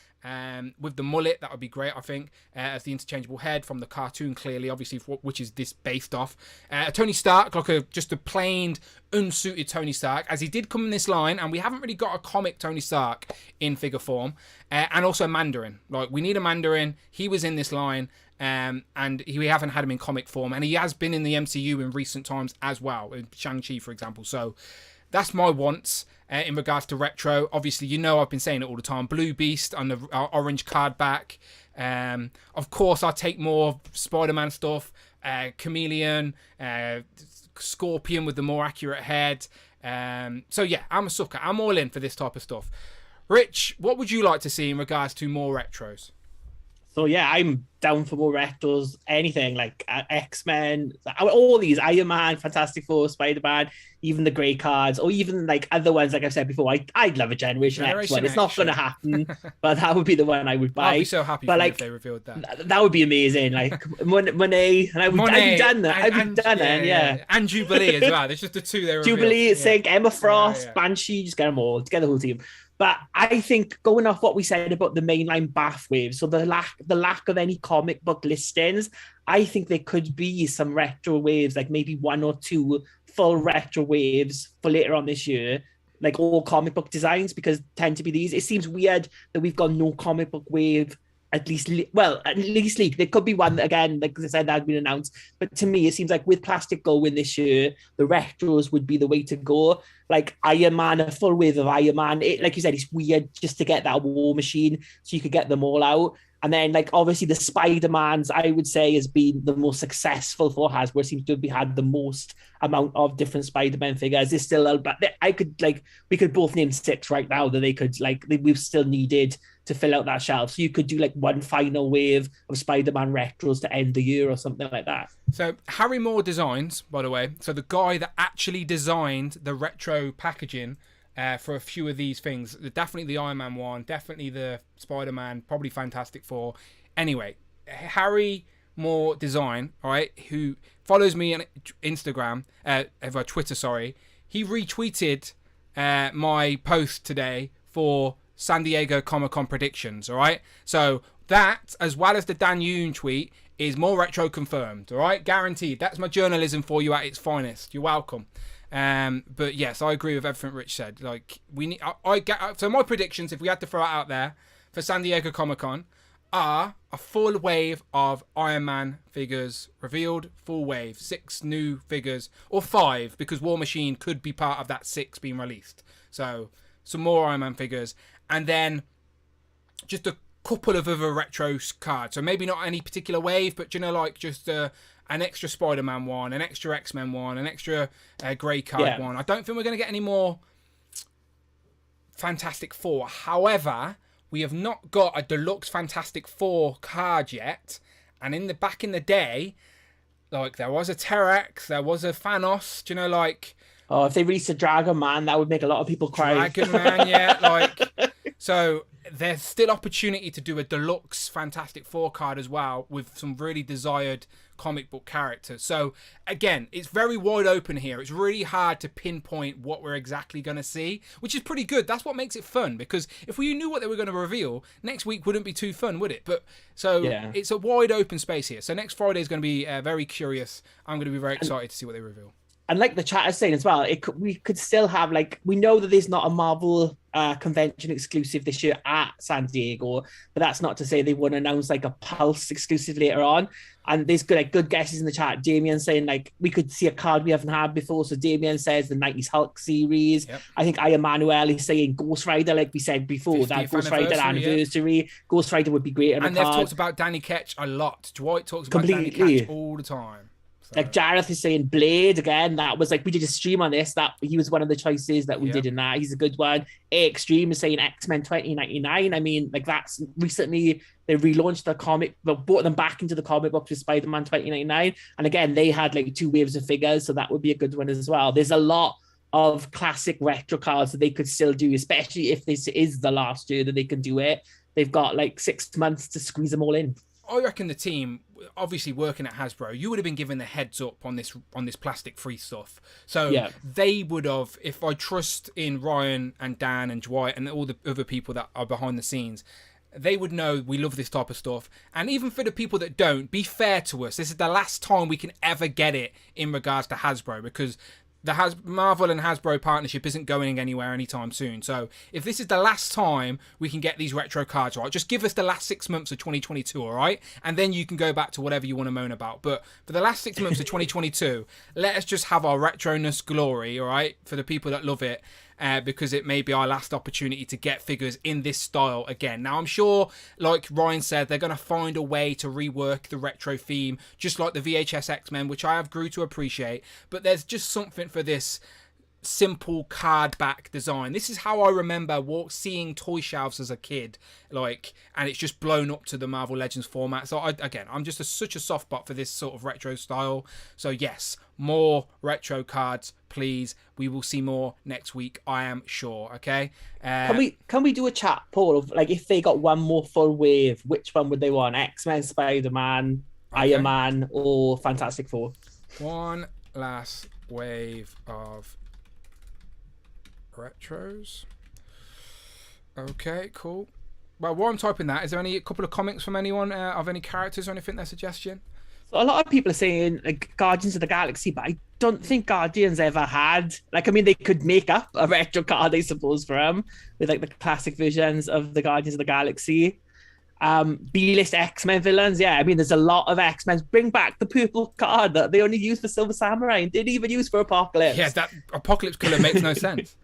With the mullet, that would be great, I think, as the interchangeable head from the cartoon, clearly, obviously, which is this based off. Tony Stark, just a plain, unsuited Tony Stark, as he did come in this line, and we haven't really got a comic Tony Stark in figure form. And also Mandarin. We need a Mandarin. He was in this line, and we haven't had him in comic form, and he has been in the MCU in recent times as well, in Shang-Chi, for example. So that's my wants. In regards to retro, obviously, I've been saying it all the time. Blue Beast on the orange card back. Of course, I'll take more Spider-Man stuff. Chameleon, Scorpion with the more accurate head. So yeah, I'm a sucker. I'm all in for this type of stuff. Rich, what would you like to see in regards to more retros? So yeah, I'm down for more retros, anything like X-Men, all these, Iron Man, Fantastic Four, Spider-Man, even the grey cards, or even like other ones, like I've said before, I'd love a Generation X one. It's not going to happen, but that would be the one I would buy. I'd be so happy if they revealed that. That would be amazing. Like Monet, and I'd be done that. I'd be done then, yeah. And Jubilee as well. There's just the 2 they revealed. Jubilee, Sync, Emma Frost, Banshee, just get them all, get the whole team. But I think, going off what we said about the mainline bath waves, so the lack of any comic book listings, I think there could be some retro waves, like maybe 1 or 2 full retro waves for later on this year, like all comic book designs, because tend to be these. It seems weird that we've got no comic book wave, at least leaked. There could be one, again, like I said, that had been announced. But to me, it seems like with Plastic going this year, the retros would be the way to go. Like Iron Man, a full wave of Iron Man. Like you said, it's weird just to get that War Machine so you could get them all out. And then, like, obviously the Spider-Mans, I would say, has been the most successful for Hasbro. Seems to have had the most amount of different Spider-Man figures. There's still, but we could both name 6 right now that they could, like, we've still needed to fill out that shelf. So you could do like one final wave of Spider-Man retros to end the year or something like that. So Harry Moore Designs, by the way, so the guy that actually designed the retro packaging for a few of these things, definitely the Iron Man one, definitely the Spider-Man, probably Fantastic Four. Anyway, Harry Moore Design, all right, who follows me on Instagram, Twitter, sorry, he retweeted my post today for San Diego Comic-Con predictions, all right? So that, as well as the Dan Yoon tweet, is more retro confirmed, all right? Guaranteed. That's my journalism for you at its finest. You're welcome. But yes, I agree with everything Rich said. Like, we need, so my predictions, if we had to throw it out there for San Diego Comic-Con, are a full wave of Iron Man figures revealed, full wave, 6 new figures, or 5, because War Machine could be part of that 6 being released. So some more Iron Man figures, and then just a couple of other retro cards. So maybe not any particular wave, but like just an extra Spider-Man one, an extra X-Men one, an extra Grey card one. I don't think we're going to get any more Fantastic Four. However, we have not got a deluxe Fantastic Four card yet. And back in the day, like, there was a T-Rex, there was a Thanos, like... Oh, if they released a Dragon Man, that would make a lot of people cry. Dragon Man, yeah, like... So there's still opportunity to do a deluxe Fantastic Four card as well with some really desired comic book characters. So again, it's very wide open here. It's really hard to pinpoint what we're exactly going to see, which is pretty good. That's what makes it fun, because if we knew what they were going to reveal, next week wouldn't be too fun, would it? But so It's a wide open space here. So next Friday is going to be very curious. I'm going to be very excited to see what they reveal. And like the chat is saying as well, we could still have, like, we know that there's not a Marvel convention exclusive this year at San Diego, but that's not to say they won't announce like a Pulse exclusive later on. And there's good guesses in the chat. Damien saying, like, we could see a card we haven't had before. So Damien says the 90s Hulk series. Yep. I think Ian Manuel is saying Ghost Rider, like we said before, that Ghost Rider anniversary. Yeah. Ghost Rider would be great. And they've talked about Danny Ketch a lot. Dwight talks about Danny Ketch all the time. So. Like Jareth is saying Blade again. That was like, we did a stream on this. That he was one of the choices that we did in that. He's a good one. Extreme is saying X-Men 2099. I mean, like, that's recently they relaunched the comic, but brought them back into the comic books with Spider-Man 2099. And again, they had like 2 waves of figures, so that would be a good one as well. There's a lot of classic retro cards that they could still do, especially if this is the last year that they can do it. They've got like 6 months to squeeze them all in. I reckon the team, obviously working at Hasbro, you would have been given the heads up on this plastic-free stuff. So they would have, if I trust in Ryan and Dan and Dwight and all the other people that are behind the scenes, they would know we love this type of stuff. And even for the people that don't, be fair to us. This is the last time we can ever get it in regards to Hasbro, because the Marvel and Hasbro partnership isn't going anywhere anytime soon. So if this is the last time we can get these retro cards, right, just give us the last 6 months of 2022, all right? And then you can go back to whatever you want to moan about. But for the last 6 months of 2022, let us just have our retroness glory, all right, for the people that love it. Because it may be our last opportunity to get figures in this style again. Now, I'm sure, like Ryan said, they're going to find a way to rework the retro theme, just like the VHS X-Men, which I have grew to appreciate. But there's just something for this simple card back design. This is how I remember seeing toy shelves as a kid, like, and it's just blown up to the Marvel Legends format. So I'm just such a soft spot for this sort of retro style. So yes, more retro cards, please. We will see more next week, I am sure. Okay. Can we do a chat poll of, like, if they got one more full wave, which one would they want? X-Men, Spider-Man, Iron Man, or Fantastic Four? One last wave of retros. Okay, cool. Well, while I'm typing that, is there a couple of comments from anyone of any characters or anything, their suggestion? So a lot of people are saying, like, Guardians of the Galaxy, but I don't think Guardians ever had, like, I mean, they could make up a retro card, I suppose, for them with like the classic versions of the Guardians of the Galaxy. B-list X-Men villains, I mean, there's a lot of X-Men. Bring back the purple card that they only used for Silver Samurai and didn't even use for Apocalypse. Yeah, that Apocalypse colour makes no sense.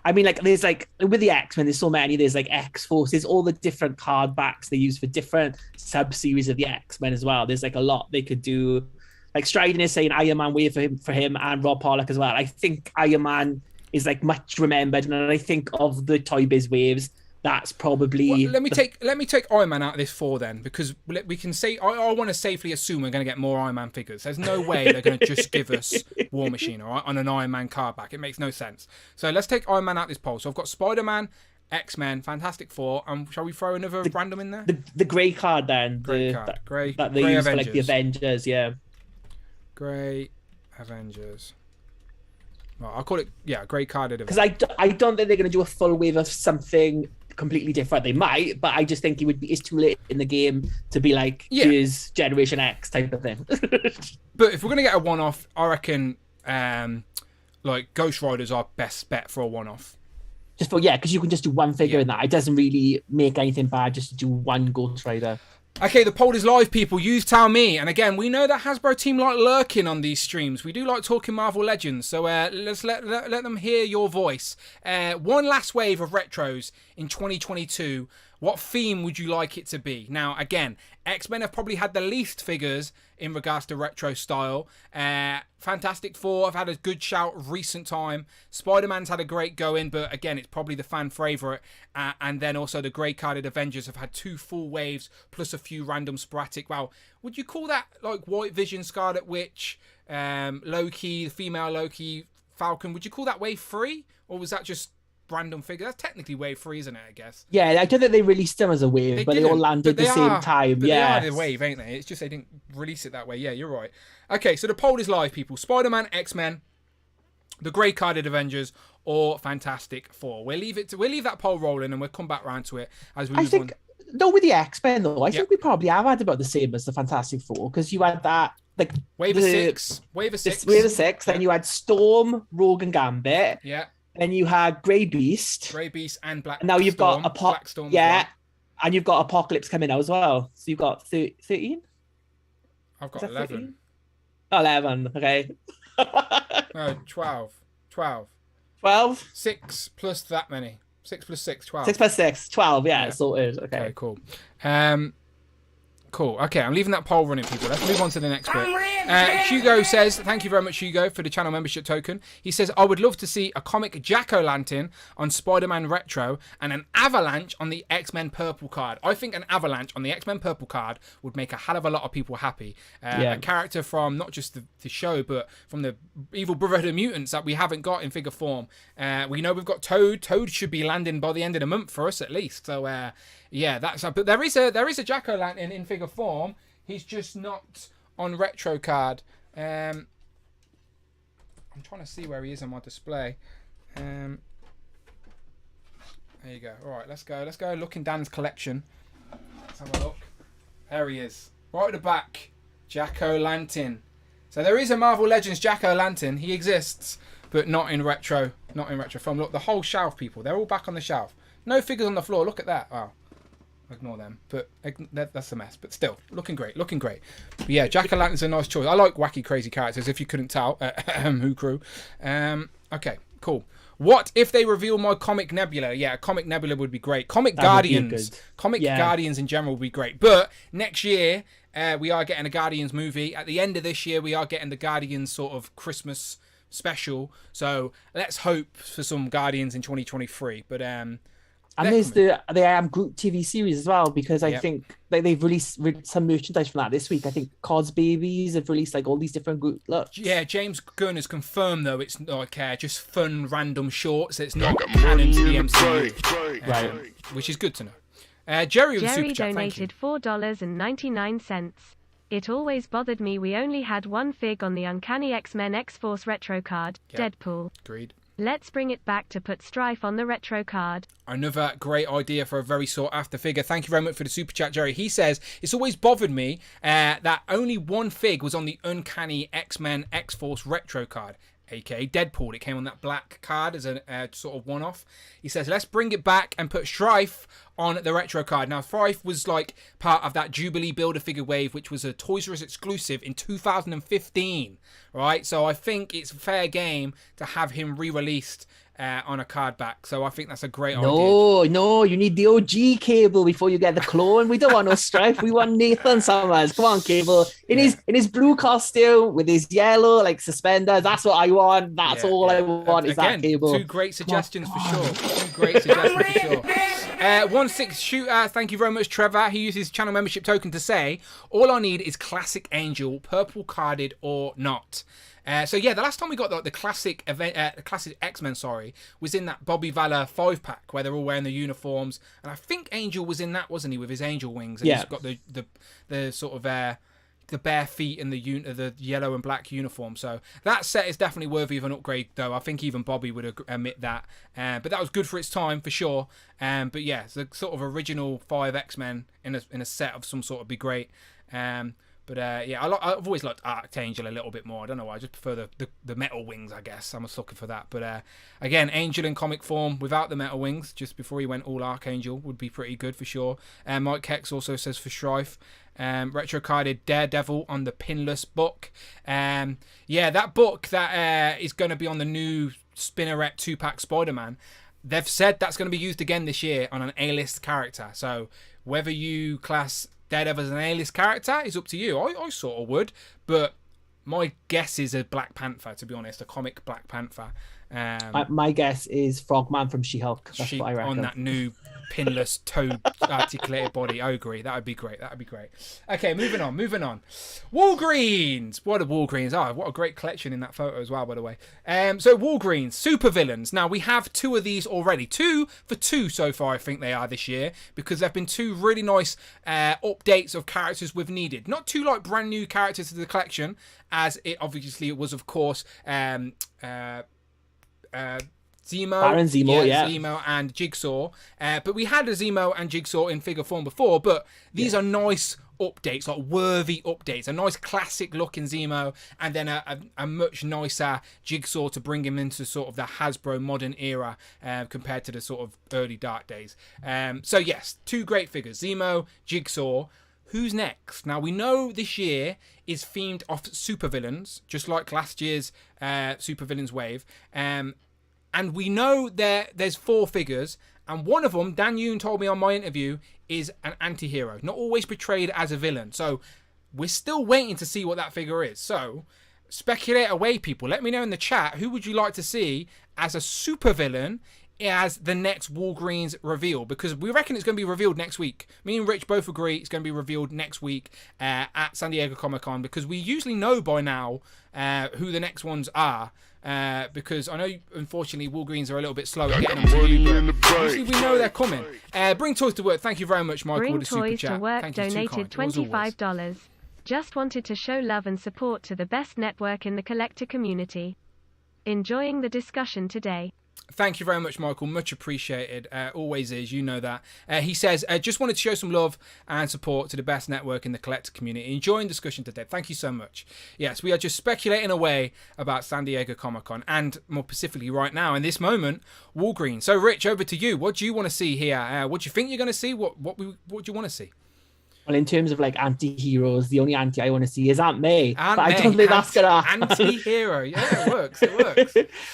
I mean, like, there's like with the X-Men, there's so many. There's like X-Forces, all the different card backs they use for different sub-series of the X-Men as well. There's like a lot they could do. Like Stryden is saying Iron Man wave for him and Rob Pollock as well. I think Iron Man is like much remembered, and I think of the Toy Biz waves, that's probably. Well, let me take Iron Man out of this 4 then, because we can say I want to safely assume we're going to get more Iron Man figures. There's no way they're going to just give us War Machine, all right, on an Iron Man card back. It makes no sense. So let's take Iron Man out of this poll. So I've got Spider-Man, X-Men, Fantastic Four, and shall we throw another random in there? The grey card then. Grey card. Grey. That they use for like the Avengers, yeah. Grey Avengers. Well, I'll call it, grey carded. Because I don't think they're going to do a full wave of something completely different. They might, but I just think it's too late in the game to be like, here's Generation X type of thing. But if we're going to get a one-off, I reckon like Ghost Rider's our best bet for a one-off. Just because you can just do one figure in that. It doesn't really make anything bad just to do one Ghost Rider. Okay, the poll is live, people. You tell me. And again, we know that Hasbro team like lurking on these streams. We do like talking Marvel Legends, so let's let them hear your voice. One last wave of retros in 2022. What theme would you like it to be? Now, again, X-Men have probably had the least figures in regards to retro style. Fantastic Four have had a good shout recent time. Spider-Man's had a great going, but again, it's probably the fan favourite. And then also the grey carded Avengers have had 2 full waves plus a few random sporadic. Well, would you call that like White Vision, Scarlet Witch, Loki, the female Loki, Falcon? Would you call that wave 3? Or was that just random figure? That's technically wave 3, isn't it? I guess. Yeah, I don't think they released them as a wave, but they all landed at the same time. But they are the wave, ain't they? It's just they didn't release it that way. Yeah, you're right. Okay, so the poll is live, people. Spider-Man, X-Men, the grey carded Avengers, or Fantastic Four. We'll leave that poll rolling, and we'll come back round to it as we move on. No, with the X-Men though, I think we probably have had about the same as the Fantastic Four, because you had that like wave of six. Then you had Storm, Rogue, and Gambit. Yeah. Then you had Grey Beast. And Black. And now you've Storm, got Black Storm. Yeah, and you've got Apocalypse coming out as well. So you've got 13. I've got 11. 11. Okay. No, 12. 12. 6 plus that many. 6 plus 6, 12. 6 plus 6, 12. Yeah, sorted. Okay, cool. Cool. Okay, I'm leaving that poll running, people. Let's move on to the next bit. Hugo says, thank you very much, Hugo, for the channel membership token. He says, I would love to see a comic Jack-O-Lantern on Spider-Man Retro and an Avalanche on the X-Men Purple card. I think an Avalanche on the X-Men Purple card would make a hell of a lot of people happy. A character from not just the show, but from the Evil Brotherhood of Mutants that we haven't got in figure form. We know we've got Toad. Toad should be landing by the end of the month for us, at least. So, but there is a Jack-O-Lantern in figure form. He's just not on retro card. I'm trying to see where he is on my display. There you go. All right, let's go look in Dan's collection. Let's have a look. There he is, right at the back. Jack-O-Lantern. So there is a Marvel Legends Jack-O-Lantern. He exists, but not in retro form. Look, the whole shelf, people. They're all back on the shelf. No figures on the floor. Look at that. Wow. Ignore them, but that's a mess. But still, looking great. But yeah, Jack-O-Lantern's a nice choice. I like wacky, crazy characters, if you couldn't tell. Who crew. Okay, cool. What if they reveal my Comic Nebula? Yeah, Comic Nebula would be great. Guardians in general would be great. But next year, we are getting a Guardians movie. At the end of this year, we are getting the Guardians sort of Christmas special. So let's hope for some Guardians in 2023. But and there's the Groot TV series as well, because I think they've released some merchandise from that this week. I think Cod's Babies have released like all these different Groot looks. Yeah, James Gunn has confirmed though it's like just fun random shorts. It's not canon to the MCU, right? Which is good to know. Jerry donated $4.99. It always bothered me we only had one fig on the Uncanny X-Men X-Force retro card, Deadpool. Agreed. Let's bring it back to put Strife on the retro card. Another great idea for a very sought after figure. Thank you very much for the super chat, Jerry. He says, it's always bothered me that only one fig was on the Uncanny X-Men X-Force retro card, aka Deadpool. It came on that black card as a sort of one-off. He says, let's bring it back and put Strife on the retro card. Now, Strife was like part of that Jubilee Build-A-Figure wave, which was a Toys R Us exclusive in 2015, right? So I think it's fair game to have him re-released on a card back. So I think that's a great idea. No, you need the OG Cable before you get the clone. We don't want no Strife. We want Nathan Summers. Come on, Cable. In his blue costume with his yellow like suspenders. That's what I want. That's all I want is Again, that Cable. Two great suggestions for sure. Two great suggestions for sure. 1-6 shooter. Thank you very much, Trevor. He uses his channel membership token to say, all I need is classic Angel, purple carded or not. So yeah, the last time we got the classic event, the classic X-Men, was in that Bobby Valor 5-pack where they're all wearing the uniforms, and I think Angel was in that, wasn't he, with his angel wings? And he's got the sort of the bare feet and the yellow and black uniform. So that set is definitely worthy of an upgrade, though. I think even Bobby would admit that. But that was good for its time for sure. But yeah, the sort of original 5 X-Men in a set of some sort would be great. But yeah, I've always liked Archangel a little bit more. I don't know why. I just prefer the metal wings, I guess. I'm a sucker for that. But again, Angel in comic form without the metal wings, just before he went all Archangel, would be pretty good for sure. Mike Hex also says for Strife. Retro carded Daredevil on the pinless book. Yeah, that book that is going to be on the new Spinneret 2-pack Spider-Man. They've said that's going to be used again this year on an A-list character. So whether you class Daredevil as an A-list character is up to you. I sort of would, but my guess is a Black Panther, to be honest, a comic Black Panther. My guess is Frogman from She-Hulk. That's what I reckon. On that new pinless toe articulated body. I agree. That would be great. Okay, moving on. Walgreens. What are Walgreens? What a great collection in that photo as well, by the way. So Walgreens, supervillains. Now, we have 2 of these already. 2 for 2 so far, I think they are this year, because there have been 2 really nice updates of characters we've needed. Not 2 like brand new characters to the collection, as it obviously was, of course, Zemo and Jigsaw. But we had a Zemo and Jigsaw in figure form before, but these are nice updates, like worthy updates. A nice classic looking Zemo, and then a much nicer Jigsaw to bring him into sort of the Hasbro modern era compared to the sort of early Dark days. So yes, 2 great figures, Zemo, Jigsaw. Who's next? Now, we know this year is themed off supervillains, just like last year's supervillains wave. And we know there's 4 figures, and one of them, Dan Yoon told me on my interview, is an anti-hero, not always portrayed as a villain. So we're still waiting to see what that figure is. So speculate away, people. Let me know in the chat, who would you like to see as a supervillain as the next Walgreens reveal? Because we reckon it's going to be revealed next week. Me and Rich both agree it's going to be revealed next week at San Diego Comic-Con, because we usually know by now who the next ones are. Because I know, unfortunately, Walgreens are a little bit slow at getting them to you, but usually we know they're coming. Bring Toys to Work. Thank you very much, Michael. Bring with the super Toys chat. to Work Thank donated $25. Just wanted to show love and support to the best network in the collector community. Enjoying the discussion today. Thank you very much, Michael. Much appreciated. Always is. You know that. He says, just wanted to show some love and support to the best network in the collector community. Enjoying discussion today. Thank you so much. Yes, we are just speculating away about San Diego Comic-Con, and more specifically right now, in this moment, Walgreens. So, Rich, over to you. What do you want to see here? What do you think you're going to see? What do you want to see? Well, in terms of like anti-heroes, the only anti I want to see is Aunt May. But I don't think that's gonna anti-hero. Yeah, it works. It works.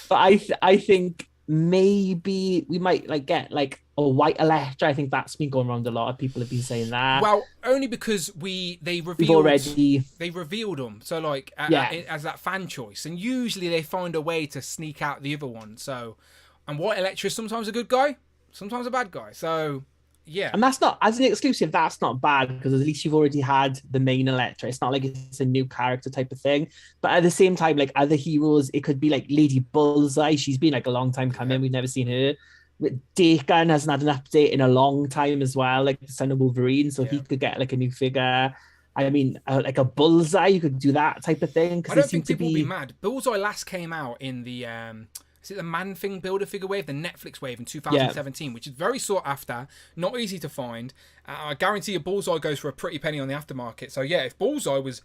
But I think maybe we might like get like a white Elektra. I think that's been going around a lot. Of people have been saying that. Well, only because they revealed them. So like as that fan choice, and usually they find a way to sneak out the other one. So, and white Elektra is sometimes a good guy, sometimes a bad guy. So. Yeah, and that's not, as an exclusive, that's not bad, because at least you've already had the main Elektra. It's not like it's a new character type of thing. But at the same time, like other heroes, it could be like Lady Bullseye. She's been like a long time coming. We've never seen her. Dakin hasn't had an update in a long time as well, like the son of Wolverine. So he could get like a new figure. I mean, like a Bullseye, you could do that type of thing. I don't think people will be mad. Bullseye last came out in the is it the Man Thing Builder figure wave, the Netflix wave in 2017, which is very sought after, not easy to find. I guarantee a Bullseye goes for a pretty penny on the aftermarket. So yeah, if Bullseye was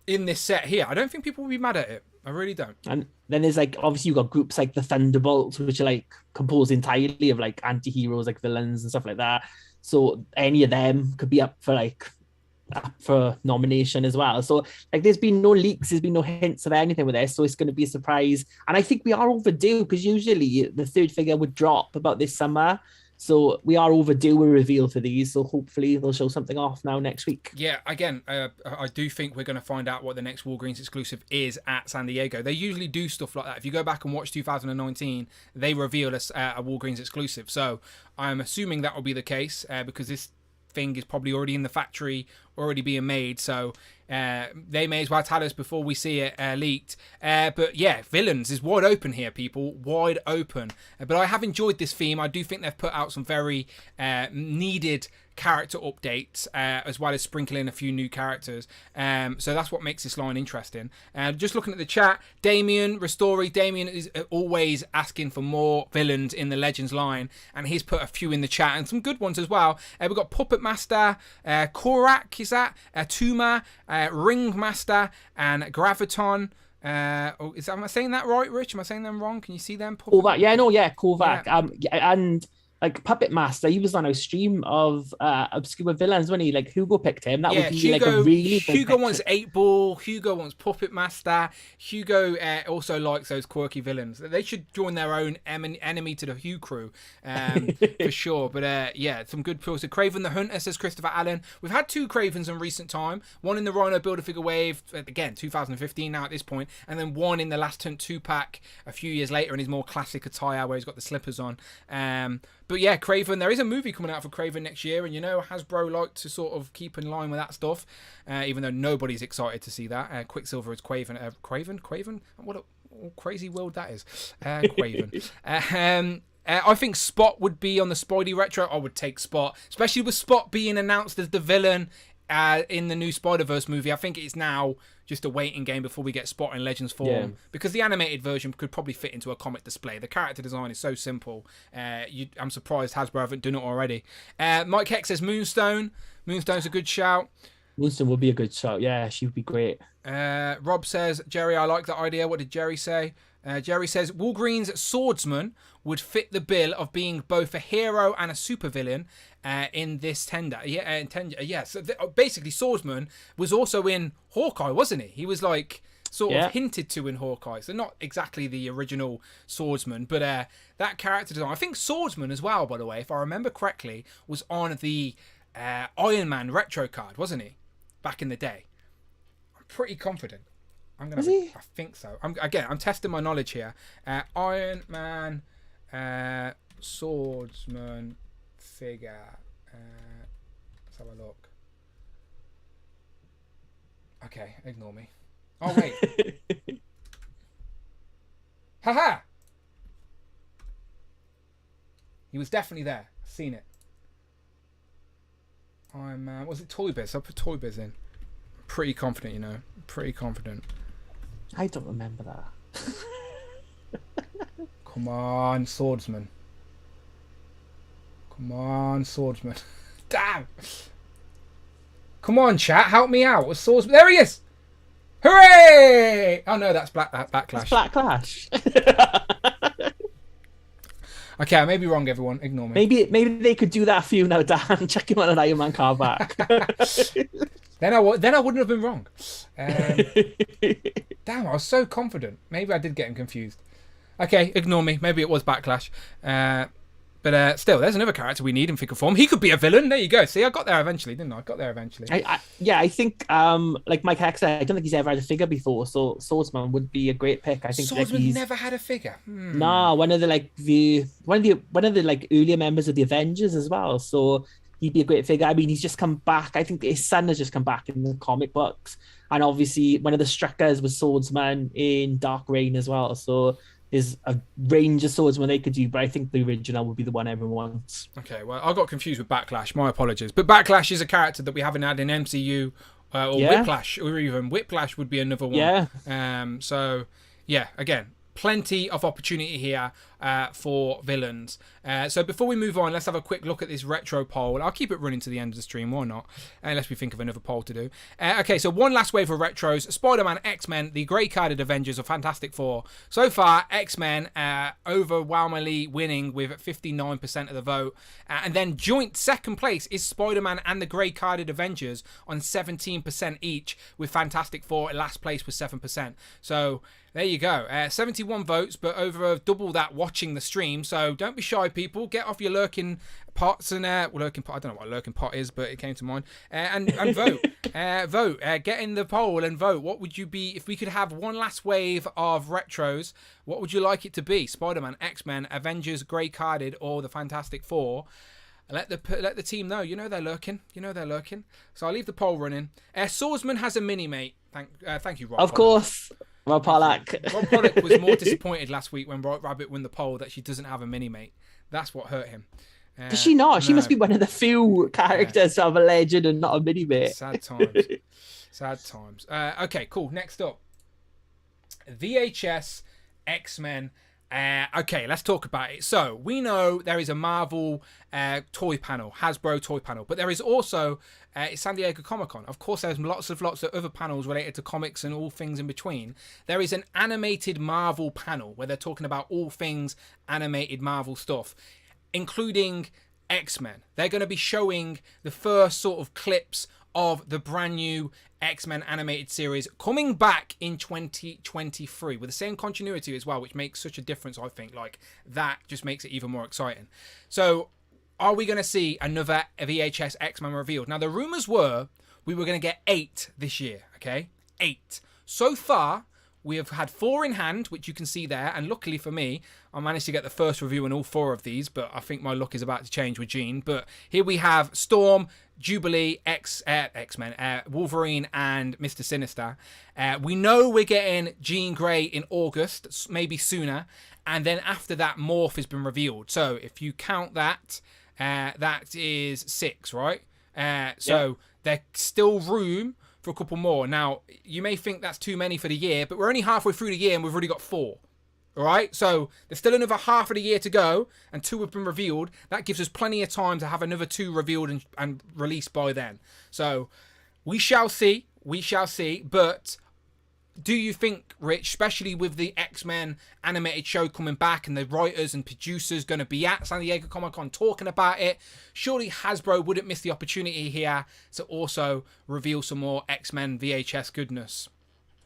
in this set here, I don't think people would be mad at it. I really don't. And then there's like, obviously you've got groups like the Thunderbolts, which are like composed entirely of like anti-heroes, like villains and stuff like that. So any of them could be up for like up for nomination as well. So like there's been no leaks, there's been no hints of anything with this, so it's going to be a surprise. And I think we are overdue because usually the third figure would drop about this summer. So we are overdue a reveal for these. So hopefully they'll show something off now next week. Yeah, again, I do think we're going to find out what the next Walgreens exclusive is at San Diego. They usually do stuff like that. If you go back and watch 2019, they reveal us a Walgreens exclusive. So I'm assuming that will be the case because this thing is probably already in the factory, already being made. So they may as well tell us before we see it leaked. But yeah, villains is wide open here, people. Wide open. But I have enjoyed this theme. I do think they've put out some very needed character updates, as well as sprinkling a few new characters. So that's what makes this line interesting. Just looking at the chat, Damien Ristori. Damien is always asking for more villains in the Legends line, and he's put a few in the chat, and some good ones as well. We've got Puppet Master, Korak, is that? Tuma, Ringmaster, and Graviton. Am I saying that right, Rich? Am I saying them wrong? Can you see them? Kovac, Kovac. Yeah. And like Puppet Master, he was on a stream of obscure villains when he like Hugo picked him. That would be Hugo, like a really Hugo wants 8 Ball. Hugo wants Puppet Master. Hugo also likes those quirky villains. They should join their own enemy to the Hugh crew, for sure. But yeah, some good pulls. So Craven the Hunter, says Christopher Allen. We've had 2 Cravens in recent time. One in the Rhino Build-A-Figure wave, again 2015 now at this point, and then one in the Last Hunt 2-pack a few years later in his more classic attire where he's got the slippers on. But yeah, Craven, there is a movie coming out for Craven next year, and you know Hasbro like to sort of keep in line with that stuff, even though nobody's excited to see that. Quicksilver is Craven. Craven? What a crazy world that is. Craven. I think Spot would be on the Spidey Retro. I would take Spot, especially with Spot being announced as the villain in the new Spider-Verse movie. I think it's now just a waiting game before we get Spot in Legends form, because the animated version could probably fit into a comic display. The character design is so simple. I'm surprised Hasbro haven't done it already. Mike Heck says Moonstone. Moonstone's a good shout. Moonstone would be a good shout. Yeah, she would be great. Rob says, Jerry, I like that idea. What did Jerry say? Jerry says Walgreens Swordsman would fit the bill of being both a hero and a supervillain in this tender. Yeah. So basically, Swordsman was also in Hawkeye, wasn't he? He was like sort of hinted to in Hawkeye. So not exactly the original Swordsman, but that character design. I think Swordsman as well, by the way, if I remember correctly, was on the Iron Man retro card, wasn't he? Back in the day. I'm pretty confident. I think so. I'm testing my knowledge here. Iron Man Swordsman figure. Let's have a look. Okay, ignore me. Oh wait. Haha. He was definitely there. Seen it. Was it Toy Biz? I put Toy Biz in. Pretty confident, you know. Pretty confident. I don't remember that. Come on, Swordsman. Come on, Swordsman. Damn. Come on, chat. Help me out. What's Swordsman? There he is. Hooray! Oh no, that's Backlash. It's Backlash. Okay, I may be wrong, everyone. Ignore me. Maybe they could do that for you now, Dan. Check him on an Iron Man car back. Then I wouldn't have been wrong. Damn, I was so confident. Maybe I did get him confused. Okay, ignore me. Maybe it was Backlash. But still, there's another character we need in figure form. He could be a villain. There you go. See, I got there eventually, didn't I? I think, like Mike Heck said, I don't think he's ever had a figure before, so Swordsman would be a great pick. I think Swordsman he's never had a figure. Nah, one of the earlier members of the Avengers as well. So he'd be a great figure. I mean, he's just come back. I think his son has just come back in the comic books, and obviously one of the Struckers was Swordsman in Dark Reign as well. So there's a range of swordsmen they could do, but I think the original would be the one everyone wants. Okay, well, I got confused with Backlash. My apologies. But Backlash is a character that we haven't had in MCU Whiplash, or even Whiplash would be another one. Yeah. So, yeah, again, plenty of opportunity here. for villains. So before we move on, let's have a quick look at this retro poll. I'll keep it running to the end of the stream, why not? Unless we think of another poll to do. Okay, so one last wave of retros. Spider-Man, X-Men, the grey carded Avengers, or Fantastic Four. So far, X-Men overwhelmingly winning with 59% of the vote. And then joint second place is Spider-Man and the grey carded Avengers on 17% each, with Fantastic Four at last place with 7%. So there you go. 71 votes, but over double that watching the stream. So don't be shy, people. Get off your lurking pots and lurking pot. I don't know what a lurking pot is, but it came to mind. And vote. Vote. Get in the poll and vote. What would you be if we could have one last wave of retros? What would you like it to be? Spider-Man, X-Men, Avengers, grey carded, or the Fantastic Four? Let the team know. You know they're lurking. So I'll leave the poll running. Swordsman has a mini mate. Thank you, Rob. Of course. Rob Pollack. Rob Pollack was more disappointed last week when Rabbit won the poll that she doesn't have a mini mate. That's what hurt him. Does she not? She must be one of the few characters to have a legend and not a mini mate. Sad times. Sad times. Okay, cool. Next up, VHS X-Men. Okay, let's talk about it. So we know there is a Marvel toy panel, Hasbro toy panel, but there is also San Diego Comic-Con. Of course, there's lots of other panels related to comics and all things in between. There is an animated Marvel panel where they're talking about all things animated Marvel stuff, including X-Men. They're going to be showing the first sort of clips of the brand new X-Men animated series coming back in 2023 with the same continuity as well, which makes such a difference. I think like that just makes it even more exciting. So are we going to see another VHS X-Men revealed? Now the rumors were we were going to get 8 this year. Okay, 8 so far. We have had 4 in hand, which you can see there. And luckily for me, I managed to get the first review on all 4 of these. But I think my luck is about to change with Jean. But here we have Storm, Jubilee, X-Men, Wolverine, and Mr. Sinister. We know we're getting Jean Grey in August, maybe sooner. And then after that, Morph has been revealed. So if you count that, that is 6, right? So there's still room for a couple more. Now, you may think that's too many for the year, but we're only halfway through the year and we've already got 4. All right, so there's still another half of the year to go, and 2 have been revealed. That gives us plenty of time to have another 2 revealed and released by then. So we shall see. But do you think, Rich, especially with the X-Men animated show coming back and the writers and producers going to be at San Diego Comic-Con talking about it, surely Hasbro wouldn't miss the opportunity here to also reveal some more X-Men VHS goodness?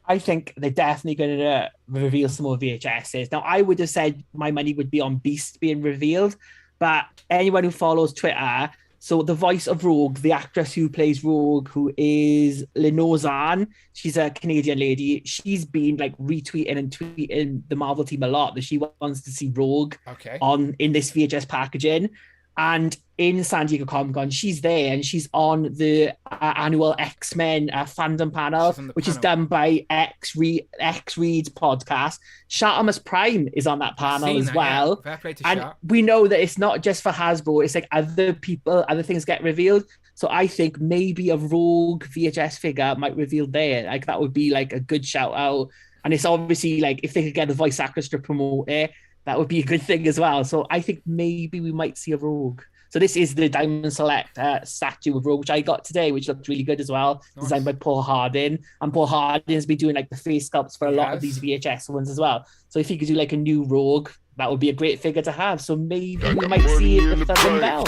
I think they're definitely going to reveal some more VHSs. Now, I would have said my money would be on Beast being revealed, but anyone who follows Twitter, so the voice of Rogue, the actress who plays Rogue, who is Lenore Zahn, she's a Canadian lady. She's been like retweeting and tweeting the Marvel team a lot that she wants to see Rogue in this VHS packaging. And in San Diego Comic-Con, she's there and she's on the annual X-Men fandom panel, which is done by X Reads podcast. Shatamus Prime is on that panel as well. Fair play to and Shat. we know that it's not just for Hasbro, it's like other people, other things get revealed. So I think maybe a Rogue VHS figure might reveal there. Like that would be like a good shout out. And it's obviously like if they could get a voice actress to promote it, that would be a good thing as well. So I think maybe we might see a Rogue. So this is the Diamond Select statue of Rogue, which I got today, which looked really good as well. Nice. Designed by Paul Hardin. And Paul Hardin has been doing like the face sculpts for a lot of these VHS ones as well. So if he could do like a new Rogue, that would be a great figure to have. So maybe we might see it with Southern Bell.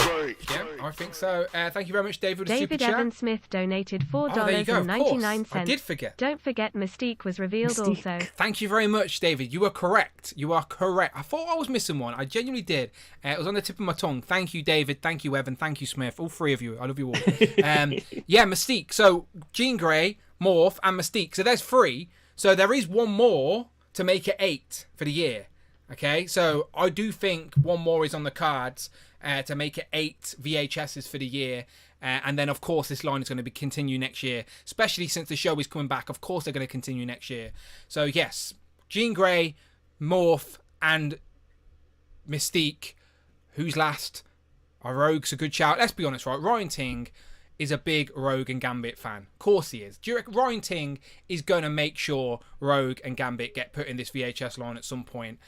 Yeah, I think so. Thank you very much, David. David Evan Smith donated $4.99. I did forget. Don't forget Mystique was revealed also. Thank you very much, David. You are correct. I thought I was missing one. I genuinely did. It was on the tip of my tongue. Thank you, David. Thank you, Evan. Thank you, Smith. All 3 of you. I love you all. Yeah, Mystique. So Jean Grey, Morph, and Mystique. So there's 3. So there is one more to make it 8 for the year. Okay, so I do think one more is on the cards to make it 8 VHSs for the year. And then, of course, this line is going to continue next year, especially since the show is coming back. Of course, they're going to continue next year. So, yes, Jean Grey, Morph, and Mystique. Who's last? Our Rogue's a good shout. Let's be honest, right? Ryan Ting is a big Rogue and Gambit fan. Of course he is. Do you reckon Ryan Ting is going to make sure Rogue and Gambit get put in this VHS line at some point?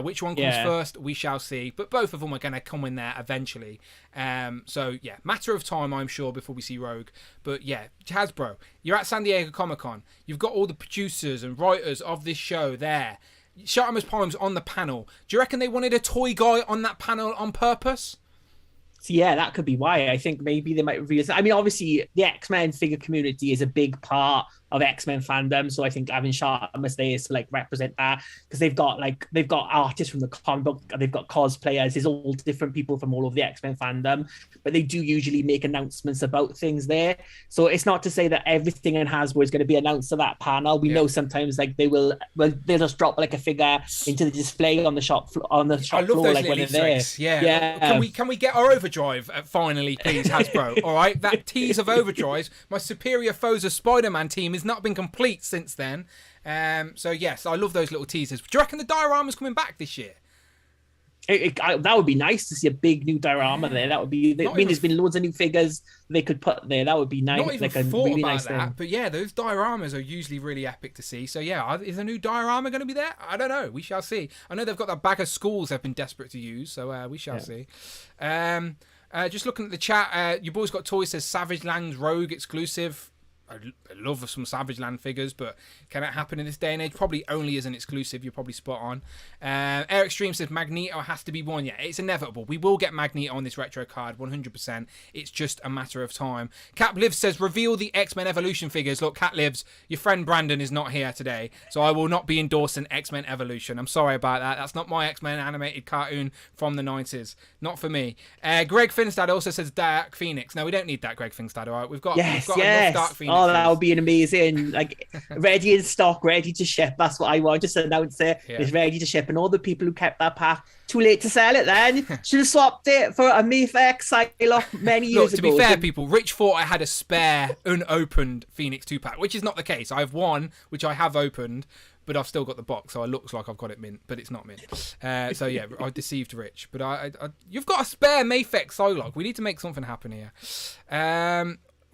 Which one comes first, we shall see. But both of them are going to come in there eventually. So, yeah, matter of time, I'm sure, before we see Rogue. But, yeah, Hasbro, you're at San Diego Comic-Con. You've got all the producers and writers of this show there. Shartimus Palms on the panel. Do you reckon they wanted a toy guy on that panel on purpose? So yeah, that could be why. I think maybe they might reveal. I mean, obviously, the X-Men figure community is a big part of X-Men fandom, so I think having Shartimus there is to like represent that, because they've got artists from the comic book, they've got cosplayers, there's all different people from all of the X-Men fandom, but they do usually make announcements about things there. So it's not to say that everything in Hasbro is going to be announced at that panel. We know sometimes like they'll just drop like a figure into the display on the shop floor. I love floor, those like when they're there. Yeah. Can we get our Overdrive finally, please, Hasbro? All right, that tease of Overdrive, my Superior Foes of Spider-Man team has not been complete since then. So yes, I love those little teasers. Do you reckon the diorama's coming back this year? That would be nice to see a big new diorama there. That would be. There's been loads of new figures they could put there. That would be nice. Not even like a thought really about nice that. thing. But yeah, those dioramas are usually really epic to see. So yeah, is a new diorama going to be there? I don't know. We shall see. I know they've got that bag of schools they've been desperate to use. So we shall see. Just looking at the chat, your boy's got toys. Says Savage Land's Rogue exclusive. I love some Savage Land figures, but can it happen in this day and age? Probably only as an exclusive. You're probably spot on. Eric Stream says Magneto has to be one. Yeah, it's inevitable. We will get Magneto on this retro card, 100%. It's just a matter of time. Cap Lives says reveal the X-Men Evolution figures. Look, Cat Lives, your friend Brandon is not here today, so I will not be endorsing X-Men Evolution. I'm sorry about that. That's not my X-Men animated cartoon from the 90s. Not for me. Greg Finstad also says Dark Phoenix. No, we don't need that, Greg Finstad. All right, we've got enough Dark Phoenix. Oh, that would be an amazing, like, ready in stock, ready to ship. That's what I want. Just announce it. Yeah. It's ready to ship. And all the people who kept that pack, too late to sell it then. Should have swapped it for a Mayfair Psylocke many years ago. To be fair, people, Rich thought I had a spare, unopened Phoenix 2-pack, which is not the case. I have one, which I have opened, but I've still got the box, so it looks like I've got it mint, but it's not mint. So yeah, I deceived Rich. But you've got a spare Mayfair Psylocke. We need to make something happen here.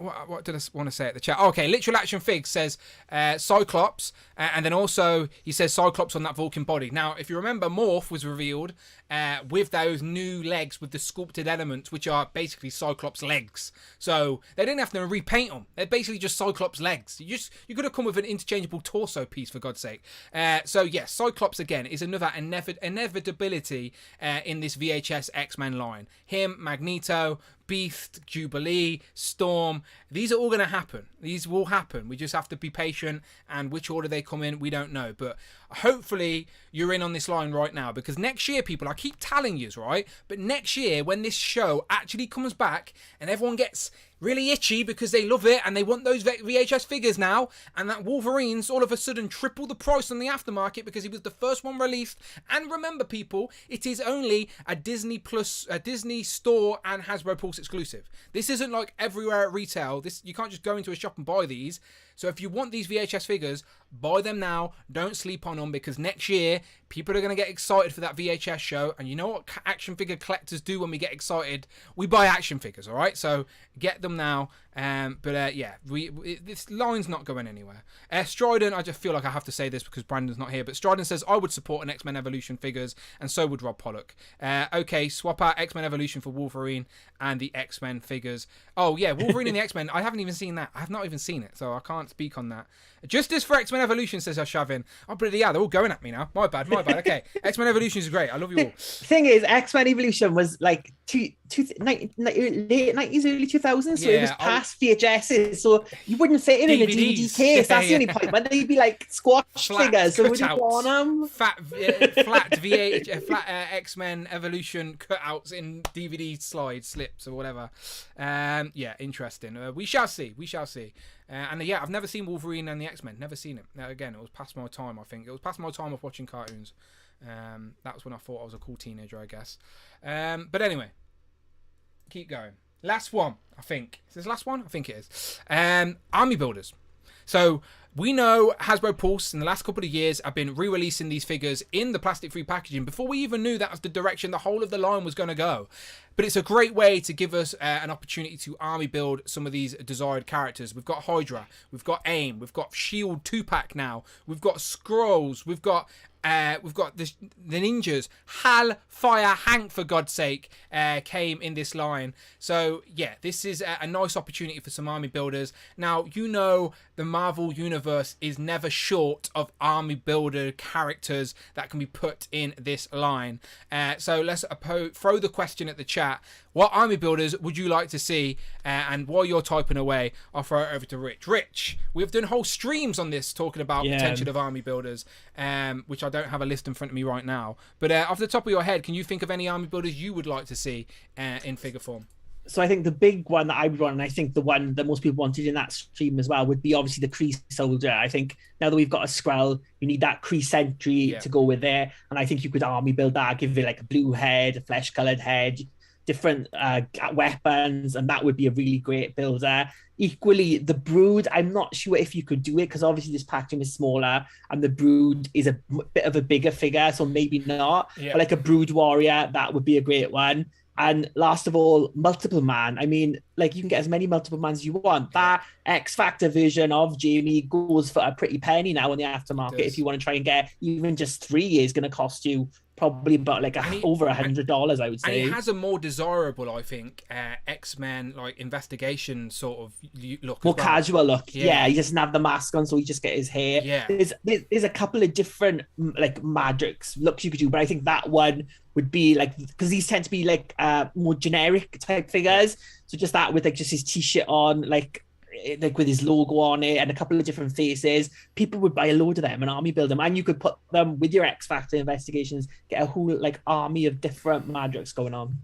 What did I want to say at the chat? Okay, Literal Action Fig says Cyclops, and then also he says Cyclops on that Vulcan body. Now, if you remember, Morph was revealed with those new legs with the sculpted elements, which are basically Cyclops legs. So they didn't have to repaint them. They're basically just Cyclops legs. You could have come with an interchangeable torso piece, for God's sake. So yes, Cyclops again is another inevitability in this VHS X-Men line. Him, Magneto, Beast, Jubilee, Storm, these are all going to happen. These will happen. We just have to be patient, and which order they come in, we don't know. But hopefully you're in on this line right now, because next year, people, I keep telling you, right? But next year, when this show actually comes back and everyone gets really itchy because they love it and they want those VHS figures now, and that Wolverine's all of a sudden triple the price on the aftermarket because he was the first one released. And remember, people, it is only a Disney Store and Hasbro Pulse exclusive. This isn't like everywhere at retail. You can't just go into a shop and buy these. So if you want these VHS figures, buy them now. Don't sleep on them, because next year people are going to get excited for that VHS show. And you know what action figure collectors do when we get excited? We buy action figures, all right? So get them now. Yeah, this line's not going anywhere. Strident, I just feel like I have to say this because Brandon's not here, but Strident says, I would support an X-Men Evolution figures, and so would Rob Pollock. Okay, swap out X-Men Evolution for Wolverine and the X-Men figures. Oh, yeah, Wolverine and the X-Men. I haven't even seen that. I have not even seen it, so I can't speak on that. Justice for X-Men Evolution, says Shavin. Oh, but yeah, they're all going at me now. My bad. Okay, X-Men Evolution is great. I love you all. Thing is, X-Men Evolution was like late 90s, early 2000s, so it was past VHSs, so you wouldn't fit in a DVD case. That's the only point. But they'd be like squash figures, so would you want them? Flat X-Men Evolution cutouts in DVD slides, slips, or whatever. Yeah, interesting. We shall see. And yeah, I've never seen Wolverine and the X-Men. Never seen it. Again, it was past my time, I think. It was past my time of watching cartoons. That was when I thought I was a cool teenager, I guess. But anyway, keep going. Last one, I think. Is this the last one? I think it is. Army Builders. So We know Hasbro Pulse in the last couple of years have been re-releasing these figures in the plastic-free packaging before we even knew that was the direction the whole of the line was going to go. But it's a great way to give us an opportunity to army build some of these desired characters. We've got Hydra, we've got AIM, we've got Shield 2-pack now, we've got Skrulls, we've got the ninjas. Fire Hank, for God's sake, came in this line. So yeah, this is a nice opportunity for some army builders. Now, you know, the Marvel universe is never short of army builder characters that can be put in this line. So let's throw the question at the chat. What army builders would you like to see? And while you're typing away, I'll throw it over to Rich. Rich, we've done whole streams on this talking about potential of army builders, which I don't have a list in front of me right now. But off the top of your head, can you think of any army builders you would like to see in figure form? So I think the big one that I would want, and I think the one that most people wanted in that stream as well, would be obviously the Kree soldier. I think now that we've got a Skrull, you need that Kree sentry to go with there. And I think you could army build that, give it like a blue head, a flesh-coloured head, different weapons, and that would be a really great builder. Equally, the Brood, I'm not sure if you could do it, because obviously this packaging is smaller and the Brood is a bit of a bigger figure, so maybe not. But like a Brood warrior, that would be a great one. And last of all, multiple man. I mean, like, you can get as many multiple mans as you want. That X Factor version of Jamie goes for a pretty penny now in the aftermarket. If you want to try and get even just 3, is going to cost you probably about like over $100, I would say. And it has a more desirable, I think, X-Men like investigation sort of look. More casual look. Yeah, he doesn't have the mask on, so he just get his hair. Yeah. There's a couple of different like Madrix looks you could do, but I think that one would be like, because these tend to be like more generic type figures. So just that with like just his t-shirt on, like with his logo on it and a couple of different faces, people would buy a load of them and army build them, and you could put them with your X Factor investigations, get a whole like army of different Madrix going on.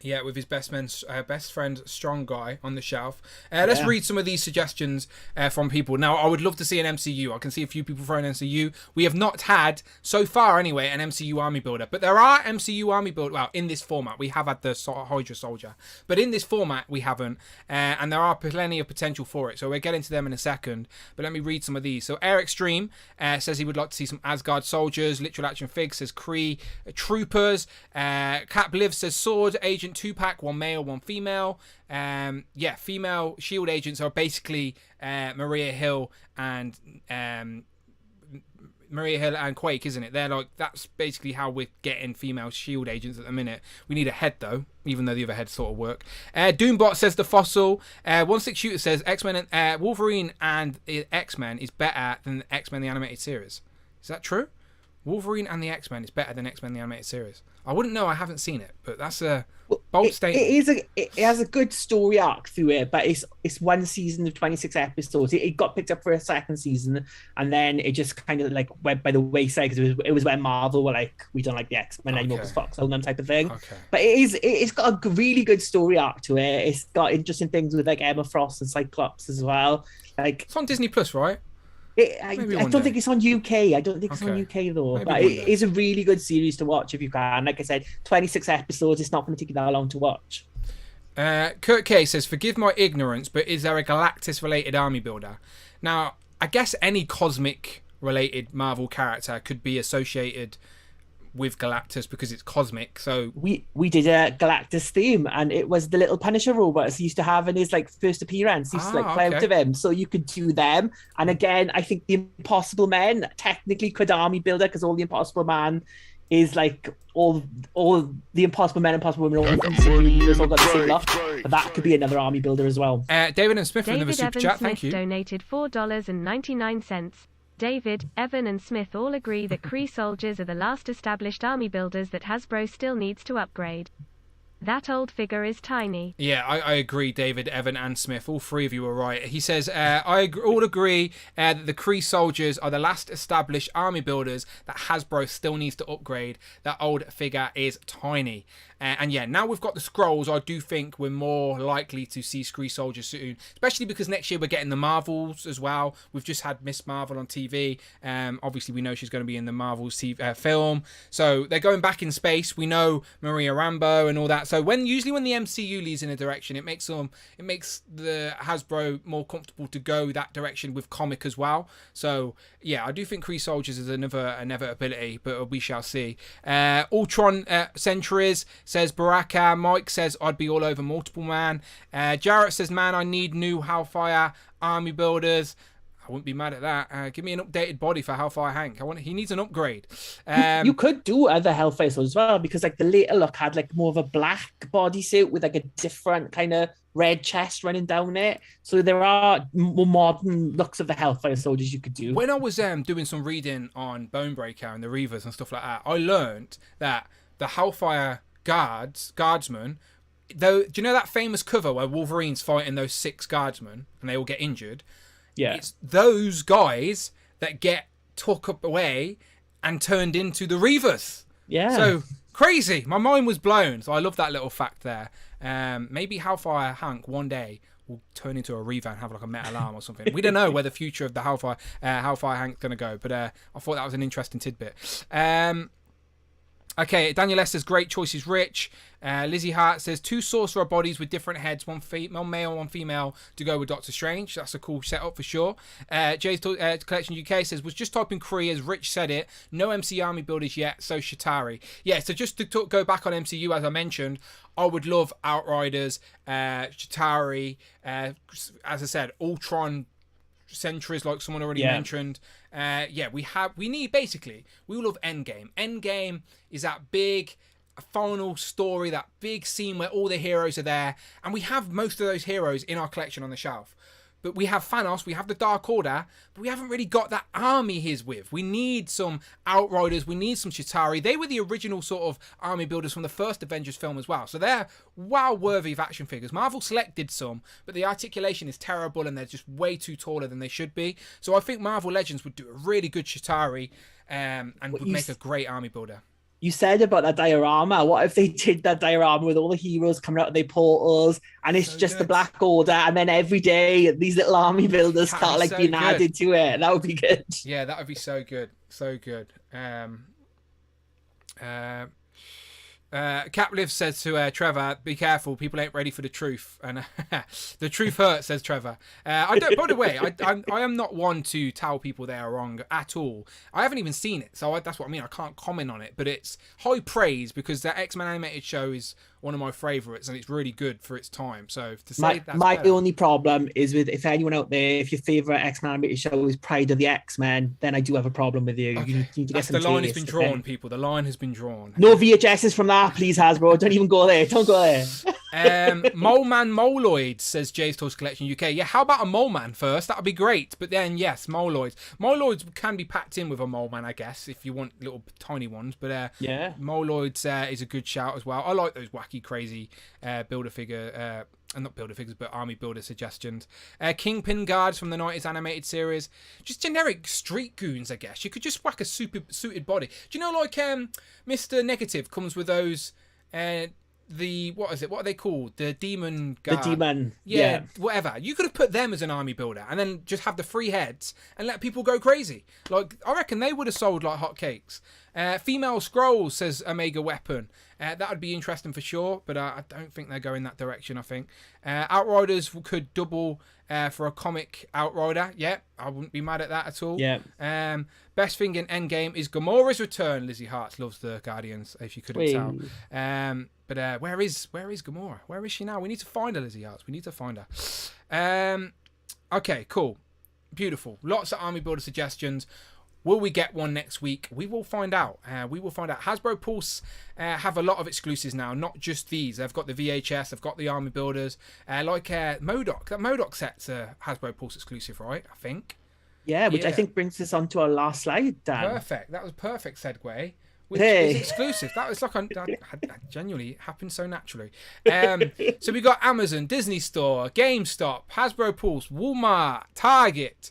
Yeah, with his best friend, Strong Guy, on the shelf. Let's read some of these suggestions from people. Now, I would love to see an MCU. I can see a few people throwing MCU. We have not had, so far anyway, an MCU army builder. But there are MCU army builders, well, in this format. We have had the Hydra Soldier. But in this format, we haven't. And there are plenty of potential for it. So we'll get into them in a second. But let me read some of these. So Eric Stream says he would like to see some Asgard soldiers. Literal Action Fig says Kree Troopers. Cap Liv says Sword Agent 2-pack, one male, one female. Female shield agents are basically Maria Hill and Quake, isn't it? They're like, that's basically how we're getting female shield agents at the minute. We need a head though, even though the other heads sort of work. Doombot says the Fossil. 16 Shooter says X-Men and Wolverine and X-Men is better than X-Men the animated series. Is that true? Wolverine and the X-Men is better than X-Men the animated series. I wouldn't know, I haven't seen it, but that's a bold statement. It has a good story arc through it, but it's one season of 26 episodes. It got picked up for a second season, and then it just kind of like went by the wayside, because it was when Marvel were like, we don't like the X-Men anymore because Fox owned them, type of thing. But it's got a really good story arc to it. It's got interesting things with like Emma Frost and Cyclops as well. Like, it's on Disney Plus, right? I don't think it's on UK. I don't think it's on UK though. But it is a really good series to watch if you can. Like I said, 26 episodes. It's not going to take you that long to watch. Kurt K says, forgive my ignorance, but is there a Galactus-related army builder? Now, I guess any cosmic-related Marvel character could be associated with Galactus because it's cosmic. So we did a Galactus theme, and it was the little Punisher robots he used to have in his like first appearance. He used to like play out of him, so you could do them. And again, I think the Impossible Men technically could army builder, because all the Impossible Man is like all the Impossible Men, Impossible Women, all got the same look. But that could be another army builder as well. David and Smith from the super chat. Thank you. Donated $4.99. David, Evan and Smith all agree that Kree soldiers are the last established army builders that Hasbro still needs to upgrade. That old figure is tiny. Yeah, I agree, David, Evan and Smith. All three of you are right. He says, I all agree that the Kree soldiers are the last established army builders that Hasbro still needs to upgrade. That old figure is tiny. And yeah, now we've got the scrolls, I do think we're more likely to see Scree Soldier soon, especially because next year we're getting the Marvels as well. We've just had Miss Marvel on TV. Obviously we know she's going to be in the Marvels film, so they're going back in space. We know Maria Rambeau and all that. So usually when the MCU leads in a direction, it makes the Hasbro more comfortable to go that direction with comic as well. So yeah, I do think Kree Soldiers is another inevitability, but we shall see. Ultron Centuries says Baraka. Mike says I'd be all over Multiple Man. Jarrett says, man, I need new Hellfire army builders. I wouldn't be mad at that. Give me an updated body for Hellfire Hank. He needs an upgrade. You could do other Hellfire soldiers as well, because like the later look had like more of a black bodysuit with like a different kind of red chest running down it. So there are more modern looks of the Hellfire soldiers you could do. When I was doing some reading on Bonebreaker and the Reavers and stuff like that, I learned that the Hellfire guardsmen, though, do you know that famous cover where Wolverine's fighting those 6 guardsmen and they all get injured? Yeah. It's those guys that get took up away and turned into the Reavers. Yeah. So crazy. My mind was blown. So I love that little fact there. Maybe Hellfire Hank one day will turn into a Reaver and have like a metal arm or something. We don't know where the future of the Hellfire Hank's going to go, but I thought that was an interesting tidbit. Okay, Daniel S says, great choices, Rich. Lizzie Hart says, 2 sorcerer bodies with different heads, one male, one female, to go with Doctor Strange. That's a cool setup for sure. Jay's Collection UK says, was just typing Kree as Rich said it. No MC Army builders yet, so Shatari. Yeah, so just to go back on MCU, as I mentioned, I would love Outriders, Shatari, as I said, Ultron Sentries, like someone already mentioned. We need basically, we love Endgame. Endgame is that big final story, that big scene where all the heroes are there, and we have most of those heroes in our collection on the shelf. But we have Thanos, we have the Dark Order, but we haven't really got that army he's with. We need some Outriders, we need some Chitauri. They were the original sort of army builders from the first Avengers film as well. So they're worthy of action figures. Marvel selected some, but the articulation is terrible and they're just way too taller than they should be. So I think Marvel Legends would do a really good Chitauri and would make a great army builder. You said about that diorama. What if they did that diorama with all the heroes coming out of their portals, and it's so just the Black Order, and then every day these little army builders start like being added to it? That would be good. Yeah, that would be so good. So good. Capliv says to Trevor, be careful, people ain't ready for the truth. And the truth hurts, says Trevor. By the way, I am not one to tell people they are wrong at all. I haven't even seen it, so that's what I mean. I can't comment on it, but it's high praise because the X-Men animated show is one of my favourites and it's really good for its time. So to say my only problem is with, if anyone out there, if your favourite X-Men animated show is Pride of the X-Men, then I do have a problem with you. Okay. You need to get some the line has taste, been drawn, people. The line has been drawn. No VHSs from that, please, Hasbro. Don't even go there. Don't go there. Mole Man Moloid, says Jay's Toys Collection UK. Yeah, how about a Mole Man first? That would be great. But then, yes, Moloids. Moloids can be packed in with a Mole Man, I guess, if you want little tiny ones. But yeah, Moloids is a good shout as well. I like those wacky, crazy builder figure, not builder figures, but army builder suggestions. Kingpin guards from the 90s animated series. Just generic street goons, I guess. You could just whack a super suited body. Do you know, like Mr. Negative comes with those... what are they called? The demon guard. The demon. Yeah, whatever. You could have put them as an army builder and then just have the 3 heads and let people go crazy. Like, I reckon they would have sold like hotcakes. Female Scrolls, says Omega Weapon. That would be interesting for sure, but I don't think they're going that direction, I think. Outriders could double for a comic Outrider. Yeah, I wouldn't be mad at that at all. Yeah. Best thing in Endgame is Gamora's return. Lizzie Hart loves the Guardians, if you couldn't tell. But where is Gamora? Where is she now? We need to find her, Lizzie Hart. We need to find her. Okay, cool. Beautiful. Lots of army builder suggestions. Will we get one next week? We will find out. Hasbro Pulse have a lot of exclusives now, not just these. They've got the VHS, they've got the army builders, like MODOK. That MODOK set's a Hasbro Pulse exclusive, right? I think. Yeah, which I think brings us on to our last slide, Dan. Perfect. That was perfect segue. Which is exclusive. That was like that genuinely happened so naturally. So we got Amazon, Disney Store, GameStop, Hasbro Pulse, Walmart, Target.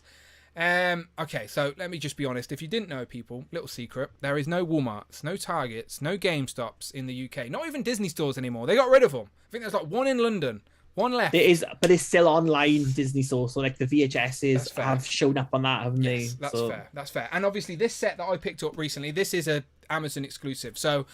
Okay, so let me just be honest. If you didn't know, people, little secret, there is no Walmarts, no Targets, no GameStops in the UK. Not even Disney stores anymore. They got rid of them. I think there's like one in London. One left. There is, but it's still online Disney store. So like the VHSs have shown up on that, haven't they? That's fair. That's fair. And obviously this set that I picked up recently, this is a Amazon exclusive. So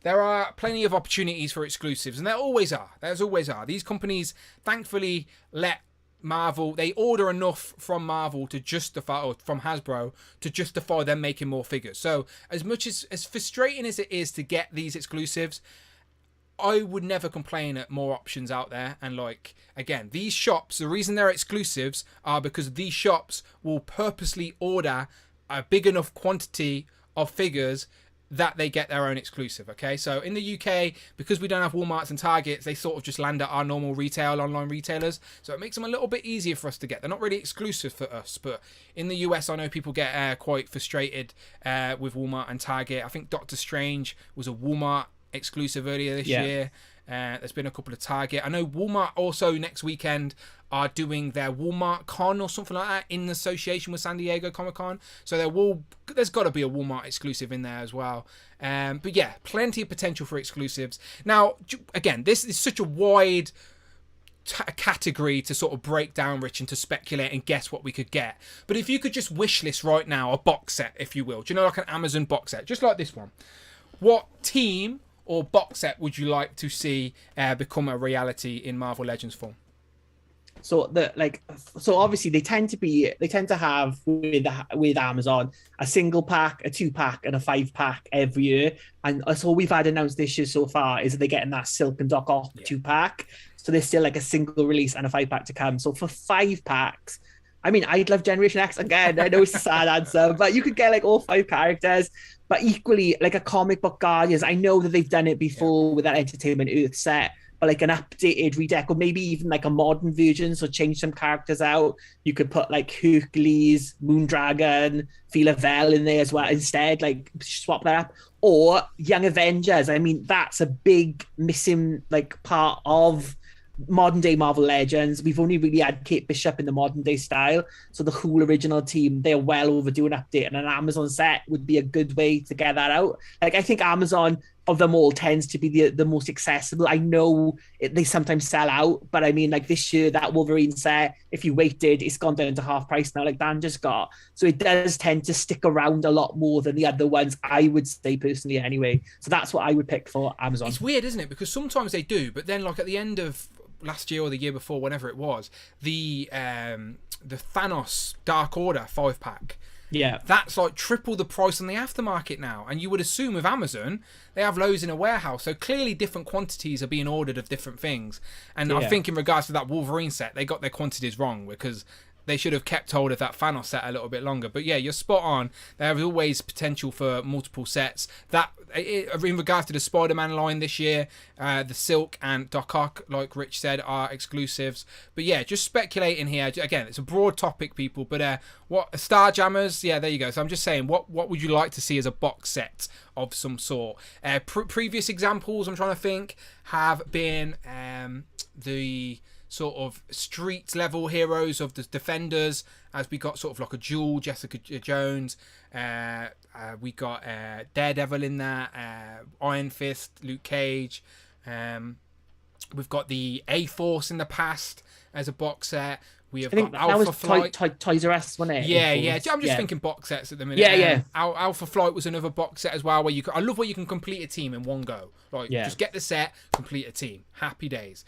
there are plenty of opportunities for exclusives, and there always are. There's always are. These companies thankfully let Marvel, they order enough from Marvel to justify, or from Hasbro to justify them making more figures. So as much as frustrating as it is to get these exclusives, I would never complain at more options out there. And like, again, these shops, the reason they're exclusives are because these shops will purposely order a big enough quantity of figures that they get their own exclusive. Okay, so in the UK, because we don't have Walmarts and Targets, they sort of just land at our normal retail online retailers, so it makes them a little bit easier for us to get. They're not really exclusive for us, but in the US I know people get quite frustrated with Walmart and Target. I think Doctor Strange was a Walmart exclusive earlier this year. There's been a couple of Target. I know Walmart also next weekend are doing their Walmart Con or something like that in association with San Diego Comic-Con. So there's got to be a Walmart exclusive in there as well. But yeah, plenty of potential for exclusives. Now, again, this is such a wide category to sort of break down, Rich, and to speculate and guess what we could get. But if you could just wish list right now a box set, if you will, do you know, like an Amazon box set, just like this one, what team or box set would you like to see become a reality in Marvel Legends form? So obviously they tend to have with Amazon a single pack, a 2-pack, and a 5-pack every year. And so all we've had announced this year so far is that they're getting that Silk and Doc Ock 2-pack. So there's still like a single release and a 5-pack to come. So for 5 packs, I mean, I'd love Generation X again. I know it's a sad answer, but you could get like all 5 characters. But equally, like a comic book Guardians, I know that they've done it before with that Entertainment Earth set. But like an updated redeck, or maybe even like a modern version, so change some characters out. You could put like Hercules, Moondragon, Fila Vel in there as well instead, like swap that up. Or Young Avengers. I mean, that's a big missing like part of modern day Marvel Legends. We've only really had Kate Bishop in the modern day style. So the whole original team, they're well overdue an update, and an Amazon set would be a good way to get that out. Like, I think Amazon of them all tends to be the most accessible. I know they sometimes sell out, but I mean, like this year, that Wolverine set, if you waited, it's gone down to half price now, like Dan just got. So it does tend to stick around a lot more than the other ones, I would say personally anyway. So that's what I would pick for Amazon. It's weird, isn't it? Because sometimes they do, but then like at the end of last year or the year before, whenever it was, the Thanos Dark Order 5-pack, that's like triple the price on the aftermarket now. And you would assume with Amazon, they have loads in a warehouse, so clearly different quantities are being ordered of different things. And I think in regards to that Wolverine set, they got their quantities wrong, because they should have kept hold of that Thanos set a little bit longer. But yeah, you're spot on. There is always potential for multiple sets. That, in regards to the Spider-Man line this year, the Silk and Doc Ock, like Rich said, are exclusives. But yeah, just speculating here. Again, it's a broad topic, people. But what Starjammers? Yeah, there you go. So I'm just saying, what would you like to see as a box set of some sort? Previous examples, I'm trying to think, have been the sort of street level heroes of the Defenders, as we got sort of like a dual Jessica Jones, we got Daredevil in there, Iron Fist, Luke Cage, we've got the A-Force in the past as a box set. We have got Alpha Flight. Toys R Us, wasn't it? Yeah. I'm just thinking box sets at the minute. Alpha Flight was another box set as well, where I love where you can complete a team in one go. Like, just get the set, complete a team. Happy days.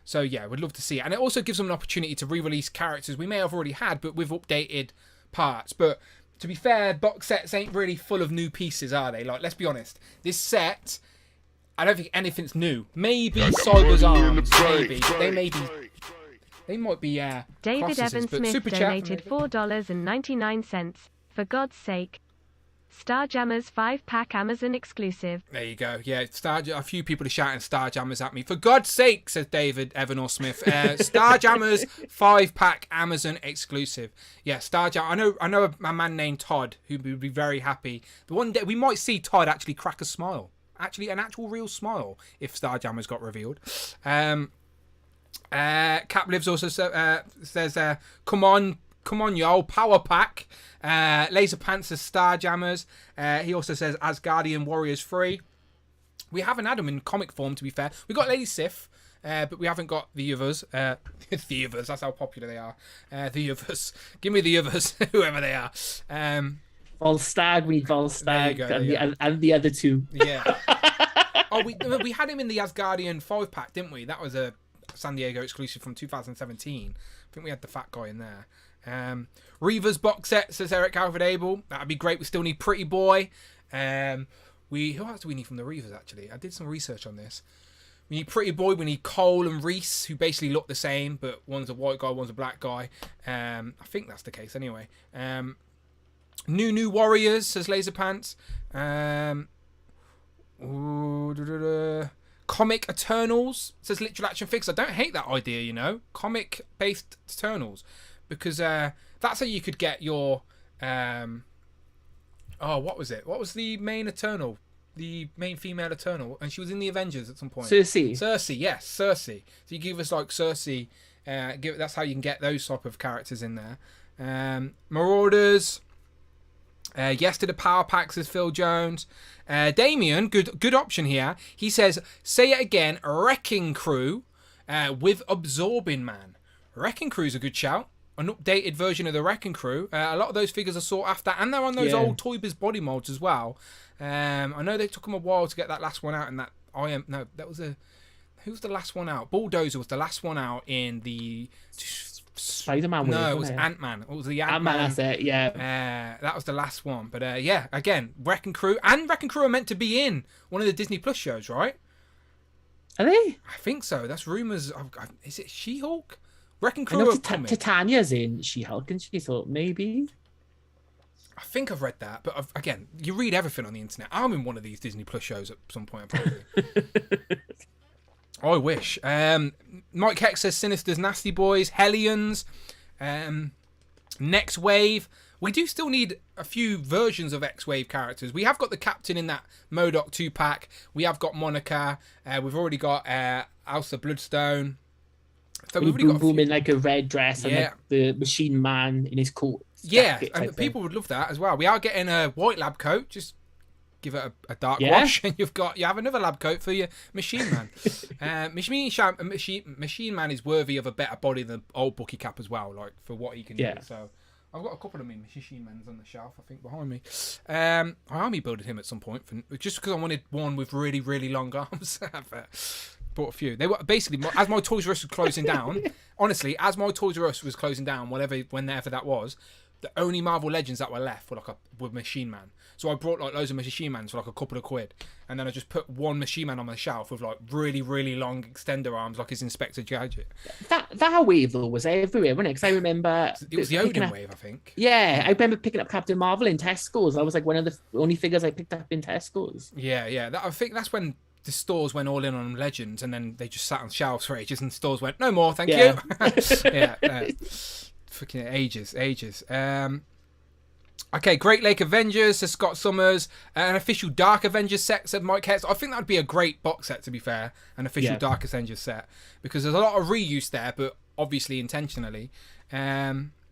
So yeah, we'd love to see it. And it also gives them an opportunity to re-release characters we may have already had, but with updated parts. But to be fair, box sets ain't really full of new pieces, are they? Like, let's be honest. This set, I don't think anything's new. Maybe Cyber's Arms, maybe. They might be David Evan Smith donated $4.99. For God's sake. Starjammers 5-pack Amazon exclusive. There you go. Yeah, a few people are shouting Starjammers at me. For God's sake, says David Evan or Smith. Starjammers 5-pack Amazon exclusive. Yeah, Starjammer. I know a man named Todd who would be very happy. The one day we might see Todd actually crack a smile. Actually, an actual real smile if Starjammers got revealed. Cap Lives also says, come on, come on, yo, power pack. Laser Panzer Starjammers. He also says Asgardian Warriors 3. We haven't had them in comic form, to be fair. We got Lady Sif, but we haven't got the others. The others, that's how popular they are. The others. Give me the others, whoever they are. Volstagg, we need Volstagg, and the other two. Yeah. Oh, we had him in the Asgardian 5-pack, didn't we? That was a San Diego exclusive from 2017. I think we had the fat guy in there. Reavers box set, says Eric Alfred Abel. That'd be great. We still need Pretty Boy. Who else do we need from the Reavers, actually? I did some research on this. We need Pretty Boy. We need Cole and Reese, who basically look the same, but one's a white guy, one's a black guy. I think that's the case anyway. New Warriors, says Laser Pants. Comic Eternals, says Literal Action Fix. I don't hate that idea, you know. Comic-based Eternals. Because that's how you could get your... what was it? What was the main Eternal? The main female Eternal. And she was in the Avengers at some point. Cersei, yes. Cersei. So you give us like Cersei. That's how you can get those type of characters in there. Marauders. Yes to the power packs, says Phil Jones. Damien, good option here. He says, say it again, Wrecking Crew with Absorbing Man. Wrecking Crew's a good shout. An updated version of the Wrecking Crew. A lot of those figures are sought after, and they're on those old Toy Biz body molds as well. I know they took them a while to get that last one out, and who was the last one out? Bulldozer was the last one out in the Spider-Man. No, it was Ant-Man. It was the Ant-Man. That's it. Yeah. That was the last one. But again, Wrecking Crew are meant to be in one of the Disney Plus shows, right? Are they? I think so. That's rumors. Is it She-Hulk? Wrecking Crew are coming. Titania's in She-Hulk, and she thought maybe. I think I've read that, but again, you read everything on the internet. I'm in one of these Disney Plus shows at some point, probably. I wish. Mike Heck says Sinister's Nasty Boys, Hellions, Next Wave. We do still need a few versions of X-Wave characters. We have got the Captain in that MODOK 2-pack. We have got Monica. We've already got Elsa Bloodstone. So we've got Boom in like a red dress and like the Machine Man in his coat. Yeah, and people would love that as well. We are getting a white lab coat. Just give it a dark wash, and you have another lab coat for your Machine Man. Machine Man is worthy of a better body than old Bucky Cap as well, like for what he can do. So I've got a couple of Machine Mans on the shelf, I think, behind me. I army builded him at some point just because I wanted one with really, really long arms. Bought a few. They were basically, as my Toys R Us was closing down. Honestly, as my Toys R Us was closing down, whenever that was, the only Marvel Legends that were left were Machine Man. So I brought like loads of Machine Mans for like a couple of quid, and then I just put one Machine Man on the shelf with like really, really long extender arms, like his Inspector Gadget. That wave though was everywhere, wasn't it? Because I remember it was the Odin wave, I think. Yeah, I remember picking up Captain Marvel in Tesco's. That was like one of the only figures I picked up in Tesco's. Yeah. I think that's when the stores went all in on Legends, and then they just sat on shelves for ages, and stores went, no more, thank you. Fucking ages. Okay, Great Lake Avengers, says Scott Summers. An official Dark Avengers set, said Mike Hetz. I think that would be a great box set, to be fair. An official Dark Avengers set. Because there's a lot of reuse there, but obviously intentionally.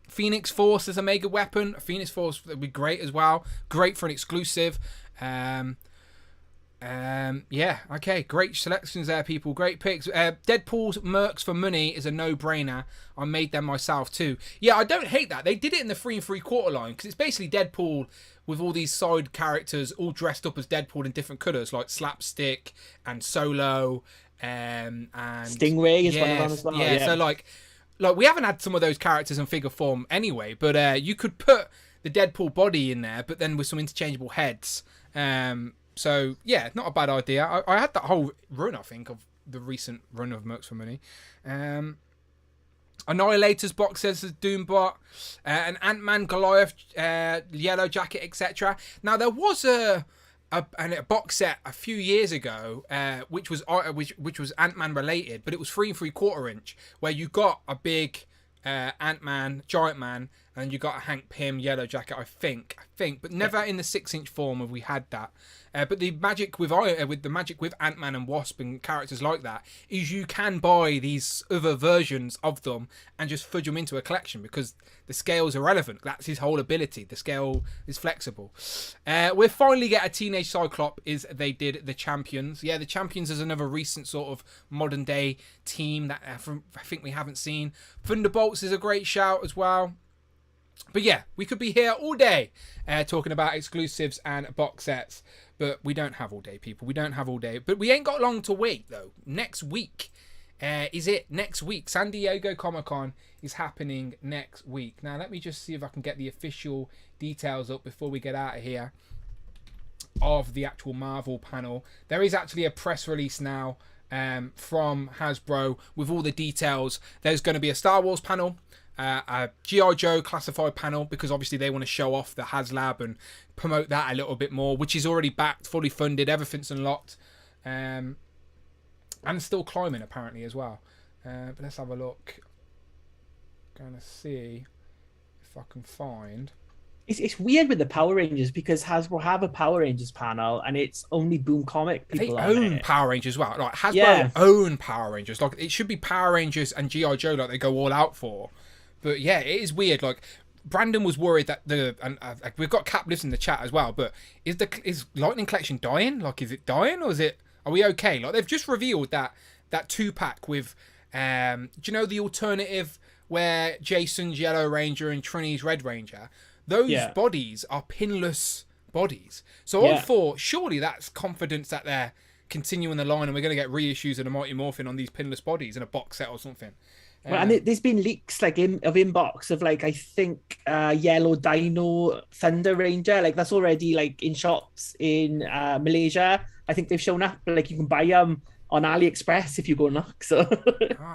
Phoenix Force as a mega weapon. Phoenix Force would be great as well. Great for an exclusive. Okay, great selections there, people. Great picks. Deadpool's Mercs for Money is a no-brainer. I made them myself too. Yeah, I don't hate that. They did it in the 3 3/4 line because it's basically Deadpool with all these side characters all dressed up as Deadpool in different colours, like Slapstick and Solo and Stingray is one of them as well. Yeah, so like we haven't had some of those characters in figure form anyway, but you could put the Deadpool body in there, but then with some interchangeable heads. So, yeah, not a bad idea. I had that whole run, I think, of the recent run of Mercs for Money. Annihilator's box says Doombot. An Ant-Man, Goliath, Yellow Jacket, etc. Now, there was a box set a few years ago, which was Ant-Man related, but it was 3 3/4 inch, where you got a big Ant-Man, Giant Man, and you got a Hank Pym Yellow Jacket, I think, but never in the 6-inch form have we had that. But the magic with Ant-Man and Wasp and characters like that is you can buy these other versions of them and just fudge them into a collection, because the scale's irrelevant. That's his whole ability. The scale is flexible. We'll finally get a Teenage Cyclops as they did the Champions. Yeah, the Champions is another recent sort of modern day team that I think we haven't seen. Thunderbolts is a great shout as well. But yeah, we could be here all day talking about exclusives and box sets. But we don't have all day, people. We don't have all day. But we ain't got long to wait, though. Next week is it. Next week. San Diego Comic-Con is happening next week. Now, let me just see if I can get the official details up before we get out of here of the actual Marvel panel. There is actually a press release now from Hasbro with all the details. There's going to be a Star Wars panel. A G.I. Joe classified panel, because obviously they want to show off the HasLab and promote that a little bit more, which is already backed, fully funded, everything's unlocked, and still climbing apparently as well. But let's have a look. Gonna see if I can find. It's weird with the Power Rangers, because Hasbro have a Power Rangers panel and it's only Boom Comic people. They own Power Rangers as well. Like Hasbro own Power Rangers. Like it should be Power Rangers and G.I. Joe, like they go all out for. But yeah, it is weird. Like Brandon was worried that we've got Caplives in the chat as well. But is Lightning Collection dying? Like, is it dying, or are we okay? Like they've just revealed that 2-pack with do you know the alternative where Jason's Yellow Ranger and Trini's Red Ranger? Those bodies are pinless bodies. So I thought surely that's confidence that they're continuing the line and we're going to get reissues of the Mighty Morphin on these pinless bodies in a box set or something. Well, and there's been leaks like of inbox of like I think Yellow Dino Thunder Ranger, like that's already like in shops in Malaysia. I think they've shown up, like you can buy them on AliExpress if you go knock. So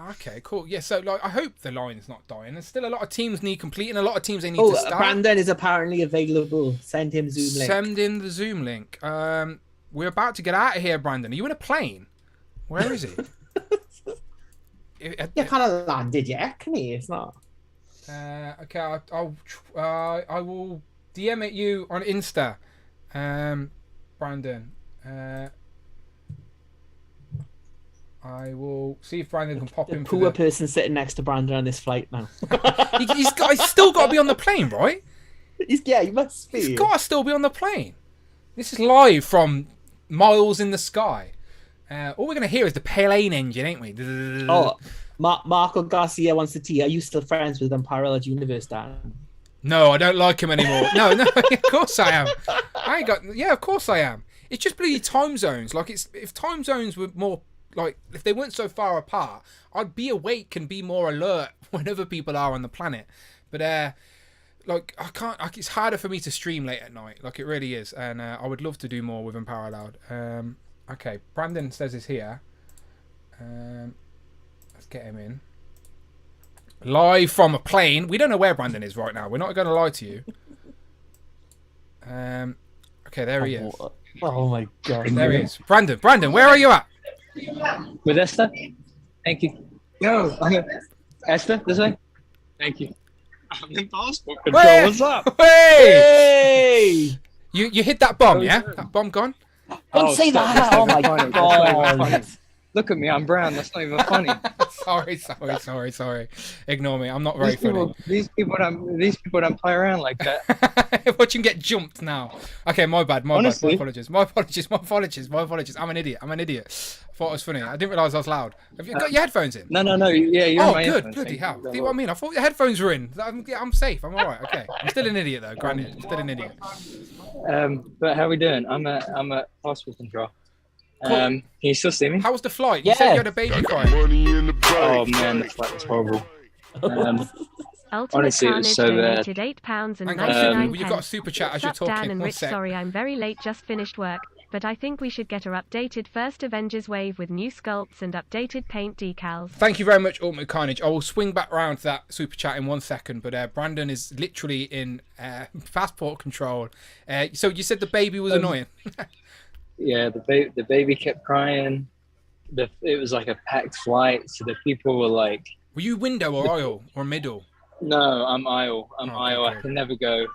okay, cool. Yeah, so like I hope the line's not dying. There's still a lot of teams need completing, a lot of teams they need to start. Brandon is apparently available. Send him Zoom link. Send in the Zoom link. We're about to get out of here, Brandon. Are you in a plane? Where is he? Yeah, kind of landed yet, can he? It's not. Okay, I will DM at you on Insta, Brandon. I will see if Brandon can pop in. Poor person sitting next to Brandon on this flight now. he's still got to be on the plane, right? He must be. He's got to still be on the plane. This is live from miles in the sky. All we're going to hear is the Pale engine, ain't we? Oh, Marco Garcia wants to tee. Are you still friends with them Parallel Universe, Dan? No, I don't like him anymore. No, of course I am. Of course I am. It's just bloody time zones. Like, if time zones were more, like, if they weren't so far apart, I'd be awake and be more alert whenever people are on the planet. But, like, I can't, like, it's harder for me to stream late at night. Like, it really is. And I would love to do more with Unparalleled. Okay, Brandon says he's here. Let's get him in. Live from a plane. We don't know where Brandon is right now. We're not going to lie to you. Okay, there he is. Oh my god. There he is. Brandon, where are you at? With Esther? Thank you. No, Esther, this way? Thank you. I'm in passport control. What's up? Hey! You hit that bomb, yeah? That bomb gone? Don't say that. Oh my god. Look at me, I'm brown. That's not even funny. Sorry. Ignore me. I'm not very funny. These people don't play around like that. Watch him get jumped now. Okay, my bad. Honestly. My apologies. I'm an idiot. I thought it was funny. I didn't realise I was loud. Have you got your headphones in? No. Yeah, you're in my good. headphones. Bloody hell. See what I mean? I thought your headphones were in. I'm safe. I'm all right. Okay. I'm still an idiot though. Granted, I'm still an idiot. But how are we doing? I'm at passport control. Cool. Can you still see me? How was the flight? You said you had a baby crying. Oh man, the flight was horrible. Ultimate honestly, it was Carnage so donated bad. £8.99. You've got a super chat as you're What's up, talking. Dan and One Rich, sec. sorry I'm very late, just finished work, but I think we should get our updated first Avengers wave with new sculpts and updated paint decals. Thank you very much, Ultimate Carnage. I will swing back around to that super chat in 1 second, but Brandon is literally in passport control. So you said the baby was annoying. Yeah, the baby kept crying. It was like a packed flight, so the people were like. Were you window or aisle or middle? No, I'm aisle. Aisle. Okay. I can never go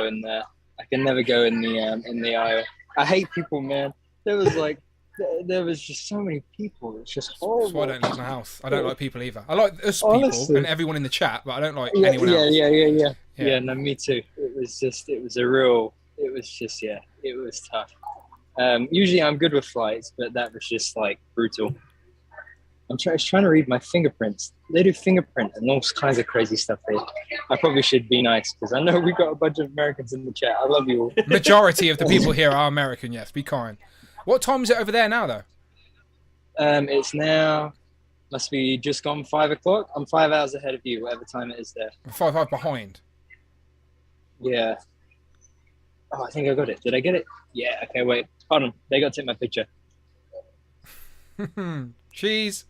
in there. I can never go in the aisle. I hate people, man. There was like there was just so many people. It's just horrible. That's why I don't leave my house. I don't like people either. I like us people and everyone in the chat, but I don't like anyone else. Yeah, no, me too. It was tough. Usually I'm good with flights, but that was just like brutal. I'm trying to read my fingerprints. They do fingerprint and all kinds of crazy stuff there. I probably should be nice because I know we've got a bunch of Americans in the chat. I love you all. Majority of the people here are American, yes. Be kind. What time is it over there now, though? It's now, must be just gone 5 o'clock. I'm 5 hours ahead of you, whatever time it is there. 5 hours behind. Yeah. Oh, I think I got it. Did I get it? Yeah. Okay, wait. Hold on. They got to take my picture. Cheese.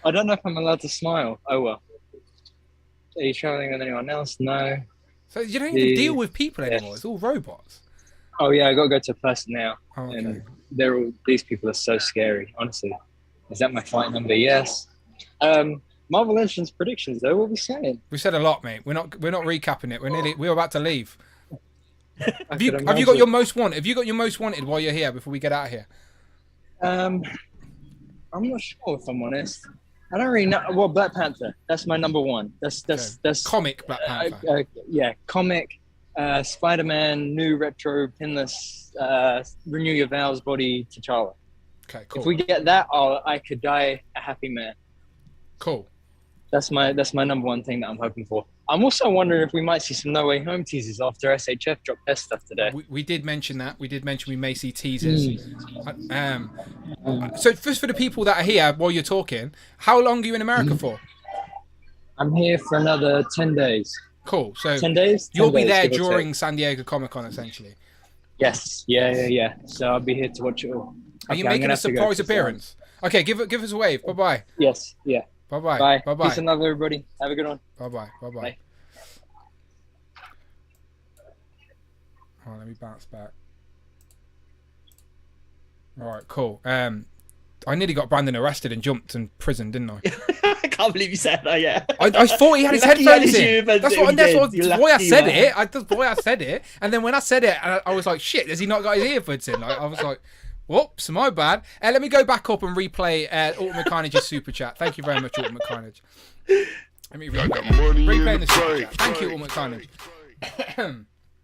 I don't know if I'm allowed to smile. Oh, well. Are you traveling with anyone else? No. So you don't even deal with people anymore. It's all robots. Oh, yeah. I got to go to a person now. Oh, okay. And these people are so scary, honestly. Is that my flight number? Yes. Marvel Legends predictions, though. What are we saying? We said a lot, mate. We're not recapping it. We're about to leave. Have you got your most wanted? Have you got your most wanted while you're here before we get out of here? I'm not sure, if I'm honest. I don't really know. Well, Black Panther. That's my number one. That's comic Black Panther. Yeah, comic. Spider-Man, new retro pinless. Renew your vows, body T'Challa. Okay, cool. If we get that, I could die a happy man. Cool. That's my number one thing that I'm hoping for. I'm also wondering if we might see some No Way Home teasers after SHF dropped their stuff today. We did mention that. We may see teasers. So first, for the people that are here while you're talking, how long are you in America for? I'm here for another 10 days. Cool. So 10 days? You'll be there during San Diego Comic-Con, essentially. Yes. Yeah. So I'll be here to watch it all. Are you making a surprise appearance? Okay, give us a wave. Bye-bye. Yes. Yeah. Bye-bye. Bye. Bye-bye. Peace and love, everybody. Have a good one. Bye-bye. Bye-bye. Bye. Oh, let me bounce back. All right, cool. I nearly got Brandon arrested and jumped in prison, didn't I? I can't believe you said that. Yeah. I thought he had his headphones in. That's why I said it. That's why I said it. And then when I said it, I was like, "Shit, has he not got his earbuds in?" I was like, "Whoops, my bad." Let me go back up and replay Ultimate Carnage's super chat. Thank you very much, Ultimate Carnage. Let me replaying the super chat. Thank you, Ultimate Carnage.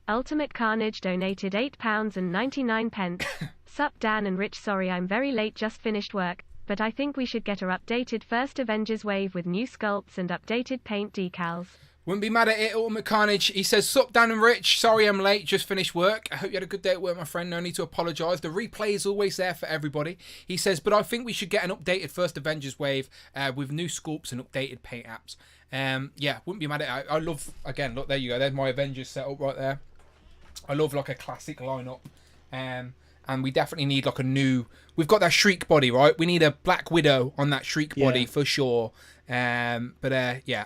Ultimate Carnage donated £8.99. Sup Dan and Rich, sorry I'm very late, just finished work, but I think we should get our updated first Avengers wave with new sculpts and updated paint decals. Wouldn't be mad at it, Ultimate Carnage. He says, "Sup Dan and Rich, sorry I'm late, just finished work. I hope you had a good day at work, my friend. No need to apologise. The replay is always there for everybody." He says, "But I think we should get an updated first Avengers wave with new sculpts and updated paint apps." Yeah, wouldn't be mad at it. I love, again, look, there you go. There's my Avengers setup right there. I love like a classic lineup. And we definitely need like a new... We've got that Shriek body, right? We need a Black Widow on that Shriek body for sure. Yeah,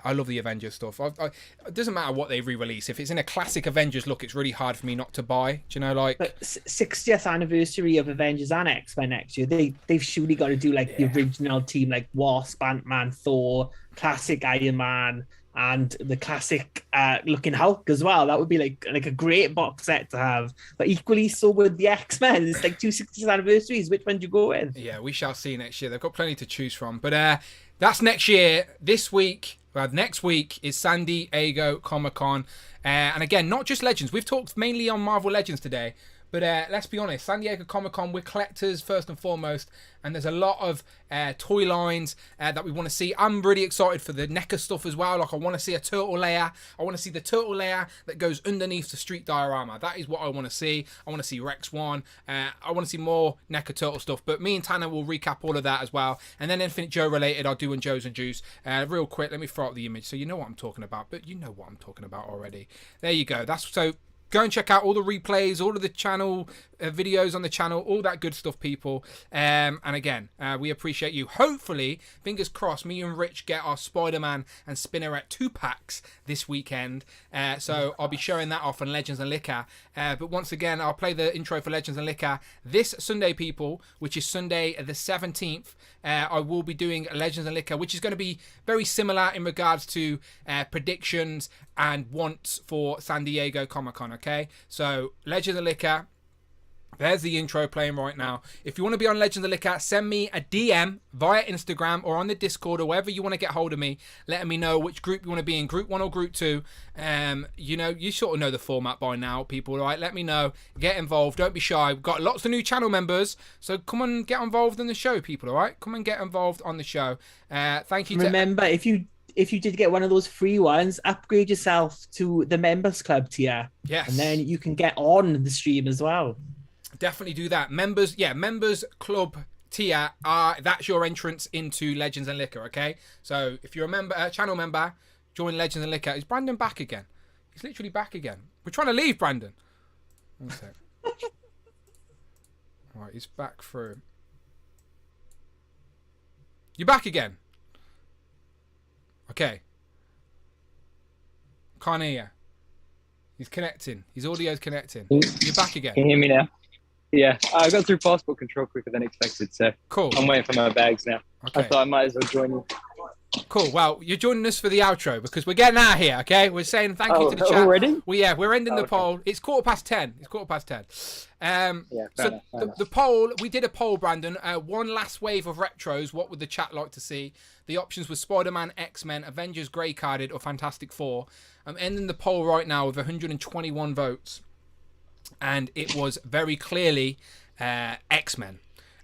I love the Avengers stuff. It doesn't matter what they re-release. If it's in a classic Avengers look, it's really hard for me not to buy. Do you know, like... But 60th anniversary of Avengers and X-Men next year. They've surely got to do like the original team, like Wasp, Ant-Man, Thor, classic Iron Man, and the classic looking Hulk as well. That would be like a great box set to have. But equally so with the X-Men. It's like 2 60th anniversaries. Which one do you go with? Yeah, we shall see next year. They've got plenty to choose from. But that's next year. This week, next week is San Diego Comic-Con. And again, not just Legends. We've talked mainly on Marvel Legends today. But let's be honest, San Diego Comic-Con, we're collectors first and foremost, and there's a lot of toy lines that we want to see. I'm really excited for the NECA stuff as well. Like, I want to see a turtle layer. I want to see the turtle layer that goes underneath the street diorama. That is what I want to see. I want to see Rex 1. I want to see more NECA turtle stuff. But me and Tanner will recap all of that as well. And then anything Joe related, I'll do in Joe's and Juice. Real quick, let me throw up the image so you know what I'm talking about. But you know what I'm talking about already. There you go. That's so... Go and check out all the replays, all of the channel videos on the channel, all that good stuff, people. And again, we appreciate you. Hopefully, fingers crossed, me and Rich get our Spider-Man and Spinneret 2-packs this weekend. So I'll be showing that off on Legends and Liquor. But once again, I'll play the intro for Legends and Liquor this Sunday, people, which is Sunday the 17th. I will be doing Legends and Liquor, which is going to be very similar in regards to predictions and wants for San Diego Comic-Con, okay? So, Legends and Liquor, There's the intro playing right now. If you want to be on Legends of Liquor, send me a DM via Instagram or on the Discord or wherever you want to get hold of me. Let me know which group you want to be in, Group 1 or Group 2. You know, you sort of know the format by now, people, all right? Let me know. Get involved. Don't be shy. We've got lots of new channel members, so come and get involved in the show, people, all right? Come and get involved on the show. Thank you. Remember, if you did get one of those free ones, upgrade yourself to the members club tier. Yes. And then you can get on the stream as well. Definitely do that. Members club tier that's your entrance into Legends and Liquor, okay? So if you're a member, channel member, join Legends and Liquor. Is Brandon back again? He's literally back again. We're trying to leave Brandon. One sec. Alright, he's back through. You're back again. Okay. Can't hear you. He's connecting. His audio's connecting. You're back again. Can you hear me now? Yeah, I got through passport control quicker than expected, so cool. I'm waiting for my bags now. Okay. I thought I might as well join you. Cool. Well, you're joining us for the outro because we're getting out of here, okay? We're saying thank you to the chat. Already? Well, we're ending the okay. poll. It's 10:15. It's 10:15. Yeah, So the poll, we did a poll, Brandon. One last wave of retros. What would the chat like to see? The options were Spider-Man, X-Men, Avengers Grey Carded, or Fantastic Four. I'm ending the poll right now with 121 votes. And it was very clearly X-Men.